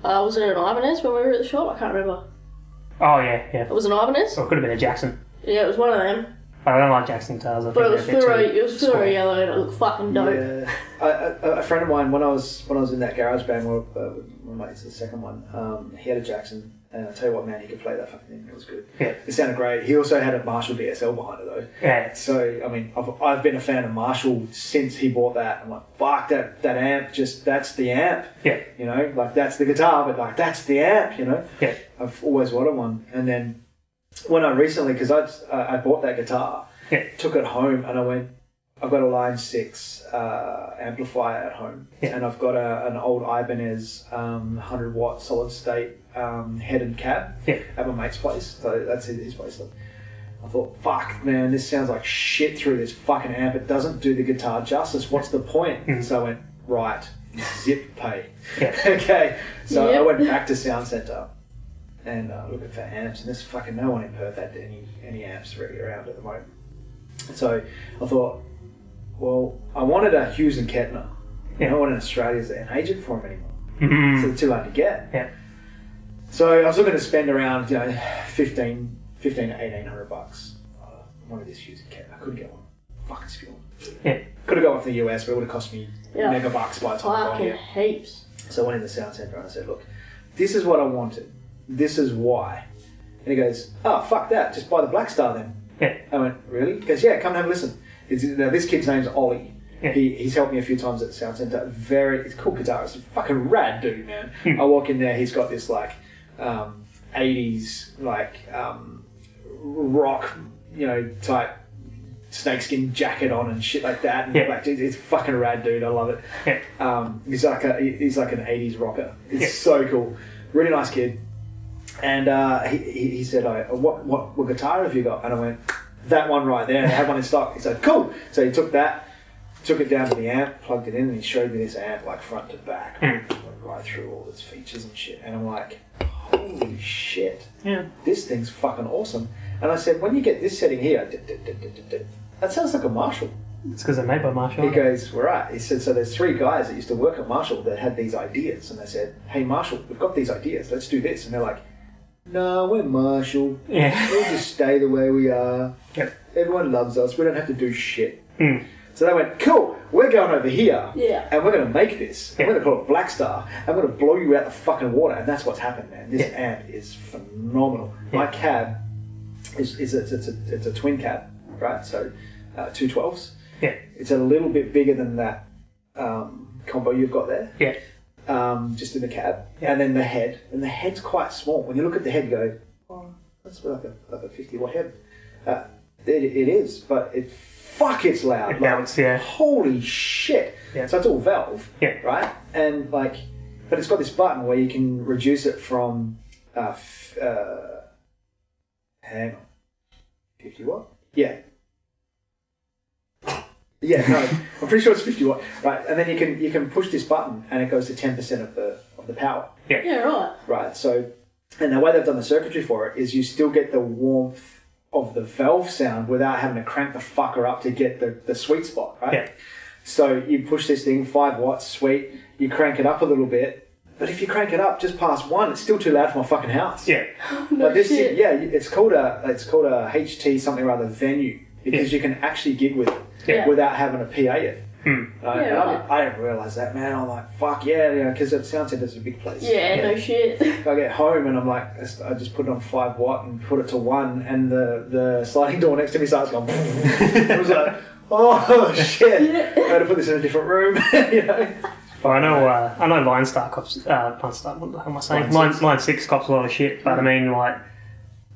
Was it an Ibanez when we were at the shop? I can't remember. Oh, yeah, yeah. It was an Ibanez? Or it could have been a Jackson. Yeah, it was one of them. But I don't like Jackson guitars. I But it think was they're a bit too fluoro. It was square. fluoro yellow, and it looked fucking dope. Yeah, a friend of mine when I was in that garage band with my mates, the second one, he had a Jackson, and I tell you what, man, he could play that fucking thing. It was good. Yeah. It sounded great. He also had a Marshall DSL behind it though. Yeah. So I mean, I've been a fan of Marshall since he bought that. I'm like, fuck that amp. That's the amp. Yeah. You know, like that's the guitar, but like that's the amp. You know. Yeah. I've always wanted one, and then when I recently, because I bought that guitar. Yeah. Took it home and I went, I've got a Line 6 amplifier at home, and I've got an old Ibanez 100 watt solid state head and cab at my mate's place. So that's his place. So I thought, fuck man, this sounds like shit through this fucking amp. It doesn't do the guitar justice. What's the point? So I went, right, zip pay. Yeah. Okay. So Yep. I went back to Sound Centre and looking for amps, and there's fucking no one in Perth had any amps really around at the moment. So I thought, well, I wanted a Hughes and Kettner. Yeah. No one in Australia is an agent for them anymore. Mm-hmm. So they're too hard to get. Yeah. So I was looking to spend around, $1,500 to $1,800. I wanted this Hughes and Kettner. I couldn't get one. Fucking spill. Yeah. Could have gone from the US, but it would have cost me mega bucks by the time I got Fucking here. heaps. So I went in the Sound Centre and I said, look, this is what I wanted. This is why. And he goes, oh, fuck that. Just buy the Black Star then. Yeah. I went, really? He goes, yeah, come and have a listen. Now, this kid's name's Ollie. Yeah. He's helped me a few times at the Sound Centre. He's a cool guitarist. Fucking rad dude, man. I walk in there, he's got this like 80s like rock, type snakeskin jacket on and shit like that. And like, it's fucking rad dude. I love it. Yeah. He's like an 80s rocker. It's so cool. Really nice kid. And he said, what guitar have you got? And I went, that one right there. And I had one in stock. He said, cool. So he took that, took it down to the amp, plugged it in, and he showed me this amp like front to back. Went right through all its features and shit. And I'm like, holy shit. Yeah. This thing's fucking awesome. And I said, when you get this setting here, that sounds like a Marshall. It's because they're made by Marshall. He goes, right. He said, so there's 3 guys that used to work at Marshall that had these ideas. And they said, hey, Marshall, we've got these ideas. Let's do this. And they're like, no, we're Marshall. Yeah. We'll just stay the way we are. Yep. Everyone loves us. We don't have to do shit. So they went, cool, we're going over here. Yeah. And we're going to make this. And we're going to call it Black Star. And we're going to blow you out the fucking water. And that's what's happened, man. This amp is phenomenal. My cab it's a twin cab, right? So 2 12s. Yeah. It's a little bit bigger than that combo you've got there. Yeah. Just in the cab. Yeah. And then the head. And the head's quite small. When you look at the head, you go, oh, that's like a 50 watt head. It is, but it's loud. It bounces, yeah. Holy shit. Yeah. So it's all valve, yeah. right? And but it's got this button where you can reduce it from, hang on, 50 watt? Yeah. Yeah, no, I'm pretty sure it's 50 watt, right? And then you can push this button and it goes to 10% of the power. Yeah. Yeah, right. Right, so, and the way they've done the circuitry for it is you still get the warmth of the valve sound without having to crank the fucker up to get the sweet spot, right? Yeah. So you push this thing, 5 watts, sweet, you crank it up a little bit, but if you crank it up just past 1, it's still too loud for my fucking house. Yeah. No shit. Yeah, it's called a HT something or other venue because you can actually gig with it without having to PA it. I didn't realise that, man. I'm like, fuck yeah, because the sound centre's a big place. Yeah, no shit. I get home and I'm like, I just put it on 5 watt and put it to 1, and the sliding door next to me starts going. I was like, oh shit! I had to put this in a different room, you know. Well, I know Line Star cops. Line Star, what the hell am I saying? Line 6 cops a lot of shit, but I mean, like,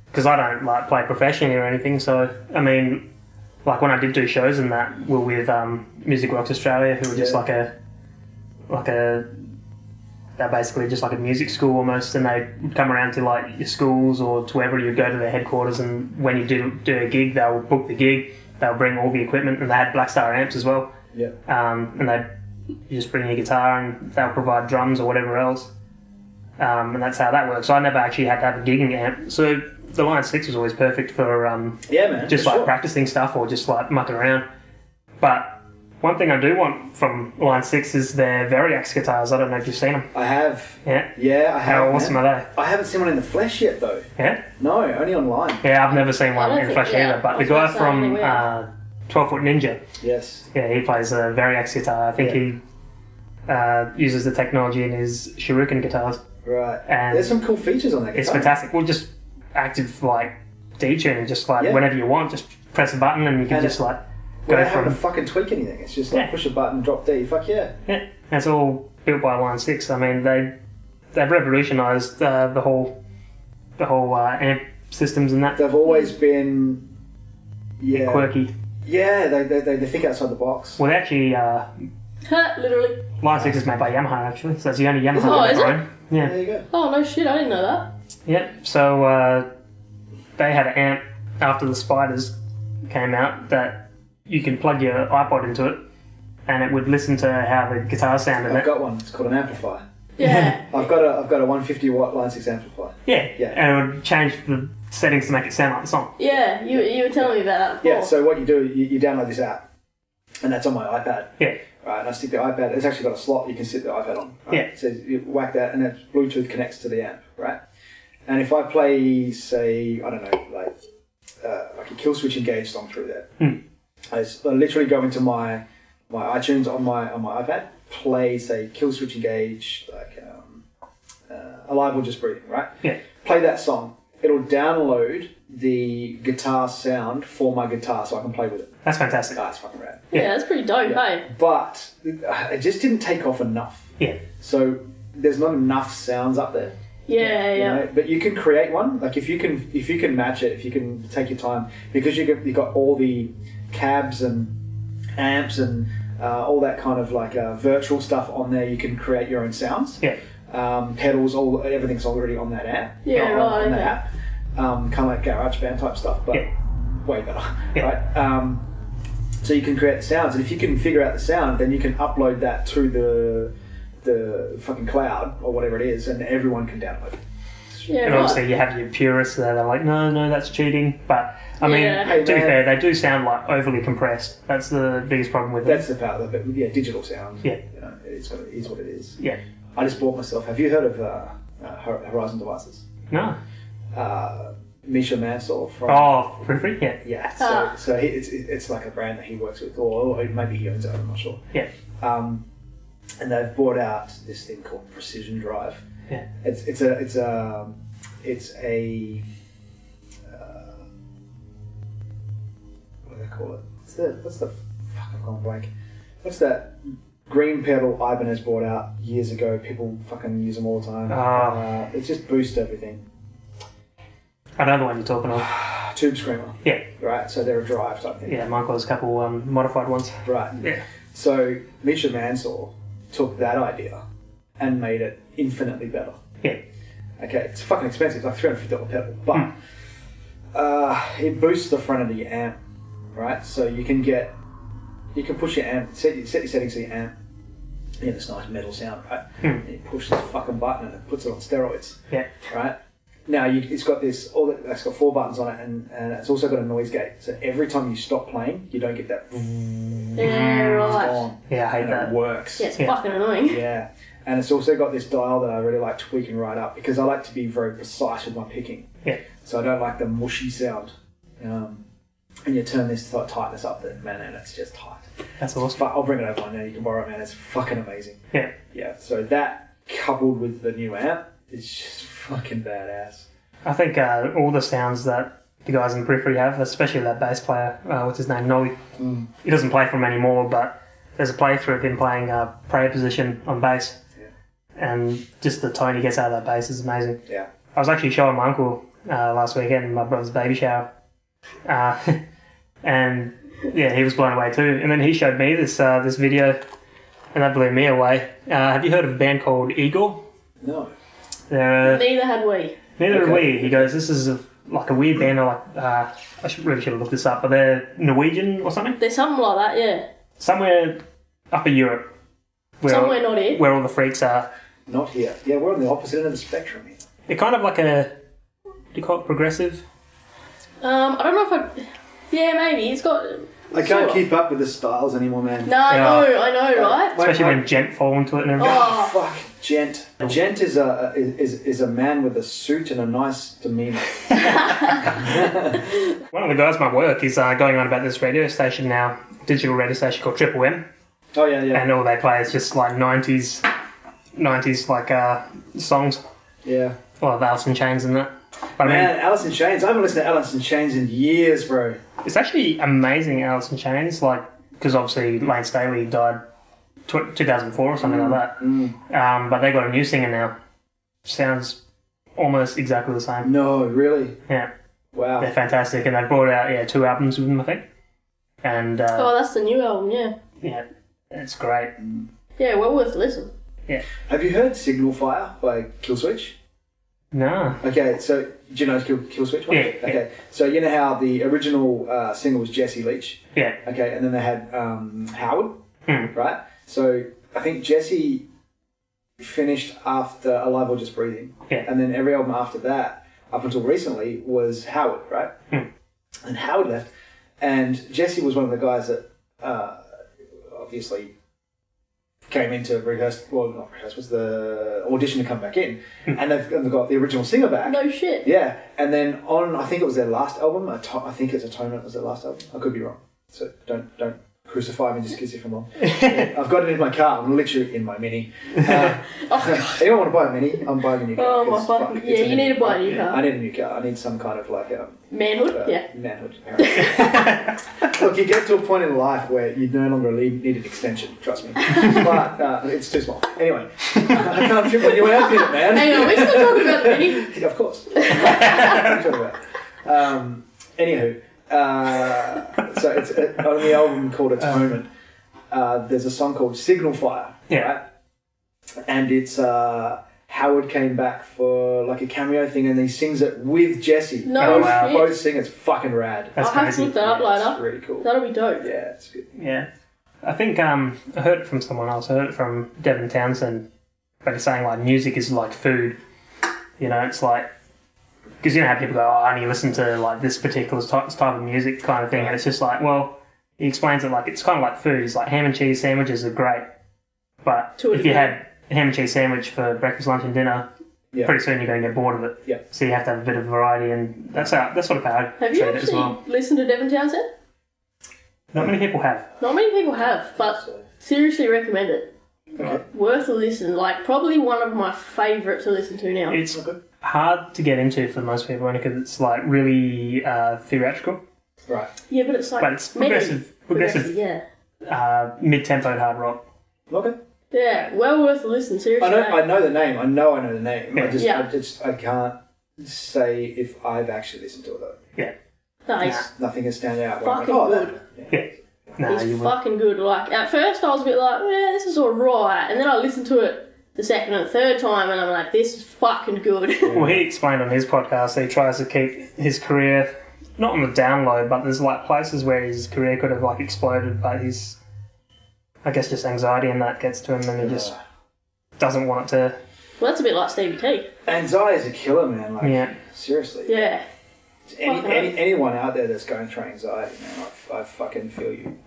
because I don't like play professionally or anything, so I mean. Like when I did do shows and that were with Music Works Australia, who were just they're basically just like a music school almost, and they'd come around to like your schools or to wherever you go to their headquarters, and when you do a gig, they'll book the gig, they'll bring all the equipment, and they had Black Star amps as well. Yeah. And you just bring your guitar and they'll provide drums or whatever else. And that's how that works. So I never actually had to have a gigging amp. So the Line 6 was always perfect for just like practicing stuff or just like mucking around. But one thing I do want from Line 6 is their Variax guitars. I don't know if you've seen them. I have. Yeah? Yeah, I have. How awesome are they? I haven't seen one in the flesh yet, though. Yeah? No, only online. Yeah, I've never seen one in the flesh either. But the guy from 12 Foot Ninja, yes, yeah, he plays a Variax guitar. I think he uses the technology in his Shuriken guitars. Right. And there's some cool features on that guitar. It's fantastic. Well, just active like detuning, just like whenever you want, just press a button and you can just like go without from. having to fucking tweak anything. It's just like push a button, drop D. Fuck yeah. Yeah, that's all built by Line 6. I mean, they've revolutionised the whole amp systems and that. They've always been quirky. Yeah, they think outside the box. Well, they actually literally. Line 6 is made by Yamaha actually, so it's the only Yamaha is it? Yeah. There you go. Oh no shit! I didn't know that. Yep. So they had an amp after the Spiders came out that you can plug your iPod into it, and it would listen to how the guitar sounded. I've got one. It's called an amplifier. Yeah. I've got a 150 watt Line 6 amplifier. Yeah. Yeah. And it would change the settings to make it sound like the song. Yeah, you were telling me about that before. Yeah. So what you do, you download this app, and that's on my iPad. Yeah. Right, and I stick the iPad. It's actually got a slot you can sit the iPad on. Right? Yeah. So you whack that, and then Bluetooth connects to the amp. Right. And if I play, say, I don't know, like a Kill Switch Engage song through there, I literally go into my iTunes on my iPad, play, say, Kill Switch Engage, like Alive or Just Breathing, right? Yeah. Play that song. It'll download the guitar sound for my guitar so I can play with it. That's fantastic. That's fucking rad. Yeah, that's pretty dope, hey? But it just didn't take off enough. Yeah. So there's not enough sounds up there. Yeah. You know? But you can create one. Like if you can match it, if you can take your time, because you've got all the cabs and amps and all that kind of like virtual stuff on there. You can create your own sounds. Yeah. Pedals, everything's already on that app. Yeah, right. On that app. Kind of like GarageBand type stuff, but way better. Yeah. Right. So you can create the sounds, and if you can figure out the sound, then you can upload that to the fucking cloud or whatever it is, and everyone can download it. Yeah, And right. obviously you have your purists that are like, no, that's cheating. But I mean, Yeah. to be fair, they do sound like overly compressed. That's the biggest problem with them. That's the part of it. Yeah, digital sound. Yeah. You know, it is what it is. Yeah. I just bought myself. Have you heard of Horizon Devices? No. Misha Mansell from. Oh, Periphery? Yeah. Yeah. So it's like a brand that he works with, or maybe he owns it. I'm not sure. Yeah. And they've brought out this thing called Precision Drive. Yeah. It's a what do they call it? What's the fuck? I've gone blank. What's that green pedal Ibanez brought out years ago? People fucking use them all the time. It just boosts everything. I know the one you're talking of. Tube Screamer. Yeah. Right. So they're a drive type thing. Yeah, Mike has a couple modified ones. Right. Yeah. So Misha Mansell took that idea and made it infinitely better. Yeah. Okay, it's fucking expensive, like $350 pedal, but it boosts the front of the amp, right? So you can push your amp, set your settings to your amp, you get this nice metal sound, right? And you push this fucking button and it puts it on steroids, Yeah. right? Now it's got it's got 4 buttons on it, and it's also got a noise gate. So every time you stop playing, you don't get that. Yeah, right. On, Yeah, I hate and that. it works. Yeah, it's fucking annoying. Yeah, and it's also got this dial that I really like tweaking right up because I like to be very precise with my picking. Yeah. So I don't like the mushy sound. And you turn this tightness up, man, and it's just tight. That's awesome. But I'll bring it over now. You can borrow it, man. It's fucking amazing. Yeah. Yeah. So that coupled with the new amp is just fucking badass. I think all the sounds that the guys in Periphery have, especially that bass player, what's his name, Nolly. He doesn't play for him anymore, but there's a playthrough of him playing prayer position on bass. Yeah. And just the tone he gets out of that bass is amazing. Yeah. I was actually showing my uncle last weekend in my brother's baby shower. And yeah, he was blown away too. And then he showed me this video, and that blew me away. Have you heard of a band called Igor? No. They're Neither had we. neither Okay. are we. He goes, this is like a weird band. I really should have looked this up, but they're Norwegian or something. There's something like that, yeah. Somewhere upper Europe. Somewhere not here. Where all the freaks are. Not here. Yeah, we're on the opposite end of the spectrum here. They're kind of like a, what do you call it, progressive? I don't know if I... Yeah, maybe. It's got... I can't keep up with the styles anymore, man. No, I know, right? Especially when gent fall into it and everything. Oh, fuck, gent. A gent is a man with a suit and a nice demeanour. One of the guys at my work is going on about this radio station now, digital radio station called Triple M, Oh yeah, yeah, and all they play is just like 90s like songs, yeah. a lot of Alice in Chains and that. But I mean, Man, Alice in Chains. I haven't listened to Alice in Chains in years, bro. it's actually amazing, Alice in Chains, like, because obviously Lane Staley died 2004 or something like that. But they got a new singer now. Sounds almost exactly the same. No, really? Yeah, Wow. they're fantastic, and they brought out 2 albums with them, I think. And Oh, that's the new album, yeah. yeah, it's great. Yeah, well worth a listen. Have you heard Signal Fire by Killswitch? No. Okay, so do you know Killswitch? One? Yeah, Okay, so you know how the original singer was Jesse Leach? Yeah. Okay, and then they had Howard, Hmm. right? So I think Jesse finished after Alive or Just Breathing. Yeah. And then every album after that, up until recently, was Howard, right? And Howard left, and Jesse was one of the guys that obviously came in to rehearse, well, not rehearse, was the audition to come back in. And they've got the original singer back. No shit. Yeah, and then on, I think it was their last album, I think it's Atonement was their last album. I could be wrong. So don't crucify me just because if I'm wrong. Yeah, I've got it in my car. I'm literally in my Mini. Anyone want to buy a Mini? I'm buying a new car. Oh, my 'cause fucking... fuck, Yeah, it's a you Mini. need to buy a new car. I need a new car. I need some kind of like Manhood? Yeah. manhood. Apparently. Look, you get to a point in life where you no longer need an extension, trust me. But it's too small. Anyway, I can't fit my new outfit, man. Hang on, we're still talking about the mini. Yeah, of course. What are you talking about? Anywho, so it's on the album called Atonement. There's a song called Signal Fire, right? And it's Howard came back for like a cameo thing, and he sings it with Jesse. No shit. Both sing. It's fucking rad. That's I'll have to crazy. look that up later. It's really cool. That'll be dope. Yeah, it's good. Yeah. I think I heard it from someone else. I heard it from Devin Townsend, but he's saying like music is like food, You know, it's like, because you know how people go, I only listen to like this particular type of music kind of thing, and it's just like, well, he explains it like it's kind of like food. It's like ham and cheese sandwiches are great, but if you had a ham and cheese sandwich for breakfast, lunch, and dinner, pretty soon you're going to get bored of it. Yeah. So you have to have a bit of variety, and that's sort of how I Have you treat it as well. actually listened to Devon Townsend? Not many people have. Not many people have, but seriously recommend it. Okay. Worth a listen. Like, probably one of my favourite to listen to now. It's hard to get into for most people only because it's like really theatrical. Right. Yeah, but it's like... But it's progressive yeah. mid-tempo hard rock. Okay. Yeah, well worth a listen, seriously. I know the name. I know the name. Yeah. I can't say if I've actually listened to it though. Yeah. Nice. Nothing has stand out. Fucking good. Yeah. Nah, He's fucking good. Like, at first I was a bit like, yeah, this is alright. And then I listened to it the second and third time and I'm like, this is fucking good. Well, he explained on his podcast that he tries to keep his career not on the down low, but there's like places where his career could have like exploded, but he's, I guess, just anxiety and that gets to him and he just doesn't want it to. Well, that's a bit like Stevie T. Anxiety is a killer, man. Like, yeah. Seriously. Yeah. Anyone out there that's going through anxiety, man, I fucking feel you.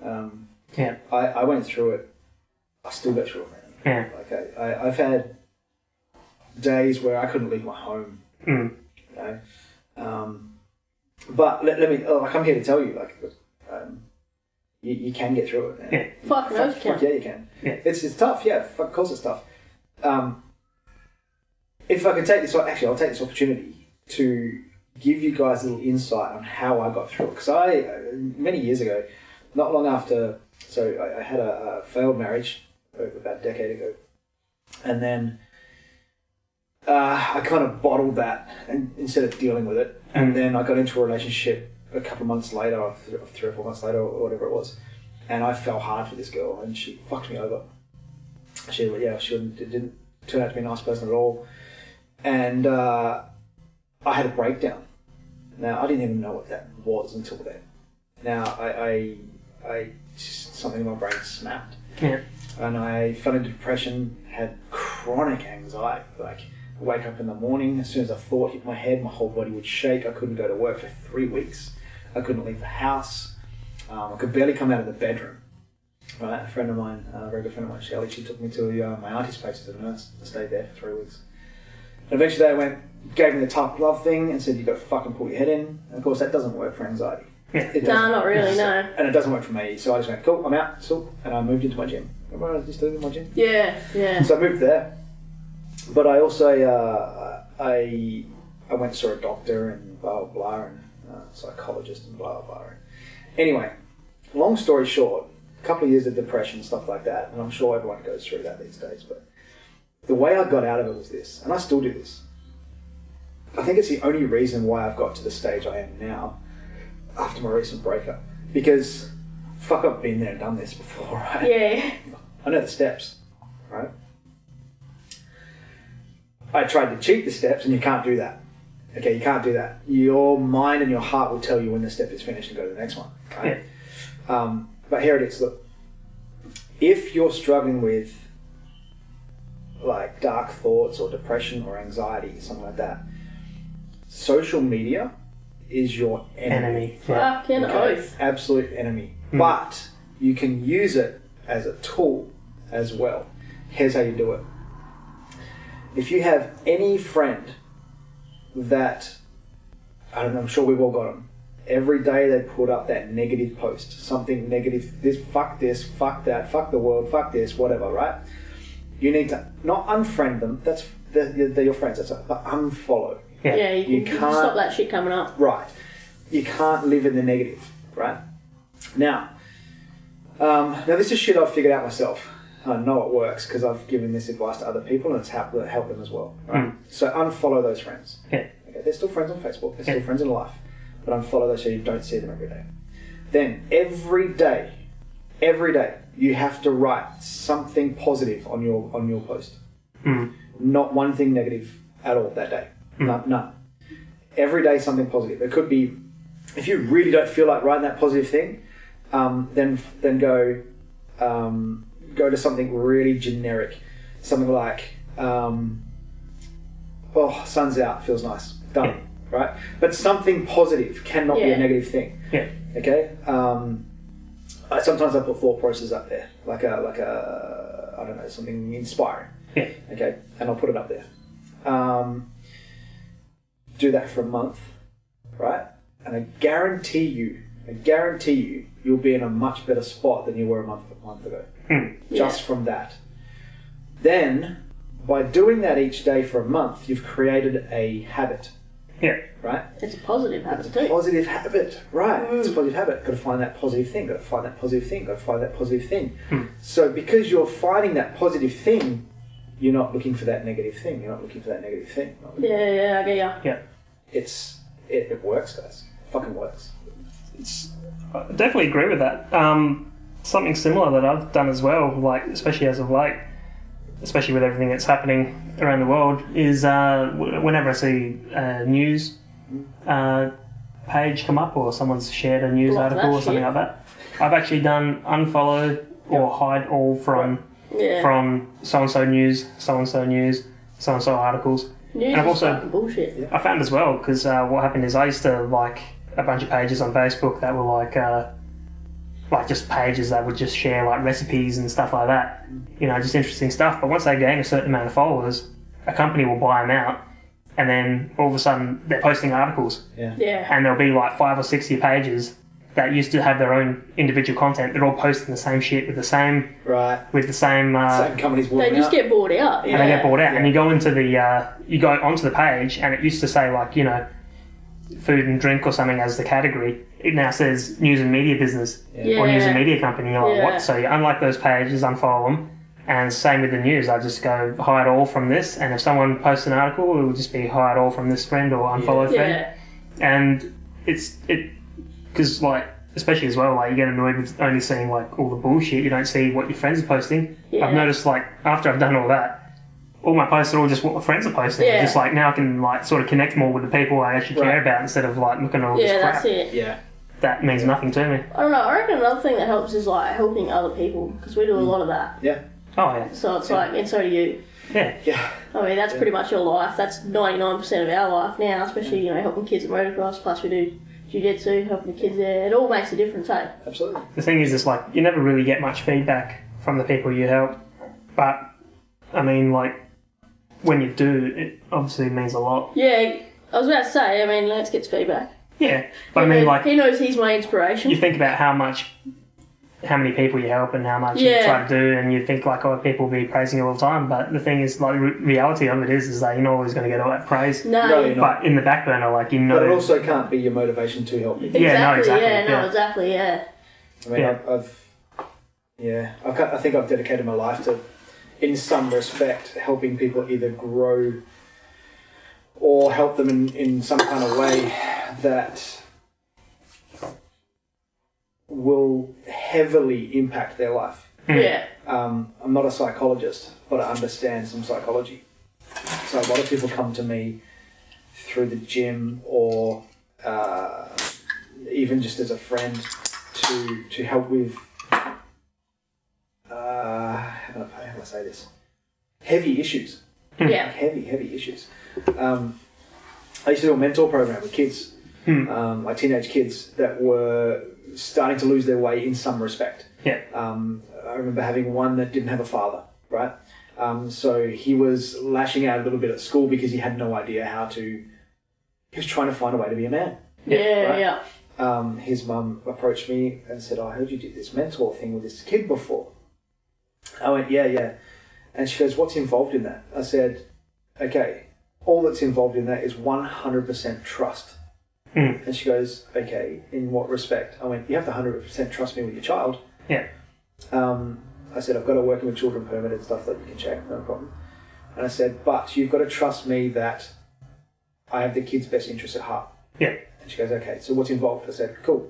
Yeah. I went through it. I still go through it, man. Yeah. Like I've had days where I couldn't leave my home. Mm. You know? But let me. Like, I'm here to tell you, like, you can get through it. Man. Yeah. Fuck knows you can. Yeah, you can. Yeah. It's tough. Yeah. Of course, it's tough. If I can take this, actually, I'll take this opportunity to give you guys a little insight on how I got through it. Because many years ago, not long after, so I had a failed marriage about a decade ago, and then I kind of bottled that instead of dealing with it, and then I got into a relationship a couple of months later, or 3 or 4 months later, or whatever it was, and I fell hard for this girl, and she fucked me over. She didn't turn out to be a nice person at all, and I had a breakdown. Now, I didn't even know what that was until then. Now, I something in my brain snapped. Yeah. And I fell into depression, had chronic anxiety. Like, I wake up in the morning, as soon as a thought hit my head, my whole body would shake. I couldn't go to work for 3 weeks. I couldn't leave the house. I could barely come out of the bedroom. Right? A friend of mine, a very good friend of mine, Shelley, she took me to my auntie's place as a nurse. I stayed there for 3 weeks. And eventually they gave me the tough love thing and said, you've got to fucking pull your head in. And of course, that doesn't work for anxiety. Nah, not really, no. And it doesn't work for me. So I just went, cool, I'm out. So, and I moved into my gym. Remember I used to live in my gym? Yeah, yeah. So I moved there. But I also, I went and saw a doctor and blah, blah, blah, and a psychologist and blah, blah, blah. Anyway, long story short, a couple of years of depression and stuff like that, and I'm sure everyone goes through that these days, but the way I got out of it was this, and I still do this. I think it's the only reason why I've got to the stage I am now after my recent breakup. Because, fuck, I've been there and done this before, right? Yeah. I know the steps, right? I tried to cheat the steps, and you can't do that. Okay, you can't do that. Your mind and your heart will tell you when the step is finished and go to the next one, right? Yeah. But here it is. Look, if you're struggling with like dark thoughts or depression or anxiety, something like that, social media is your enemy. Fucking oath. Absolute enemy. But you can use it as a tool as well. Here's how you do it. If you have any friend that, I don't know, I'm sure we've all got them, every day they put up that negative post, something negative, this, fuck that, fuck the world, fuck this, whatever, right? You need to not unfriend them, they're your friends, but unfollow. Yeah, you can stop that shit coming up. Right. You can't live in the negative, right? Now this is shit I've figured out myself. I know it works because I've given this advice to other people and it's helped them as well, right? So unfollow those friends. Yeah. Okay, they're still friends on Facebook, they're still friends in life, but unfollow those so you don't see them every day. Then every day, you have to write something positive on your post. Not one thing negative at all that day. None. Every day something positive. It could be, if you really don't feel like writing that positive thing, then go to something really generic. Something like, oh, sun's out, feels nice, done, right? But something positive cannot be a negative thing. Yeah. Okay. Sometimes I put thought process up there, like a I don't know, something inspiring. Yeah. Okay, and I'll put it up there. Do that for a month, right? And I guarantee you, you'll be in a much better spot than you were a month ago. Just from that. Then, by doing that each day for a month, you've created a habit. Yeah. Right? It's a positive habit It's a too. positive habit, right? It's a positive habit. Got to find that positive thing. Got to find that positive thing. Got to find that positive thing. So because you're finding that positive thing, you're not looking for that negative thing. You're not looking for that negative thing. Yeah, I get ya. Yeah. It works, guys. It fucking works. I definitely agree with that. Something similar that I've done as well, like especially as of late, especially with everything that's happening around the world, is whenever I see a news page come up or someone's shared a news Block article that or something shit. like that, I've actually done unfollow or hide all from so-and-so news, so-and-so news, so-and-so articles. News And I've is also- fucking bullshit. I found as well, because what happened is I used to like a bunch of pages on Facebook that were like just pages that would just share like recipes and stuff like that, you know, just interesting stuff. But once they gain a certain amount of followers, a company will buy them out, and then all of a sudden they're posting articles, Yeah. and there'll be like 5 or 6 of your pages that used to have their own individual content. They're all posting the same shit with the same Same companies They walking just out. get bored out. and they get bought out. And you go into the you go onto the page, and it used to say like, you know, food and drink or something as the category. It now says news and media business or news and media company. You're like, what? So you unlike those pages, unfollow them. And same with the news. I just go hide all from this, and if someone posts an article, it will just be hide all from this friend or unfollow friend. And it's because like, especially as well, like you get annoyed with only seeing like all the bullshit. You don't see what your friends are posting. Yeah. I've noticed like after I've done all that, all my posts are all just what my friends are posting. Yeah. Just like now I can like sort of connect more with the people I actually care about instead of like looking at all this crap. That's it. Yeah. That means nothing to me. I don't know. I reckon another thing that helps is like helping other people, because we do a lot of that. Yeah. Oh yeah. So it's like, and so do you. Yeah. Yeah. I mean, that's pretty much your life. That's 99% of our life now, especially, you know, helping kids at motocross, plus we do Jiu-Jitsu, helping the kids there. It all makes a difference, hey? Absolutely. The thing is, it's like you never really get much feedback from the people you help, but I mean, like when you do, it obviously means a lot. Yeah, I was about to say, I mean, let's get feedback. Yeah, but I mean, like he knows he's my inspiration. you think about how many people you help and how much you try to do, and you think like, oh, people will be praising you all the time. But the thing is, like, reality of it is that you're not always going to get all that praise. No, you're not. But in the back burner, like you know. But it also can't be your motivation to help people. exactly. Exactly. I mean, I think I've dedicated my life to, in some respect, helping people either grow or help them in some kind of way that will heavily impact their life. Yeah. I'm not a psychologist, but I understand some psychology. So a lot of people come to me through the gym or even just as a friend to help with how do I say this? Heavy issues. Yeah. Heavy issues. I used to do a mentor program with kids, like teenage kids that were starting to lose their way in some respect. Yeah. I remember having one that didn't have a father, right? So he was lashing out a little bit at school because he had no idea how to. He was trying to find a way to be a man. Yeah. His mum approached me and said, I heard you did this mentor thing with this kid before. I went, yeah. And she goes, what's involved in that? I said, okay, all that's involved in that is 100% trust. And she goes, okay, in what respect? I went, you have to 100% trust me with your child. Yeah. I said, I've got a working with children permit and stuff that you can check, no problem. And I said, but you've got to trust me that I have the kid's best interests at heart. Yeah. And she goes, okay, so what's involved? I said, cool.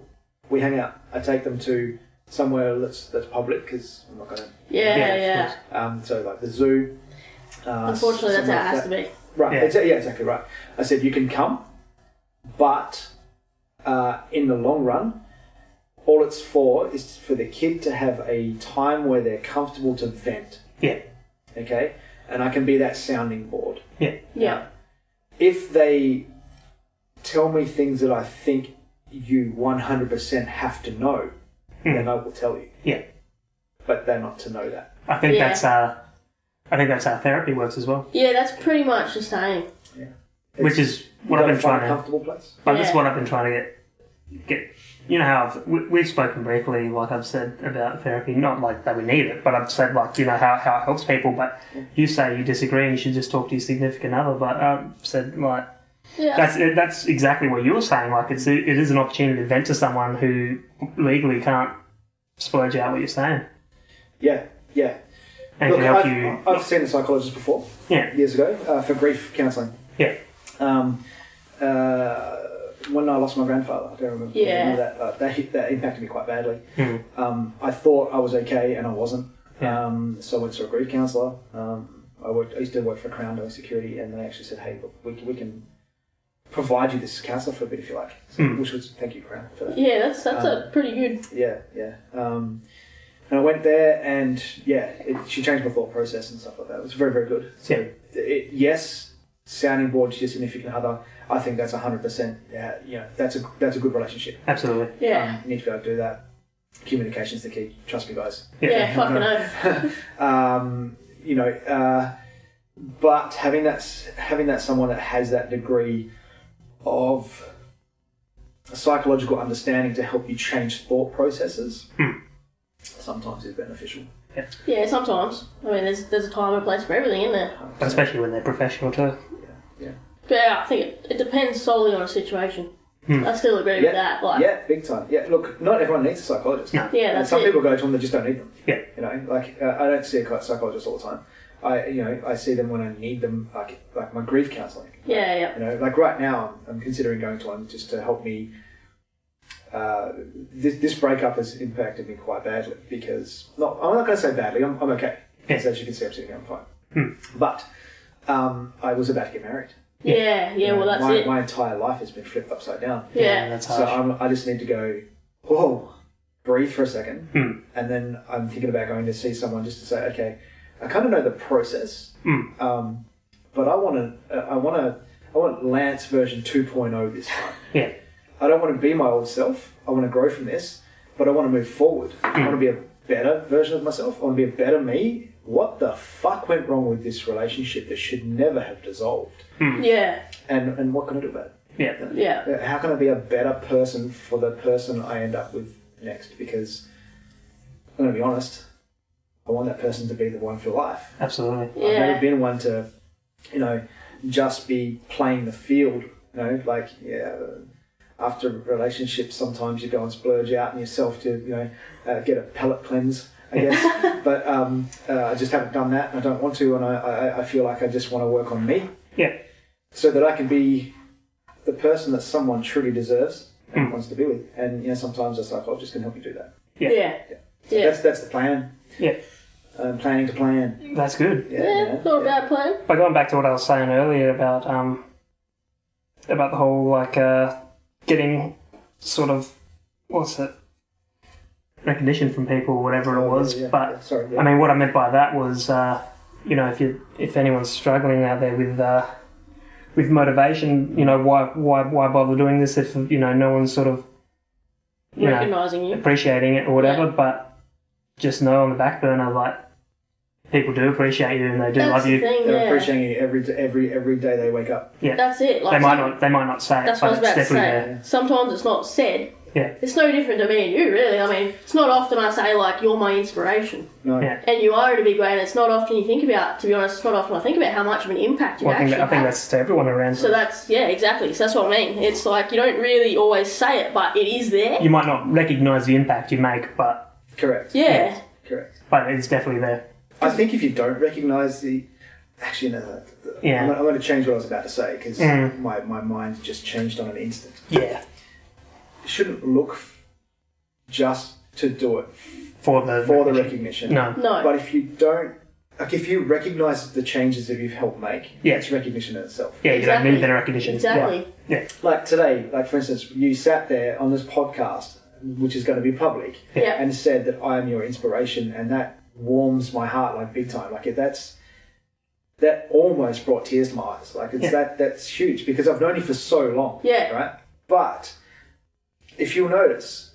We hang out. I take them to somewhere that's public because I'm not going to. Yeah. So like the zoo. Unfortunately, that's how it has to be. Right. Yeah, exactly right. I said, you can come, but in the long run, all it's for is for the kid to have a time where they're comfortable to vent. Yeah. Okay? And I can be that sounding board. Yeah. Yeah. if they tell me things that I think you 100% have to know, then I will tell you. Yeah. But they're not to know that. I think that's how therapy works as well. Yeah, that's pretty much the same. Yeah. Which is what I've been trying to... a comfortable place. But that's what I've been trying to get. You know how we've spoken briefly, like I've said about therapy, not like that we need it, but I've said like, you know, how it helps people, but you say you disagree and you should just talk to your significant other, but I've said like, that's exactly what you were saying, like it is an opportunity to vent to someone who legally can't splurge out what you're saying. Yeah. And Look, can help you... I've seen a psychologist before, years ago, for grief counselling. Yeah. When I lost my grandfather, I don't remember. Yeah. That impacted me quite badly. I thought I was okay and I wasn't. So I went to a grief counsellor. I used to work for Crown doing security, and they actually said, "Hey, look, we can provide you this counsellor for a bit if you like." So, which was thank you, Crown, for that. Yeah, that's a pretty good. Yeah. And I went there, and she changed my thought process and stuff like that. It was very, very good. So yes, sounding board to your significant other. I think that's 100%. Yeah, that's a good relationship. Absolutely. Yeah. You need to be able to do that. Communication's the key. Trust me, guys. Yeah, fucking oath. But having that someone that has that degree of psychological understanding to help you change thought processes sometimes is beneficial. Yeah, sometimes. I mean, there's a time and a place for everything, isn't there? Especially when they're professional too. Yeah. But yeah, I think it depends solely on a situation. I still agree with that. Like, yeah, big time. Yeah, look, not everyone needs a psychologist. No. Yeah, that's some it. people go to them, they just don't need them. Yeah. You know, like I don't see a psychologist all the time. I see them when I need them, like my grief counselling. Yeah. You know, like right now, I'm considering going to one just to help me. This breakup has impacted me quite badly because I'm not going to say badly. I'm okay. Because as you can see, I'm sitting here, I'm fine. But I was about to get married. Yeah. Well, that's it. My entire life has been flipped upside down. Yeah. That's harsh. So I just need to go, whoa, breathe for a second, and then I'm thinking about going to see someone just to say, okay, I kind of know the process, but I want Lance version 2.0 this time. Yeah. I don't want to be my old self. I want to grow from this, but I want to move forward. I want to be a better version of myself. I want to be a better me. What the fuck went wrong with this relationship that should never have dissolved? Yeah. And what can I do about it? Yeah. How can I be a better person for the person I end up with next? Because I'm going to be honest, I want that person to be the one for life. Absolutely. Yeah. I've never been one to, just be playing the field. After relationships, sometimes you go and splurge out on yourself to, get a palate cleanse, I guess. But I just haven't done that, and I don't want to, and I feel like I just want to work on me. Yeah. So that I can be the person that someone truly deserves and wants to be with. And, sometimes a psychologist can help you do that. Yeah. So that's the plan. Yeah. Planning to plan. That's good. Yeah, not a bad plan. But going back to what I was saying earlier about the whole, getting sort of, recognition from people, whatever it was. I mean, what I meant by that was, if anyone's struggling out there with motivation, why bother doing this if, no one's sort of, Recognising you. appreciating it or whatever, but just know on the back burner, people do appreciate you and they do love you. They're appreciating you every day they wake up. Yeah. That's it. They might not say it, but it's definitely there. Sometimes it's not said. Yeah. It's no different to me and you, really. I mean, it's not often I say, you're my inspiration. No. Yeah. And you are in a big way, and it's not often you think about, to be honest, it's not often I think about how much of an impact you actually have. I think that's to everyone around. So exactly. So that's what I mean. It's you don't really always say it, but it is there. You might not recognise the impact you make, but... Correct. Yeah. Correct. But it's definitely there. I think if you don't recognise the... Actually, no. I'm going to change what I was about to say, because my mind just changed on an instant. Yeah. You shouldn't look just to do it for the recognition. No. But if you don't... if you recognise the changes that you've helped make, it's recognition in itself. Yeah, you don't need better recognition. Exactly. Yeah. Like today, for instance, you sat there on this podcast, which is going to be public, and said that I am your inspiration, and that warms my heart big time. That's that almost brought tears to my eyes. Like it's that's huge because I've known you for so long. Yeah. Right. But if you'll notice,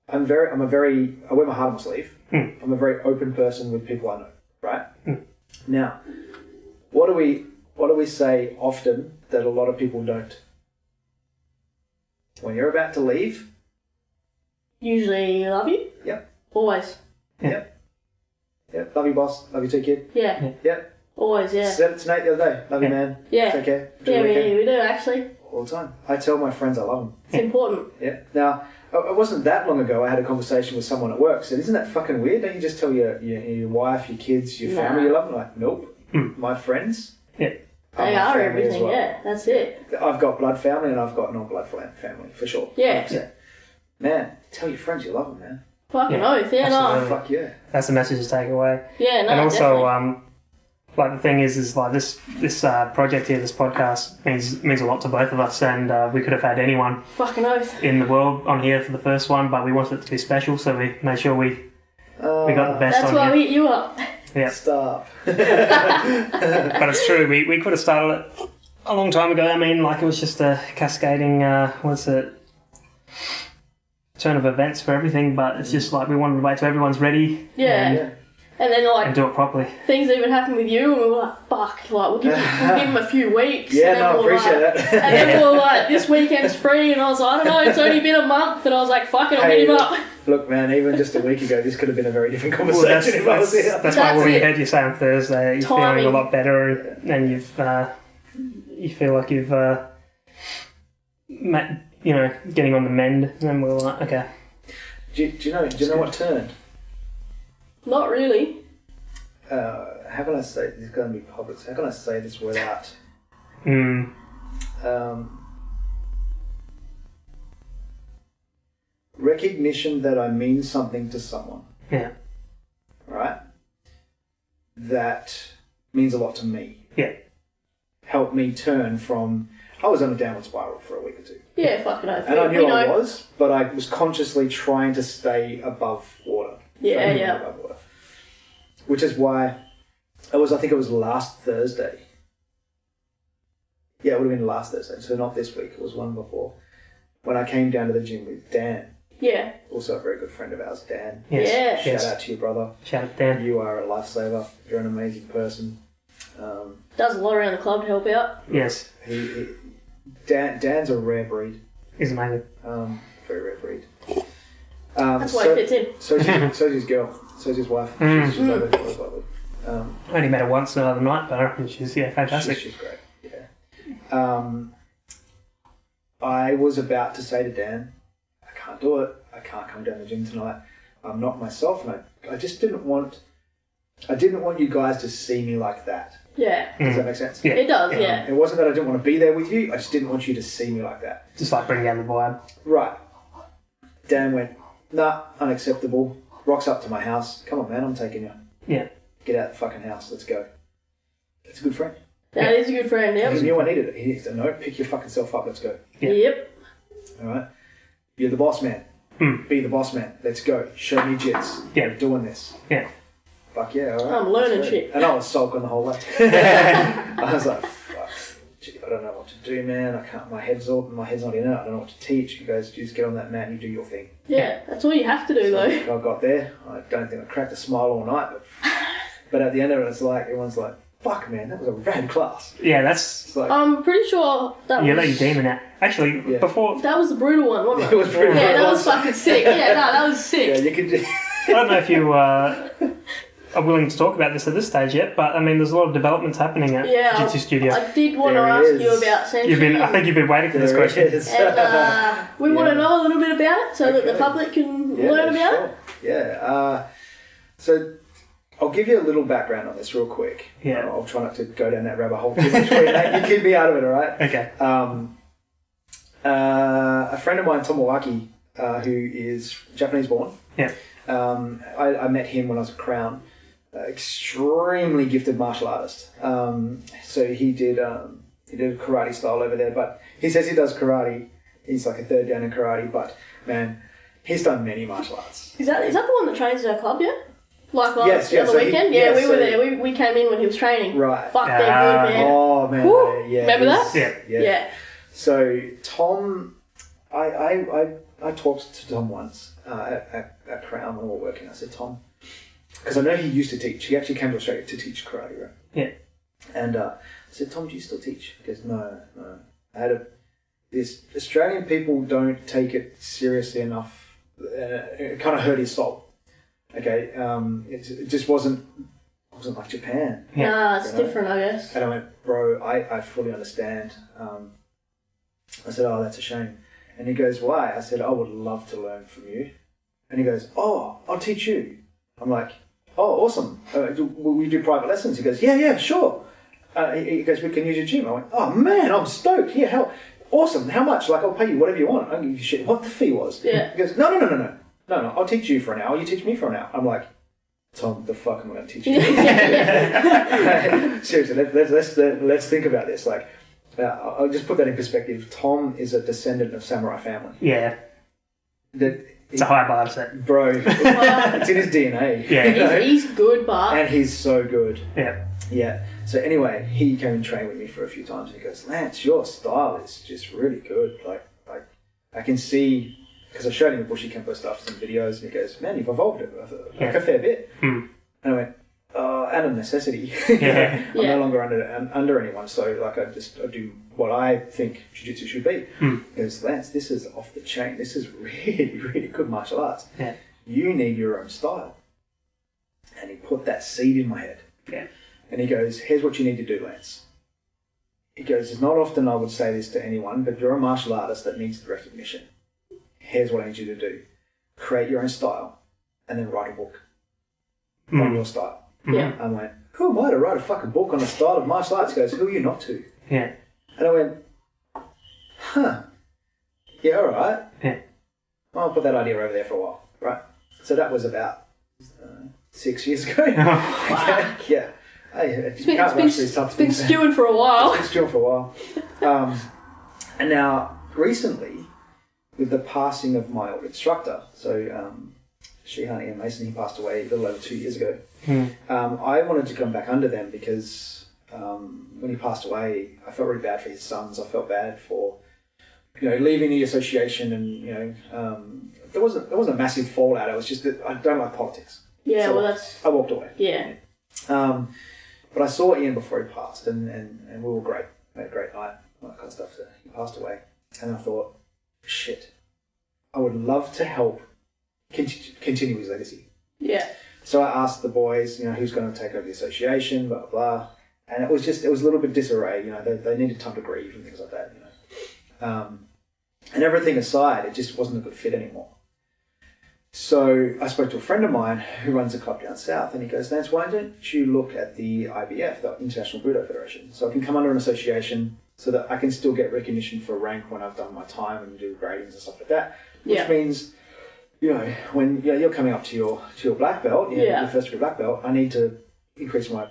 I wear my heart on my sleeve. I'm a very open person with people I know. Right. Now, what do we say often that a lot of people don't? When you're about to leave. Usually love you. Yep. Always. Yep. Love you, boss. Love you too, kid. Yeah. Yep. Always, yeah. Said it to Nate the other day. Love you, man. Yeah. Take care. Yeah, we do actually. All the time. I tell my friends I love them. It's important. Yeah. Now, it wasn't that long ago I had a conversation with someone at work. Said, isn't that fucking weird? Don't you just tell your wife, your kids, your family you love them? Like, nope. My friends. Yeah. They are everything, yeah. That's it. I've got blood family and I've got non-blood family, for sure. Yeah. 100%. Man, tell your friends you love them, man. Fucking oath, yeah, no. Fuck yeah. That's the message to take away. Yeah, no, and also, definitely. like the thing is like this project here, this podcast means a lot to both of us, and we could have had anyone Fucking oath. in the world on here for the first one, but we wanted it to be special, so we made sure we got the best That's on why here. we hit you up. Yeah. Stop. But it's true, we could have started it a long time ago. I mean, like it was just a cascading, turn of events for everything, but it's just like we wanted to wait till everyone's ready Yeah. And then and do it properly. things even happened with you and we were like, fuck, like we'll give him a few weeks. Yeah, and then no, I appreciate that. And then we were like, this weekend's free, and I was like, I don't know, it's only been a month, and I was like, fuck it, I'll hit him up. Look, man, even just a week ago, this could have been a very different conversation if I was here. That's why That's when we it. heard you say on Thursday you're Timing. feeling a lot better and you feel like you've getting on the mend, and we were like, okay. Do you know what turned? Not really. How can I say this is going to be public? How can I say this without recognition that I mean something to someone? Yeah. Right? That means a lot to me. Yeah. Helped me turn from... I was on a downward spiral for a week or two. Yeah, fucking oath. And I knew We I know. was, but I was consciously trying to stay above water. Yeah, Trying to yeah. be above water. Which is why I think it was last Thursday. Yeah, it would have been last Thursday, so not this week. It was one before. When I came down to the gym with Dan, Yeah. also a very good friend of ours, Dan. Yes. Yeah. Shout out to you, brother. Shout out Dan. You are a lifesaver. You're an amazing person. Does a lot around the club to help out. Yes. Dan's a rare breed. He's amazing. Very rare breed. That's why he fits in. So's his girl. So's his wife. She's lovely. She's lovely. I only met her once the other night, but I reckon she's fantastic. She's great. Yeah. I was about to say to Dan, I can't do it. I can't come down to the gym tonight. I'm not myself, and I just didn't want you guys to see me like that. Yeah. Does that make sense? Yeah. It does, yeah. It wasn't that I didn't want to be there with you. I just didn't want you to see me like that. Just like bring down the vibe. Right. Dan went, nah, unacceptable. Rocks up to my house. Come on, man, I'm taking you. Yeah. Get out the fucking house. Let's go. That's a good friend. That is a good friend, He yep. knew I needed it. He said, no, pick your fucking self up. Let's go. Yeah. Yep. All right. You're the boss man. Be the boss man. Let's go. Show me jits. Yeah. We're doing this. Yeah. Fuck yeah, all right. I'm learning Let's go. shit. And I was sulking the whole way. I was like, fuck. Gee, I don't know what to do, man. I can't. My head's not in it. I don't know what to teach. He goes, just get on that mat and you do your thing. Yeah, that's all you have to do, though. I got there. I don't think I cracked a smile all night, but at the end of it, it's like everyone's like, "Fuck, man, that was a rad class." Yeah, that's... It's like I'm pretty sure that You was... let your demon out. Actually, Yeah. before... That was the brutal one, wasn't it? it was pretty. Yeah, that good. was fucking sick. Yeah, no, that was sick. Yeah, you could just. I don't know if you are willing to talk about this at this stage yet, but I mean, there's a lot of developments happening at Yeah, Jiu-Jitsu Studio. I did want to There ask is. you about Senshi. I think you've been waiting for this There it question. is. And we want Yeah. to know a little bit about it so that the Okay. public can Yeah, learn about sure. it. Yeah. So I'll give you a little background on this real quick. Yeah. I'll try not to go down that rabbit hole too much for you, mate. You keep me out of it, all right? Okay. A friend of mine, Tomowaki, who is Japanese born. Yeah. I met him when I was a Crown. Extremely gifted martial artist. So he did karate style over there, but he says he does karate. He's like a third down in karate, but man, he's done many martial arts. Is that the one that trains at our club, yeah? Like Yes, the yeah, other so he- weekend? yeah, Yeah, we so- were there. We came in when he was training. Right. Fuck, they're good, man. Oh man, Woo! yeah. Remember he's- that? Yeah. So Tom, I talked to Tom once at Crown when we were working. I said, Tom, because I know he used to teach. He actually came to Australia to teach karate, right? Yeah. And I said, Tom, do you still teach? He goes, no. I had this Australian people don't take it seriously enough. It kind of hurt his soul. Okay, it just wasn't like Japan. Yeah. Nah, it's You know? different, I guess. And I went, bro, I fully understand. I said, oh, that's a shame. And he goes, why? I said, I would love to learn from you. And he goes, oh, I'll teach you. I'm like, oh, awesome. Will we do private lessons? He goes, yeah, sure. He goes, we can use your gym. I went, oh, man, I'm stoked. Yeah, hell, awesome. How much? Like, I'll pay you whatever you want. I don't give you shit. What the fee was. Yeah. He goes, no. I'll teach you for an hour. You teach me for an hour. I'm like, Tom, the fuck am I going to teach you? Seriously, let's think about this. Like, I'll just put that in perspective. Tom is a descendant of samurai family. Yeah. It's a high bar to set. Bro, it's in his DNA. Yeah. you know? He's good, but... And he's so good. Yeah. Yeah. So anyway, he came and trained with me for a few times. And he goes, Lance, your style is just really good. Like I can see, because I showed him the Bushy Kempo stuff, some videos, and he goes, man, you've evolved it like a fair bit. Mm. And I went, out of necessity. Yeah. I'm no longer under anyone, so like I do what I think jiu-jitsu should be. Mm. He goes, Lance, this is off the chain. This is really, really good martial arts. Yeah. You need your own style. And he put that seed in my head. Yeah. And he goes, here's what you need to do, Lance. He goes, it's not often I would say this to anyone, but you're a martial artist that needs the recognition. Here's what I need you to do. Create your own style and then write a book on your style. Yeah. I went, who am I to write a fucking book on the style of martial arts? He goes, who are you not to? Yeah. And I went, yeah, all right. Yeah. I'll put that idea over there for a while, right? So that was about 6 years ago. Wow. Yeah. It's been stewing for a while. It's been stewing for a while. And now, recently, with the passing of my old instructor, so Shihani and Mason, he passed away a little over 2 years ago. I wanted to come back under them because when he passed away, I felt really bad for his sons. I felt bad for, leaving the association, and there wasn't a massive fallout. It was just that I don't like politics. Yeah, So well, that's... I walked away. Yeah. But I saw Ian before he passed, and we were great. We had a great night, all that kind of stuff. So he passed away, and I thought, shit, I would love to help continue his legacy. Yeah. So I asked the boys, who's going to take over the association, blah, blah, blah. And it was a little bit disarray, they needed time to grieve and things like that, And everything aside, it just wasn't a good fit anymore. So I spoke to a friend of mine who runs a club down south, and he goes, Lance, why don't you look at the IBF, the International Budo Federation? So I can come under an association so that I can still get recognition for rank when I've done my time and do gradings and stuff like that. Which means, when you're coming up to your black belt, your first degree black belt, I need to increase my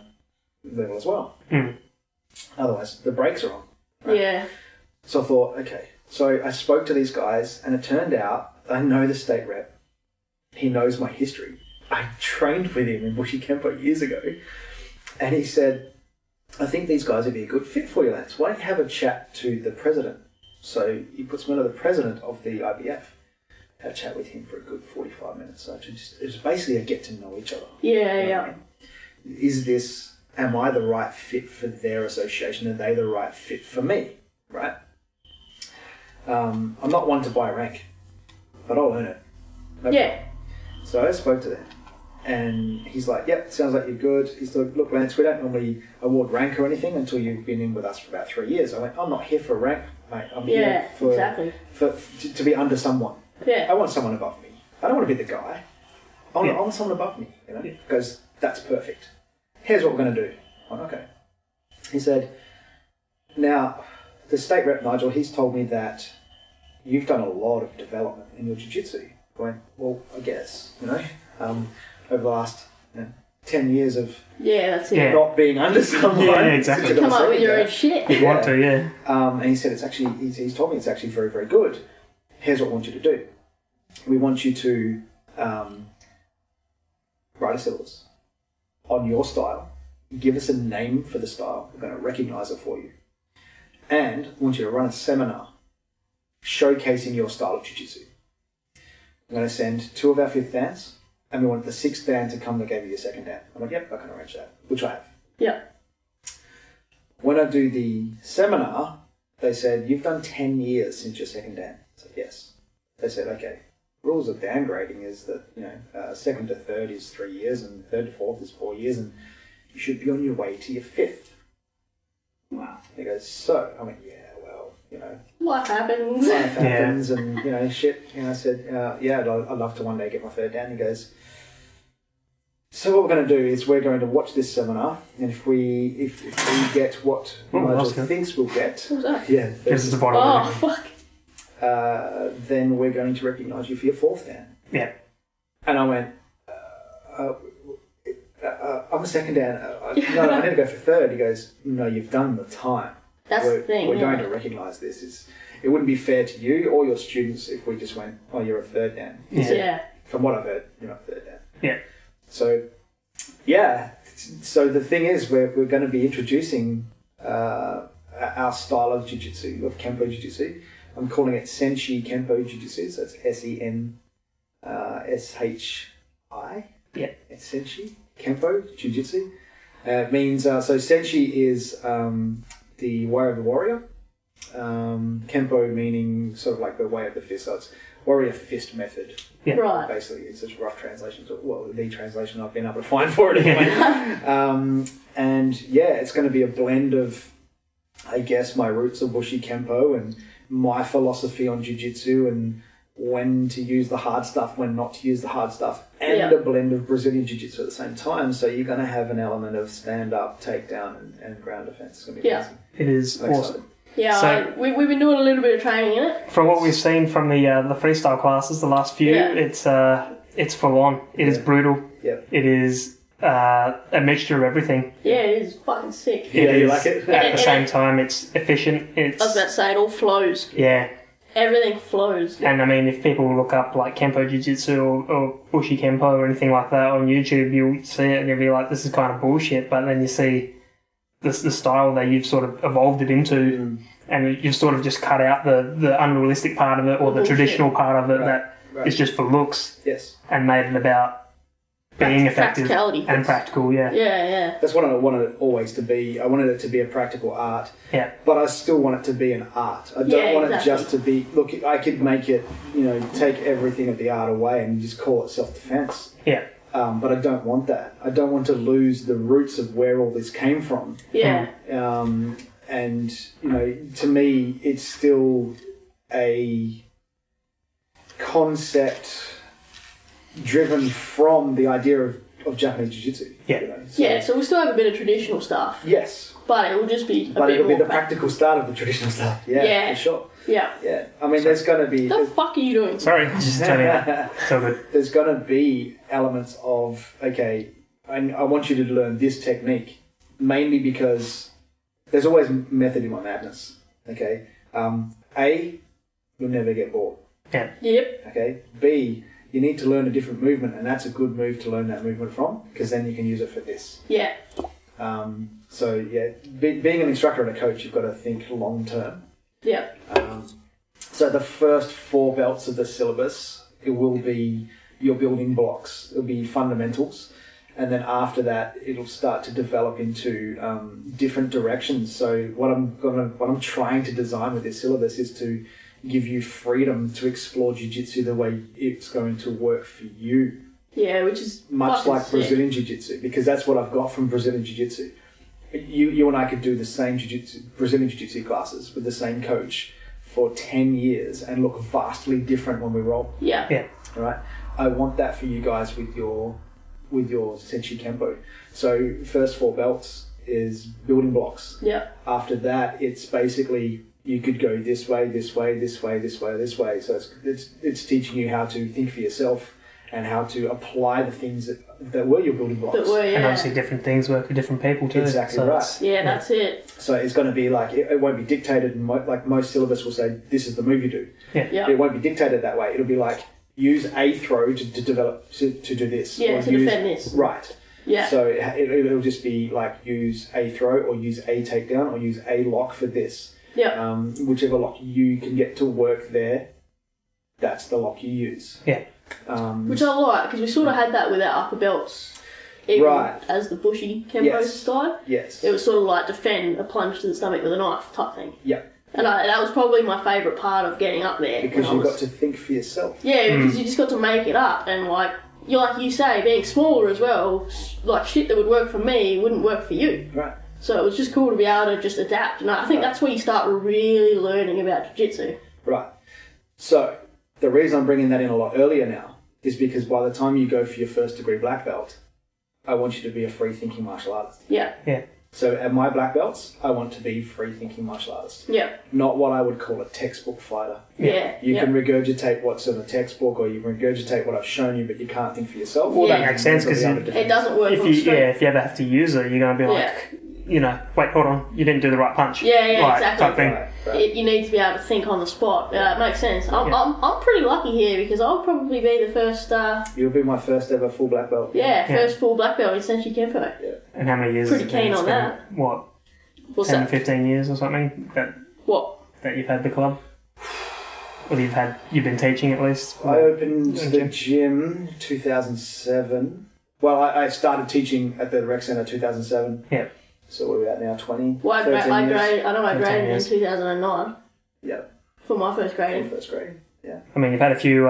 level as well. Otherwise, the brakes are on. Right? Yeah. So I thought, okay. So I spoke to these guys, and it turned out I know the state rep. He knows my history. I trained with him in Bushy Kempo years ago. And he said, I think these guys would be a good fit for you, Lance. Why don't you have a chat to the president? So he puts me under the president of the IBF. Had a chat with him for a good 45 minutes. So it was basically a get to know each other. Yeah. Am I the right fit for their association? Are they the right fit for me? Right? I'm not one to buy rank, but I'll earn it. No. So I spoke to them, and he's like, yep, sounds like you're good. He's like, look, Lance, we don't normally award rank or anything until you've been in with us for about 3 years. I went, I'm not here for rank, mate. I'm here to be under someone. Yeah. I want someone above me. I don't want to be the guy. I want someone above me, because that's perfect. Here's what we're going to do. I went, okay. He said, now, the state rep, Nigel, he's told me that you've done a lot of development in your jiu-jitsu. I went, well, I guess, over the last 10 years of not being under someone. Yeah, exactly. To come up with your own shit. You want to, yeah. And he said, he's told me it's actually very, very good. Here's what we want you to do. We want you to write karate syllabus on your style. Give us a name for the style. We're going to recognize it for you. And I want you to run a seminar showcasing your style of jiu-jitsu. I'm going to send 2 of our 5th dans, and we want the 6th dan to come to give you your 2nd dan. I'm like, yep, I can arrange that, which I have. Yeah. When I do the seminar, they said, you've done 10 years since your 2nd dan. I said, yes. They said, okay, rules of downgrading is that, 2nd to 3rd is 3 years, and 3rd to 4th is 4 years, and you should be on your way to your 5th. Wow. He goes, so? I went, yeah, well, Life happens. life happens, and, shit. I said, yeah, I'd love to one day get my 3rd dan. He goes, so what we're going to do is we're going to watch this seminar, and if we get what Nigel thinks we'll get, What was that? yeah, This is the bottom Oh, of it. fuck. then we're going to recognise you for your 4th dan. Yeah. And I went, I'm a 2nd dan. No, I need to go for 3rd. He goes, no, you've done the time. That's the thing. We're yeah. going to recognise this. It wouldn't be fair to you or your students if we just went, oh, you're a 3rd dan. Yeah. From what I've heard, you're not a 3rd dan. Yeah. So, yeah. So the thing is, we're going to be introducing our style of jiu-jitsu, of Kempo Jujitsu. I'm calling it Senshi Kempo Jujitsu, so it's SENSHI. Yeah. It's Senshi Kempo Jujitsu. It means, so Senshi is the way of the warrior. Kempo meaning sort of like the way of the fist. So it's warrior fist method. Yeah. Right. Basically, it's just rough translation. Well, the translation I've been able to find for it anyway. And yeah, it's going to be a blend of, I guess, my roots of Bushi Kempo and my philosophy on Jiu-Jitsu and when to use the hard stuff, when not to use the hard stuff, and a blend of Brazilian Jiu-Jitsu at the same time. So you're going to have an element of stand-up, takedown, and ground defense. It's going to be amazing. It is I'm awesome. excited. Yeah, So- we've been doing a little bit of training in it. From what we've seen from the freestyle classes, the last few, Yeah. it's full on. It is brutal. Yep. It is a mixture of everything. Yeah, it is fucking sick. Yeah, you is, like it? At the same time, it's efficient. I was about to say, it all flows. Yeah. Everything flows. And I mean, if people look up like Kempo Jujitsu or Bushi Kempo or anything like that on YouTube, you'll see it and you'll be like, this is kind of bullshit. But then you see the style that you've sort of evolved it into, and you've sort of just cut out the unrealistic part of it or the Bullshit. traditional part of it that Right. is just for looks, Yes. and made it about being effective Practicality. and practical. Yeah. Yeah, yeah. That's what I wanted it always to be. I wanted it to be a practical art. Yeah. But I still want it to be an art. I don't Yeah, want exactly. it just to be... Look, I could make it, take everything of the art away and just call it self-defense. Yeah. But I don't want that. I don't want to lose the roots of where all this came from. Yeah. And, to me, it's still a concept driven from the idea of Japanese Jiu-Jitsu. Yeah. Yeah, so we still have a bit of traditional stuff, Yes. but it will just be a But bit it'll be more the practical start of the traditional stuff. Yeah, Yeah. for sure. Yeah. Yeah. I mean, there's going to be... What the fuck are you doing? Sorry, just turning out so good. There's going to be elements of, okay, I want you to learn this technique, mainly because there's always method in my madness, okay? A, you'll never get bored, Yeah. Yep. okay? B, you need to learn a different movement, and that's a good move to learn that movement from, because then you can use it for this. Yeah. So, yeah, being an instructor and a coach, you've got to think long term. Yeah. So the first 4 belts of the syllabus, it will be your building blocks. It'll be fundamentals. And then after that, it'll start to develop into different directions. So what I'm trying to design with this syllabus is to give you freedom to explore Jiu-Jitsu the way it's going to work for you. Yeah, which is Much fucking like sick. Brazilian Jiu-Jitsu, because that's what I've got from Brazilian Jiu-Jitsu. You and I could do the same Brazilian Jiu-Jitsu classes with the same coach for 10 years and look vastly different when we roll. Yeah. Yeah. All right? I want that for you guys with your Senshi Kempo. So first 4 belts is building blocks. Yeah. After that, it's basically you could go this way, this way, this way, this way, this way. So it's teaching you how to think for yourself and how to apply the things that were your building blocks. But we're, And obviously different things work for different people too. Exactly so right. it's- yeah, that's it. So it's going to be like, it won't be dictated, like most syllabus will say, this is the move you do. Yeah. It won't be dictated that way. It'll be like, use a throw to develop to do this. Yeah, or to use, defend this. Right. Yeah. So it'll just be like use a throw or use a takedown or use a lock for this. Yeah. Whichever lock you can get to work there, that's the lock you use. Yeah. Which I like, because we sort of had that with our upper belts. Even Right. as the bushy Kempo Yes. style. Yes. It was sort of like defend a plunge to the stomach with a knife type thing. Yeah. And that was probably my favourite part of getting up there. Because you got to think for yourself. Yeah, because you just got to make it up. And like you say, being smaller as well, like shit that would work for me wouldn't work for you. Right. So it was just cool to be able to just adapt. And I think that's where you start really learning about jiu-jitsu. Right. So the reason I'm bringing that in a lot earlier now is because by the time you go for your first degree black belt, I want you to be a free thinking martial artist. Yeah. Yeah. So at my black belts, I want to be free thinking martial artist. Yeah. Not what I would call a textbook fighter. Yeah. You can regurgitate what's in a textbook, or you can regurgitate what I've shown you, but you can't think for yourself. Well, Yeah. that makes sense because It doesn't work on street. if you ever have to use it, you're going to be like, wait, hold on, you didn't do the right punch. Yeah, yeah, Like, exactly. type thing. Right. You need to be able to think on the spot. It makes sense. I'm pretty lucky here because I'll probably be the first, You'll be my first ever full black belt. first full black belt in Senshi Kempo. And how many years? Pretty has it been? keen It's on been, that. What, What's 10, that? 15 years or something What? that you've had the club? Or you've been teaching at least? I opened the gym 2007. Well, I started teaching at the rec centre 2007. Yeah. So what are we at now? 20? Well, I 13 years? graded in years. 2009 Yeah. for my first grading. First grade. Yeah. I mean, you've had a few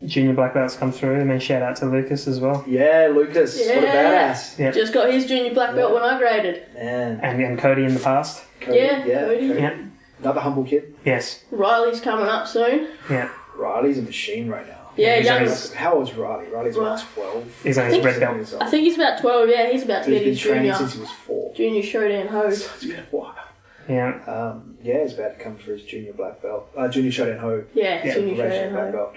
junior black belts come through. I mean, shout out to Lucas as well. Yeah, Lucas. What a Yeah. badass. Yeah. Just got his junior black belt when I graded. Man. And Cody in the past. Cody, Yeah, Cody. Yeah. Another humble kid. Yes. Riley's coming up soon. Yeah. Riley's a machine right now. Yeah, he's young. only- How old's Riley? Riley's about 12. He's on his red belt. Years old. I think he's about 12. Yeah, he's about to He's get been his training junior since he was 4. Showdown hose. So it's been a while. Yeah. Yeah, he's about to come for his junior black belt. Junior showdown ho. Yeah, Yeah, junior Racial showdown black hose. belt.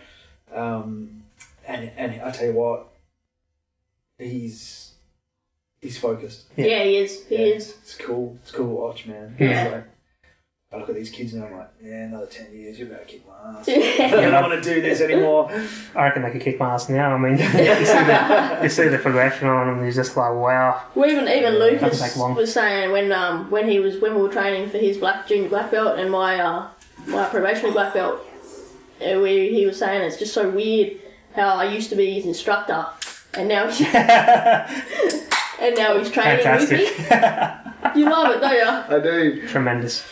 And I tell you what, he's focused. Yeah, he is. He Yeah. is. It's cool. It's cool to watch, man. Yeah. It's like, I look at these kids and I'm like, yeah, another 10 years, you're about to kick my ass. Yeah. I don't want to do this anymore. I reckon they could kick my ass now. I mean, you see the progression on them. You're just like, wow. Well, even Doesn't Lucas take long. was saying when we were training for his junior black belt and my probationary black belt, he was saying it's just so weird how I used to be his instructor and now he's training with me. You love it, don't you? I do. Tremendous.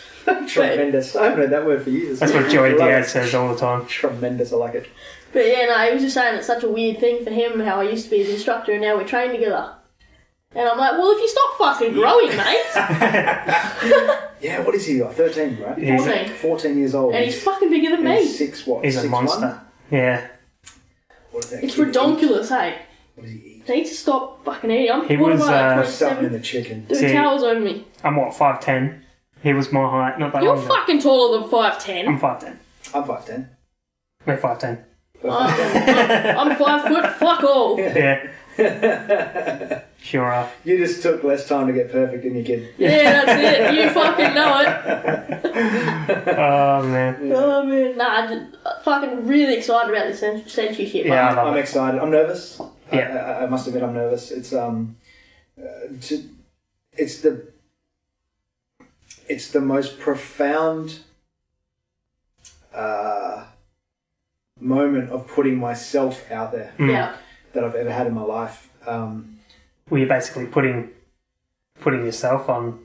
Tremendous. I haven't heard that word for years. That's what Joey I love Diaz it. says all the time. Tremendous. I like it. But yeah, no, he was just saying it's such a weird thing for him how I used to be his instructor and now we train together. And I'm like, well, if you stop fucking growing, mate. Yeah, what is he? Like 13, right? He's- 14. 14 years old. And he's fucking bigger than And me. he's 6 what? He's a 6'1"? monster. Yeah. What is that It's kid redonkulous, hey. eat? What does he eat? I need to stop fucking eating. I'm He what was, am I, like Something in 27? the chicken. Dude, See- towers over me. I'm what, 5'10"? He was my height, not that You're long ago. fucking taller than 5'10". I'm 5'10". I'm 5'10". We're 5'10". I'm 5 foot, fuck all. Yeah. Sure are. You just took less time to get perfect than you kid. Yeah, that's it. You fucking know it. Oh, man. Oh man, nah, I'm just fucking really excited about this Senshi shit. Yeah, I love I'm it. excited. I'm nervous. Yeah. I must admit I'm nervous. It's it's the most profound moment of putting myself out there Yeah. that I've ever had in my life. Well, you're basically putting yourself on.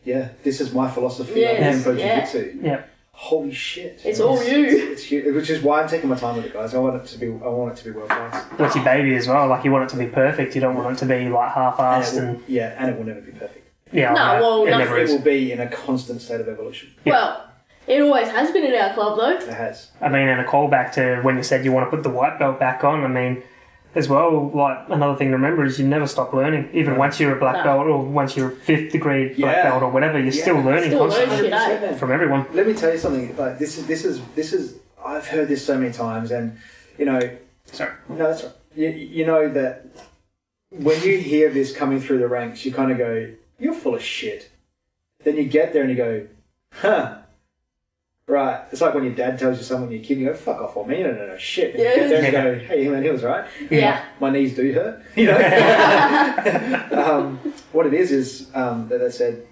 Yeah, this is my philosophy Yes, of Kempo yeah. Jiu-Jitsu. Yeah. Holy shit! It's all you. It's huge, which is why I'm taking my time with it, guys. I want it to be world class. What's your baby as well? Like, you want it to be perfect. You don't want it to be, like, half-assed and... and it will never be perfect. Yeah, No, I know. well, it nothing. never It is. will be in a constant state of evolution. Yeah. Well, it always has been in our club though. It has. I mean, and a callback to when you said you want to put the white belt back on, I mean, as well, like, another thing to remember is you never stop learning. Even once you're a black No. belt or once you're a 5th degree black Yeah. belt or whatever, you're still learning Still constantly learning shit, from everyone. Let me tell you something. Like this is. I've heard this so many times, and you know. Sorry. No, that's right. You know that when you hear this coming through the ranks, you kind of go, "You're full of shit." Then you get there and you go, "Huh." Right. It's like when your dad tells you something when you're a kid, you go, fuck off on me. No, shit. And Yeah. you get there and you go, hey, man, he was right. Yeah. My knees do hurt. You know? What it is that they said,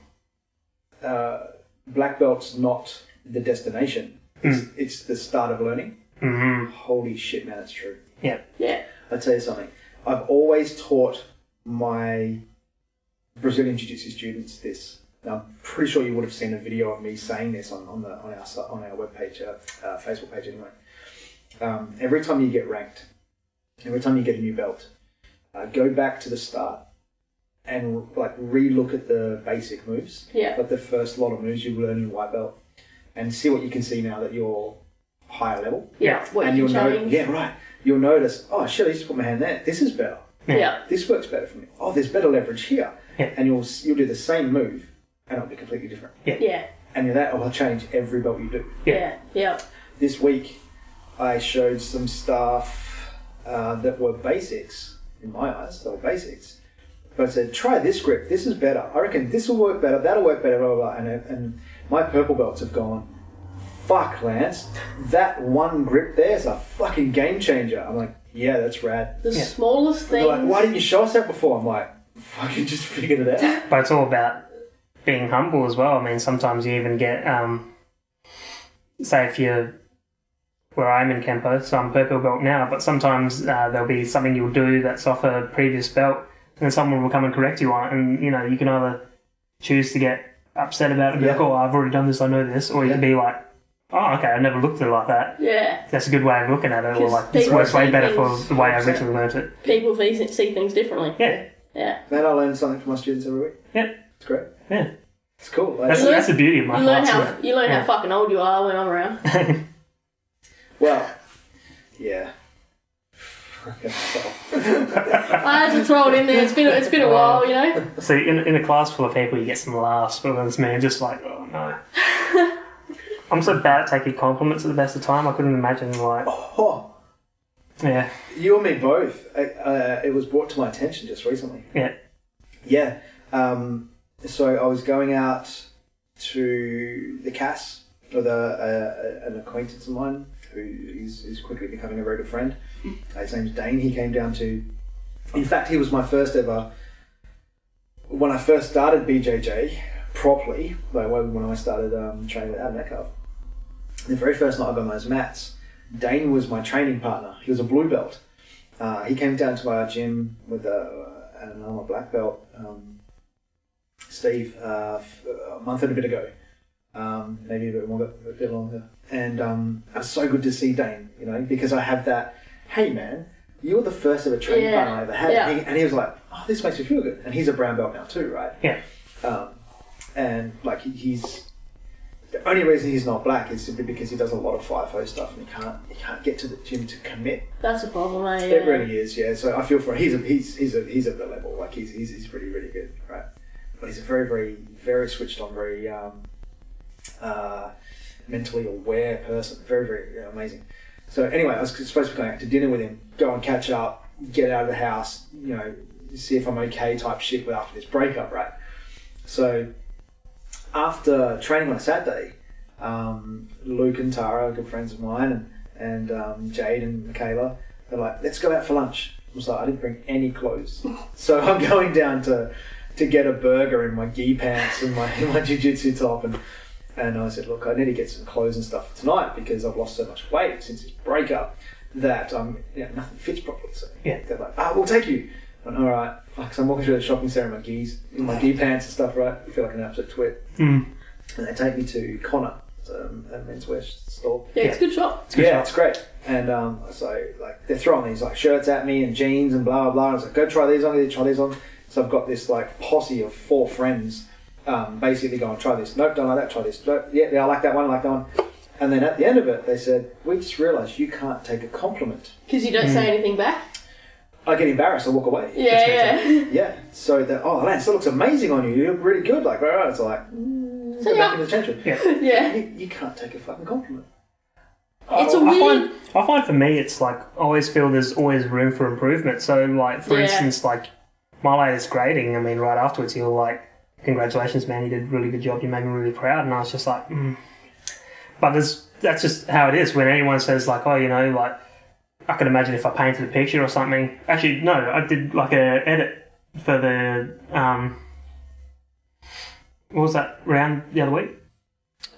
black belt's not the destination. It's the start of learning. Mm-hmm. Holy shit, man, that's true. Yeah. Yeah. I'll tell you something. I've always taught my Brazilian Jiu-Jitsu students this. Now, I'm pretty sure you would have seen a video of me saying this on our webpage, Facebook page anyway. Every time you get ranked, every time you get a new belt, go back to the start and like re-look at the basic moves. Yeah. Like the first lot of moves you learn in white belt, and see what you can see now that you're higher level. Yeah. What And you you'll can know, change. yeah, right. You'll notice, oh shit, I just put my hand there. This is better. Yeah. This works better for me. Oh, there's better leverage here. Yeah. And you'll do the same move, and it'll be completely different. Yeah. And that will change every belt you do. Yeah. Yeah. This week, I showed some stuff that were basics in my eyes. They were basics, but I said, try this grip. This is better. I reckon this will work better. That'll work better. Blah blah blah. And my purple belts have gone. Fuck, Lance, that one grip there is a fucking game changer. I'm like, yeah, that's rad. The smallest They're things. like, why didn't you show us that before? I'm like, fucking just figured it out. But it's all about being humble as well. I mean, sometimes you even get, say if you're, where I'm in Kempo, so I'm purple belt now, but sometimes there'll be something you'll do that's off a previous belt, and then someone will come and correct you on it, and, you know, you can either choose to get upset about it and be like, oh, I've already done this, I know this, or you can be like, oh, okay, I never looked at it like that. Yeah. That's a good way of looking at it, or 'Cause like, this people works way see better for things the way I 100%. originally learnt it. People see things differently. Yeah. Yeah. Man, I learn something from my students every week. Yeah. It's great. Yeah. It's cool. Like, That's the beauty of my You learn class, how isn't it? you learn Yeah. how fucking old you are when I'm around. well, yeah. I had to throw it in there. It's been a while, you know. So in a class full of people, you get some laughs, but it's me just like, oh no. I'm so bad at taking compliments at the best of time. I couldn't imagine like, Oh, yeah, you and me both. It was brought to my attention just recently. yeah, Yeah. So I was going out to the CAS with an acquaintance of mine who is quickly becoming a very good friend. His name's Dane. He came down to... In fact, he was my first ever... When I first started BJJ properly, like when I started training with Adam Metcalf, the very first night I got on those mats, Dane was my training partner. He was a blue belt. He came down to our gym with another black belt, Steve, a month and a bit ago, maybe a bit longer. And it was so good to see Dane, you know, because I have that, hey man, you're the first ever training partner I ever had. Yeah. And he was like, oh, this makes me feel good. And he's a brown belt now too, right? yeah, And like he's... The only reason he's not black is simply because he does a lot of FIFO stuff and he can't get to the gym to commit. That's a problem, eh? It really is, yeah. So I feel for him. He's at the level. Like he's really, really good, right? But he's a very, very, very switched on, very mentally aware person. Very, very amazing. So anyway, I was supposed to be going out to dinner with him, go and catch up, get out of the house, you know, see if I'm okay type shit after this breakup, right? So after training on a Saturday, Luke and Tara, good friends of mine, and Jade and Michaela, they're like, let's go out for lunch. I was like, I didn't bring any clothes. So I'm going down to get a burger in my gi pants and my jiu-jitsu top, and I said, look, I need to get some clothes and stuff for tonight because I've lost so much weight since this breakup that nothing fits properly. So they're like, we'll take you. I went, all right, fuck. So I'm walking through the shopping centre in my gi pants and stuff, right? I feel like an absolute twit. mm. And they take me to Connor, a menswear store. Yeah, it's a good shop. It's great. And so like they're throwing these like shirts at me and jeans and blah blah blah. I was like, go try these on, try these on. So I've got this like posse of 4 friends, basically going, try this. Nope, don't like that. Try this. Nope, yeah, I like that one. I like that one. And then at the end of it, they said, we just realised you can't take a compliment. Because you don't say anything back. I get embarrassed. I walk away. Yeah. Yeah. So they're, oh, Lance, that looks amazing on you. You look really good. Like, right. It's like, go back in the change room. Yeah. You can't take a fucking compliment. It's a weird... I find for me, it's like, I always feel there's always room for improvement. So, like, for instance, like, my latest grading, I mean, right afterwards, you're like, congratulations, man, you did a really good job, you made me really proud. And I was just like, But that's just how it is. When anyone says like, oh, you know, like I could imagine if I painted a picture or something. Actually, no, I did like a edit for the what was that round the other week?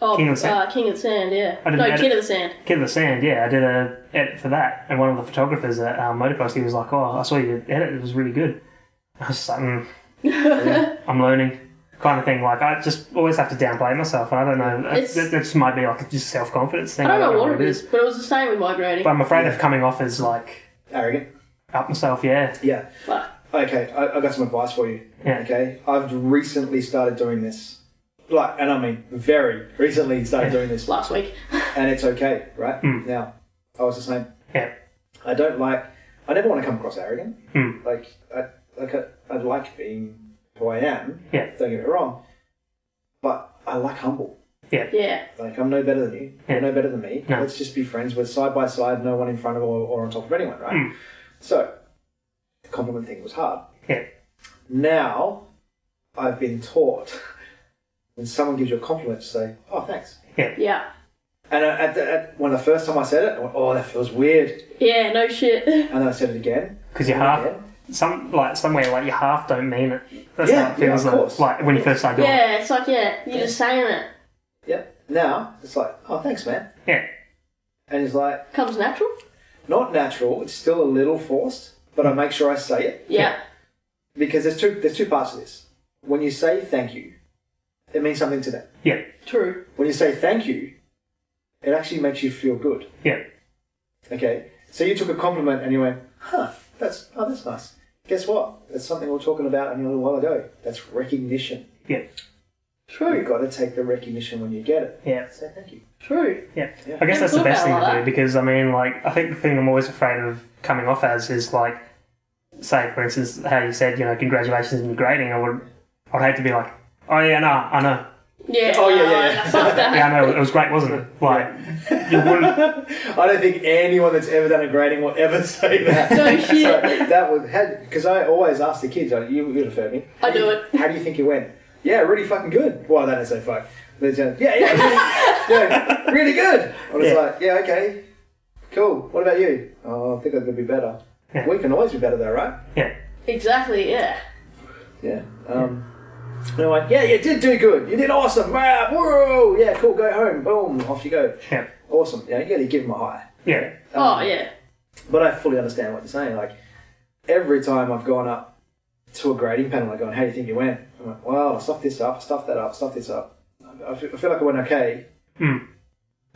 Oh, King of the Sand. King of the Sand, yeah. I did No, an edit- King of the Sand. Kid of the Sand, yeah, I did a edit for that, and one of the photographers at Motocross, he was like, "Oh, I saw your edit; it was really good." I was just like, "I'm learning," kind of thing. Like I just always have to downplay myself, and I don't know. That just might be like just self-confidence thing. I don't know what it is, but it was the same with my grading. But I'm afraid of coming off as like Arrogant. up myself. Yeah, Yeah. Fuck. Okay, I got some advice for you. Yeah. Okay, I've recently started doing this. Like, and I mean, very recently started doing this. Last week. And it's okay, right? Mm. Now, I was the same. yeah, I never want to come across arrogant. Mm. I like being who I am. Yeah. Don't get me wrong. But I like humble. Yeah. Like, I'm no better than you. Yeah. You're no better than me. No. Let's just be friends. We're side by side, no one in front of or on top of anyone, right? Mm. So, the compliment thing was hard. yeah, Now, I've been taught when someone gives you a compliment to say, oh, thanks. Yeah. And when the first time I said it, I went, oh, that feels weird. Yeah, no shit. And then I said it again. because you and half again. somewhere like you half don't mean it. That's Yeah, how it feels yeah, of course. like when you first start doing it. Yeah, it's like, you're just saying it. Yep. Now, it's like, oh, thanks, man. Yeah, And it's like, Comes natural. not natural. It's still a little forced, but I make sure I say it. Yeah. Because there's two parts to this. When you say thank you, it means something to them. yeah, True. When you say thank you, it actually makes you feel good. yeah, Okay? So you took a compliment and you went, that's nice. Guess what? That's something we were talking about a little while ago. That's recognition. yeah, True. You've got to take the recognition when you get it. yeah. Say thank you. True. Yeah, Yeah. I guess Never that's the thought best thing about to that. do because I mean, like, I think the thing I'm always afraid of coming off as is like, say for instance, how you said, you know, congratulations on your grading. I'd hate to be like, oh yeah, no, I know, Yeah. Oh, yeah. Fuck that. yeah, I know, it was great, wasn't it? Like, you wouldn't, I don't think anyone that's ever done a grading will ever say that. No shit. So that would, because I always ask the kids, you would have heard me. I do it. How do you think it went? Yeah, really fucking good. Well, they don't say fuck. They say, yeah, really good. I was Yeah. like, yeah, okay, cool. What about you? Oh, I think I could be better. Yeah. We can always be better though, right? yeah, Exactly, yeah. Yeah. And I'm like, yeah, you did do good. You did awesome. Wow, whoa, yeah, cool. Go home. Boom, off you go. yeah, Awesome. Yeah, you got to give them a high. yeah, Oh, yeah. But I fully understand what you're saying. Like, every time I've gone up to a grading panel, I go, how do you think you went? I'm like, well, I stuffed this up, stuffed that up, stuffed this up. I feel like I went okay. Mm.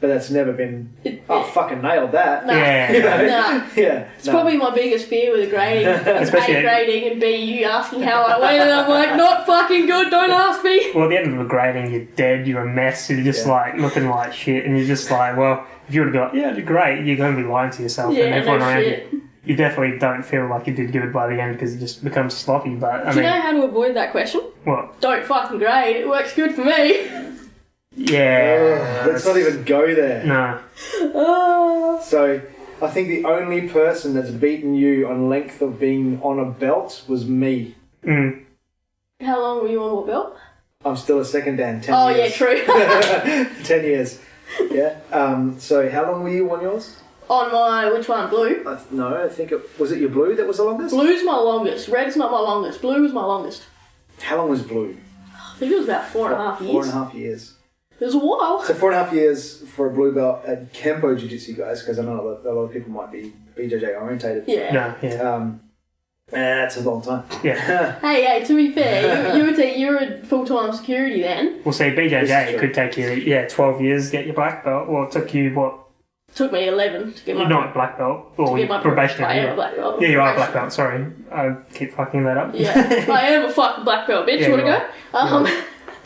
But that's never been, fucking nailed that. Nah. yeah. You know? Nah. Yeah. It's probably my biggest fear with grading. It's Especially- A grading and B you asking how I went and I'm like, not fucking good, don't ask me. Well, at the end of the grading, you're dead, you're a mess, you're just Yeah. like looking like shit, and you're just like, well, if you were to be like, yeah, I did great, you're going to be lying to yourself and Yeah, everyone no around shit. you. You definitely don't feel like you did good by the end because it just becomes sloppy, but I Do you mean, know how to avoid that question? what? Don't fucking grade, it works good for me. Yeah. Let's not even go there. No. Oh. So, I think the only person that's beaten you on length of being on a belt was me. Mm. How long were you on what belt? I'm still a second Dan, 10 Oh, years. yeah, true. 10 years. Yeah. So, how long were you on yours? On my, which one? Blue? No, I think was it your blue that was the longest? Blue's my longest. Red's not my longest. Blue was my longest. How long was blue? I think it was about 4.5 years. 4.5 years. It was a while. So 4.5 years for a blue belt at Kempo Jujitsu, guys, because I know a lot of people might be BJJ orientated. Yeah. No, yeah. That's a long time. Yeah. Hey, to be fair, you were a full-time security then. Well, see, This is BJJ, true. it could take you, 12 years to get your black belt. Well, it took you, what? Took me 11 to get my You're not black belt. Or to get my probationary. I am Yeah. a black belt. Yeah, you are a black belt, sorry. I keep fucking that up. Yeah, I am a fucking black belt, bitch. Yeah, You wanna you go? are.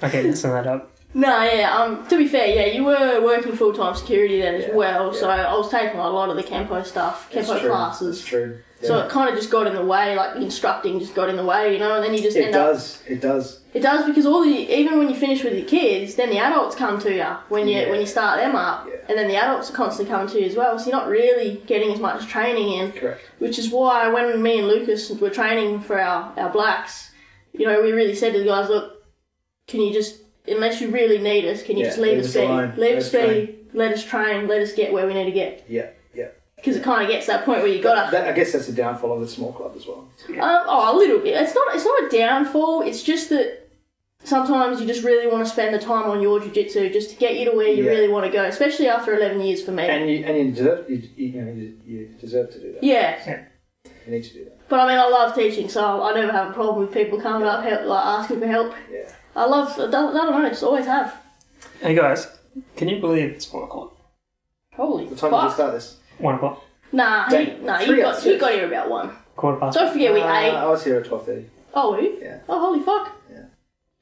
I keep messing that up. No, yeah. To be fair, yeah, you were working full-time security then as well. yeah. So I was taking a lot of the Kempo stuff, That's Kempo true. classes. That's true. So Yeah. it kind of just got in the way, like instructing just got in the way, you know, and then you just It end up... does. It does. It does because even when you finish with your kids, then the adults come to you when you start them up, Yeah. and then the adults are constantly coming to you as well. So you're not really getting as much training in, Correct. which is why when me and Lucas were training for our blacks, you know, we really said to the guys, look, can you just, unless you really need us, can you Yeah, just leave leave us us be, alone. leave us Let's be, let us train, let us get where we need to get. Yeah. Because it kind of gets to that point where you gotta. I guess that's the downfall of the small club as well. A little bit. It's not a downfall. It's just that sometimes you just really want to spend the time on your jiu-jitsu just to get you to where you really want to go, especially after 11 years for me. And you deserve you deserve to do that. Yeah. You need to do that. But I mean, I love teaching, so I never have a problem with people coming up, asking for help. Yeah. I don't know, just always have. Hey guys, can you believe it's 4 o'clock? Holy What time fuck. did we start this? 1 o'clock? Nah, Damn, you 3 hours, got here about 1. Quarter past? Don't forget we ate. I was here at 12:30. Oh, were you? Yeah. Oh, holy fuck. Yeah.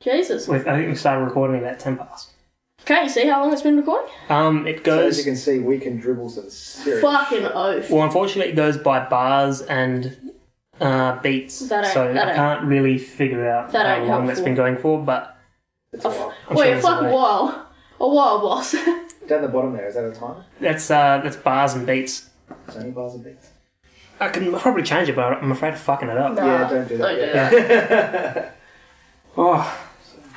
Jesus. I think we started recording about 10 past. Can't you see how long it's been recording? It So as goes... you can see, we can dribble some serious. Fucking oath. Well, unfortunately, it goes by bars and beats. That ain't- So that I ain't- can't really figure out that how ain't long that's helpful. been going for, but It's a while. I'm Wait, sure a there's a fucking way. while. A while, boss. Down the bottom there, is that a timer? That's bars and beats. It's only bars and beats. I can probably change it, but I'm afraid of fucking it up. Yeah, don't do that. Don't do Yeah. Oh,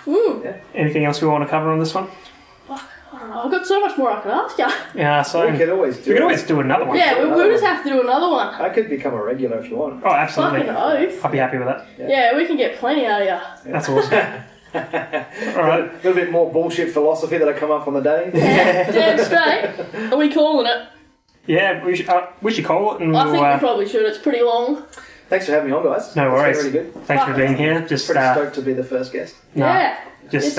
Mm. anything else we want to cover on this one? I don't know, I've got so much more I could ask you. Yeah, so We could always do we it. can always do another one. Yeah, we'll just have to do another one. I could become a regular if you want. Oh, absolutely. Fucking oath. I'll be happy with that. Yeah, we can get plenty out of you. That's awesome. All A right. little bit more bullshit philosophy that I come up on the day. Damn straight. Are we calling it? Yeah, we should call it, and I we'll, think we probably should. It's pretty long. Thanks for having me on, guys. No worries. It's been really good. thanks for being here. Just Pretty stoked to be the first guest. no, Yeah. just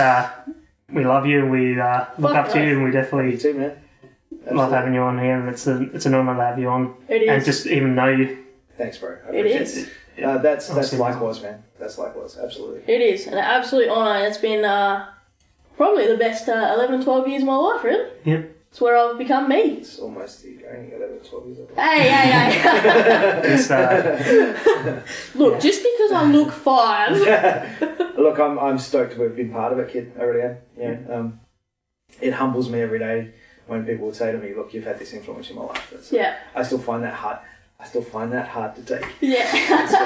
we love you. We look up to you, and we You definitely too, man. love Absolutely. having you on here. And it's an honour to have you on, It and is. just even know you. Thanks, bro. I It appreciate is. it. That's Awesome. likewise, man. That's likewise. Absolutely. It is. An absolute honour. It's been probably the best 11, 12 years of my life, really. Yeah. It's where I've become me. It's almost only 11, 12 years old. Hey. It's, Look, just because I look 5. Look, I'm stoked to have been part of it, kid. I really am. Yeah. It humbles me every day when people would say to me, "Look, you've had this influence in my life." Yeah. I still find that hard to take. Yeah. So,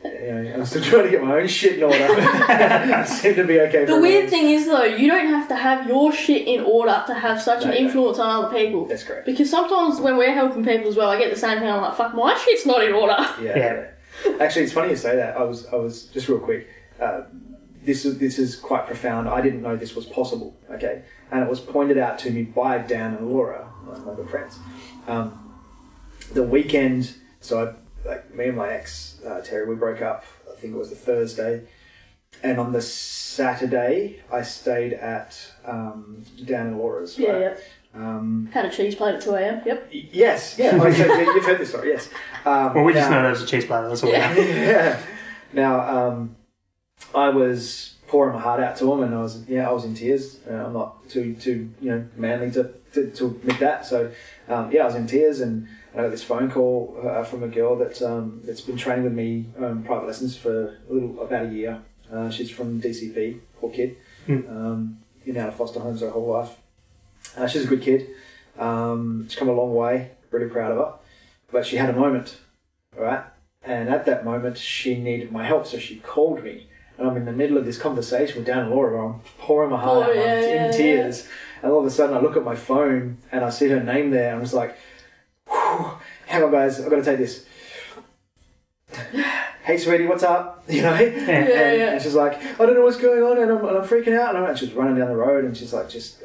I'm still trying to get my own shit in order. I seem to be okay. The weird thing is, though, you don't have to have your shit in order to have such an No, you don't. influence on other people. That's correct. Because sometimes when we're helping people as well, I get the same thing. I'm like, fuck, my shit's not in order. Yeah. Actually, it's funny you say that. I was just real quick. This is quite profound. I didn't know this was possible. Okay, and it was pointed out to me by Dan and Laura, my good friends. The weekend, so me and my ex Terry, we broke up. I think it was the Thursday, and on the Saturday, I stayed at Dan and Laura's. Yeah, right? yeah. Had a cheese plate at 2 a.m. Yep. Yes, yeah. Oh, so you've heard this story, yes. well, we just know there was a cheese platter. That's all we know. Yeah. Now, I was pouring my heart out to him, and I was in tears. I'm not too manly to admit that. So, I was in tears, and I got this phone call from a girl that's been training with me private lessons for about a year. She's from DCP, poor kid. Been out of foster homes her whole life. She's a good kid. She's come a long way. Really proud of her. But she had a moment, all right? And at that moment, she needed my help, so she called me. And I'm in the middle of this conversation with Dan and Laura, where I'm pouring my heart out, I'm in tears. And all of a sudden, I look at my phone, and I see her name there, and I'm just like, whew, hang on, guys, I've got to take this. Hey, sweetie, what's up? And she's like, I don't know what's going on, and I'm freaking out. And she's running down the road, and she's like, just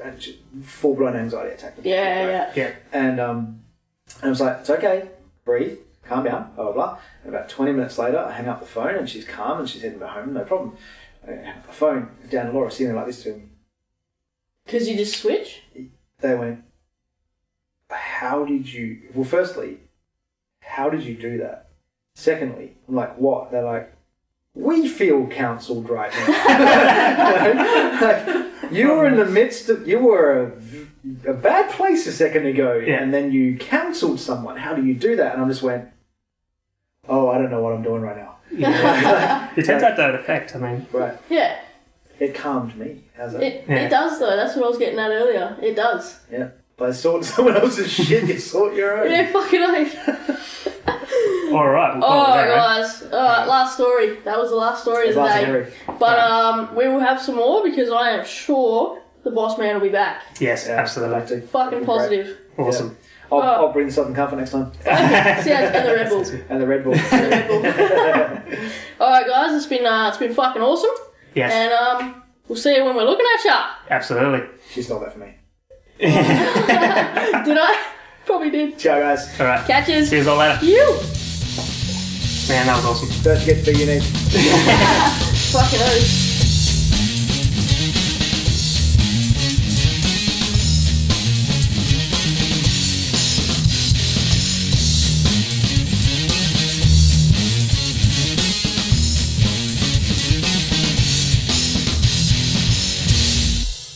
full-blown anxiety attack. Yeah. And I was like, it's okay, breathe, calm down, blah, blah, blah. And about 20 minutes later, I hang up the phone, and she's calm, and she's heading back home, no problem. I hang up the phone, Dan and Laura sitting there like this to me. Because you just switch? They went, firstly, how did you do that? Secondly, I'm like, what? They're like, we feel counselled right now. You were in the midst of, you were a bad place a second ago, and then you counselled someone. How do you do that? And I just went, oh, I don't know what I'm doing right now. It turns out that effect, I mean. Right. Yeah. It calmed me. How's that? It does, though. That's what I was getting at earlier. It does. Yeah. By sorting someone else's shit, you sort your own. Yeah, fucking oath. All right. Guys. Alright, last story. That was the last story of the day. But we will have some more because I am sure the boss man will be back. Yes, Yeah, absolutely. I'd love to. Fucking That'd be great. positive. Awesome. I'll bring the Southern Comfort next time. Sounds and the Red Bull. And the Red Bull. All right, guys, it's been fucking awesome. Yes, And we'll see you when we're looking at ya. absolutely. She stole that for me. Did I? Probably did. Ciao, guys. All right. Catches. See you all later. You. Man, that was awesome. Don't forget to be unique. Fucking oath.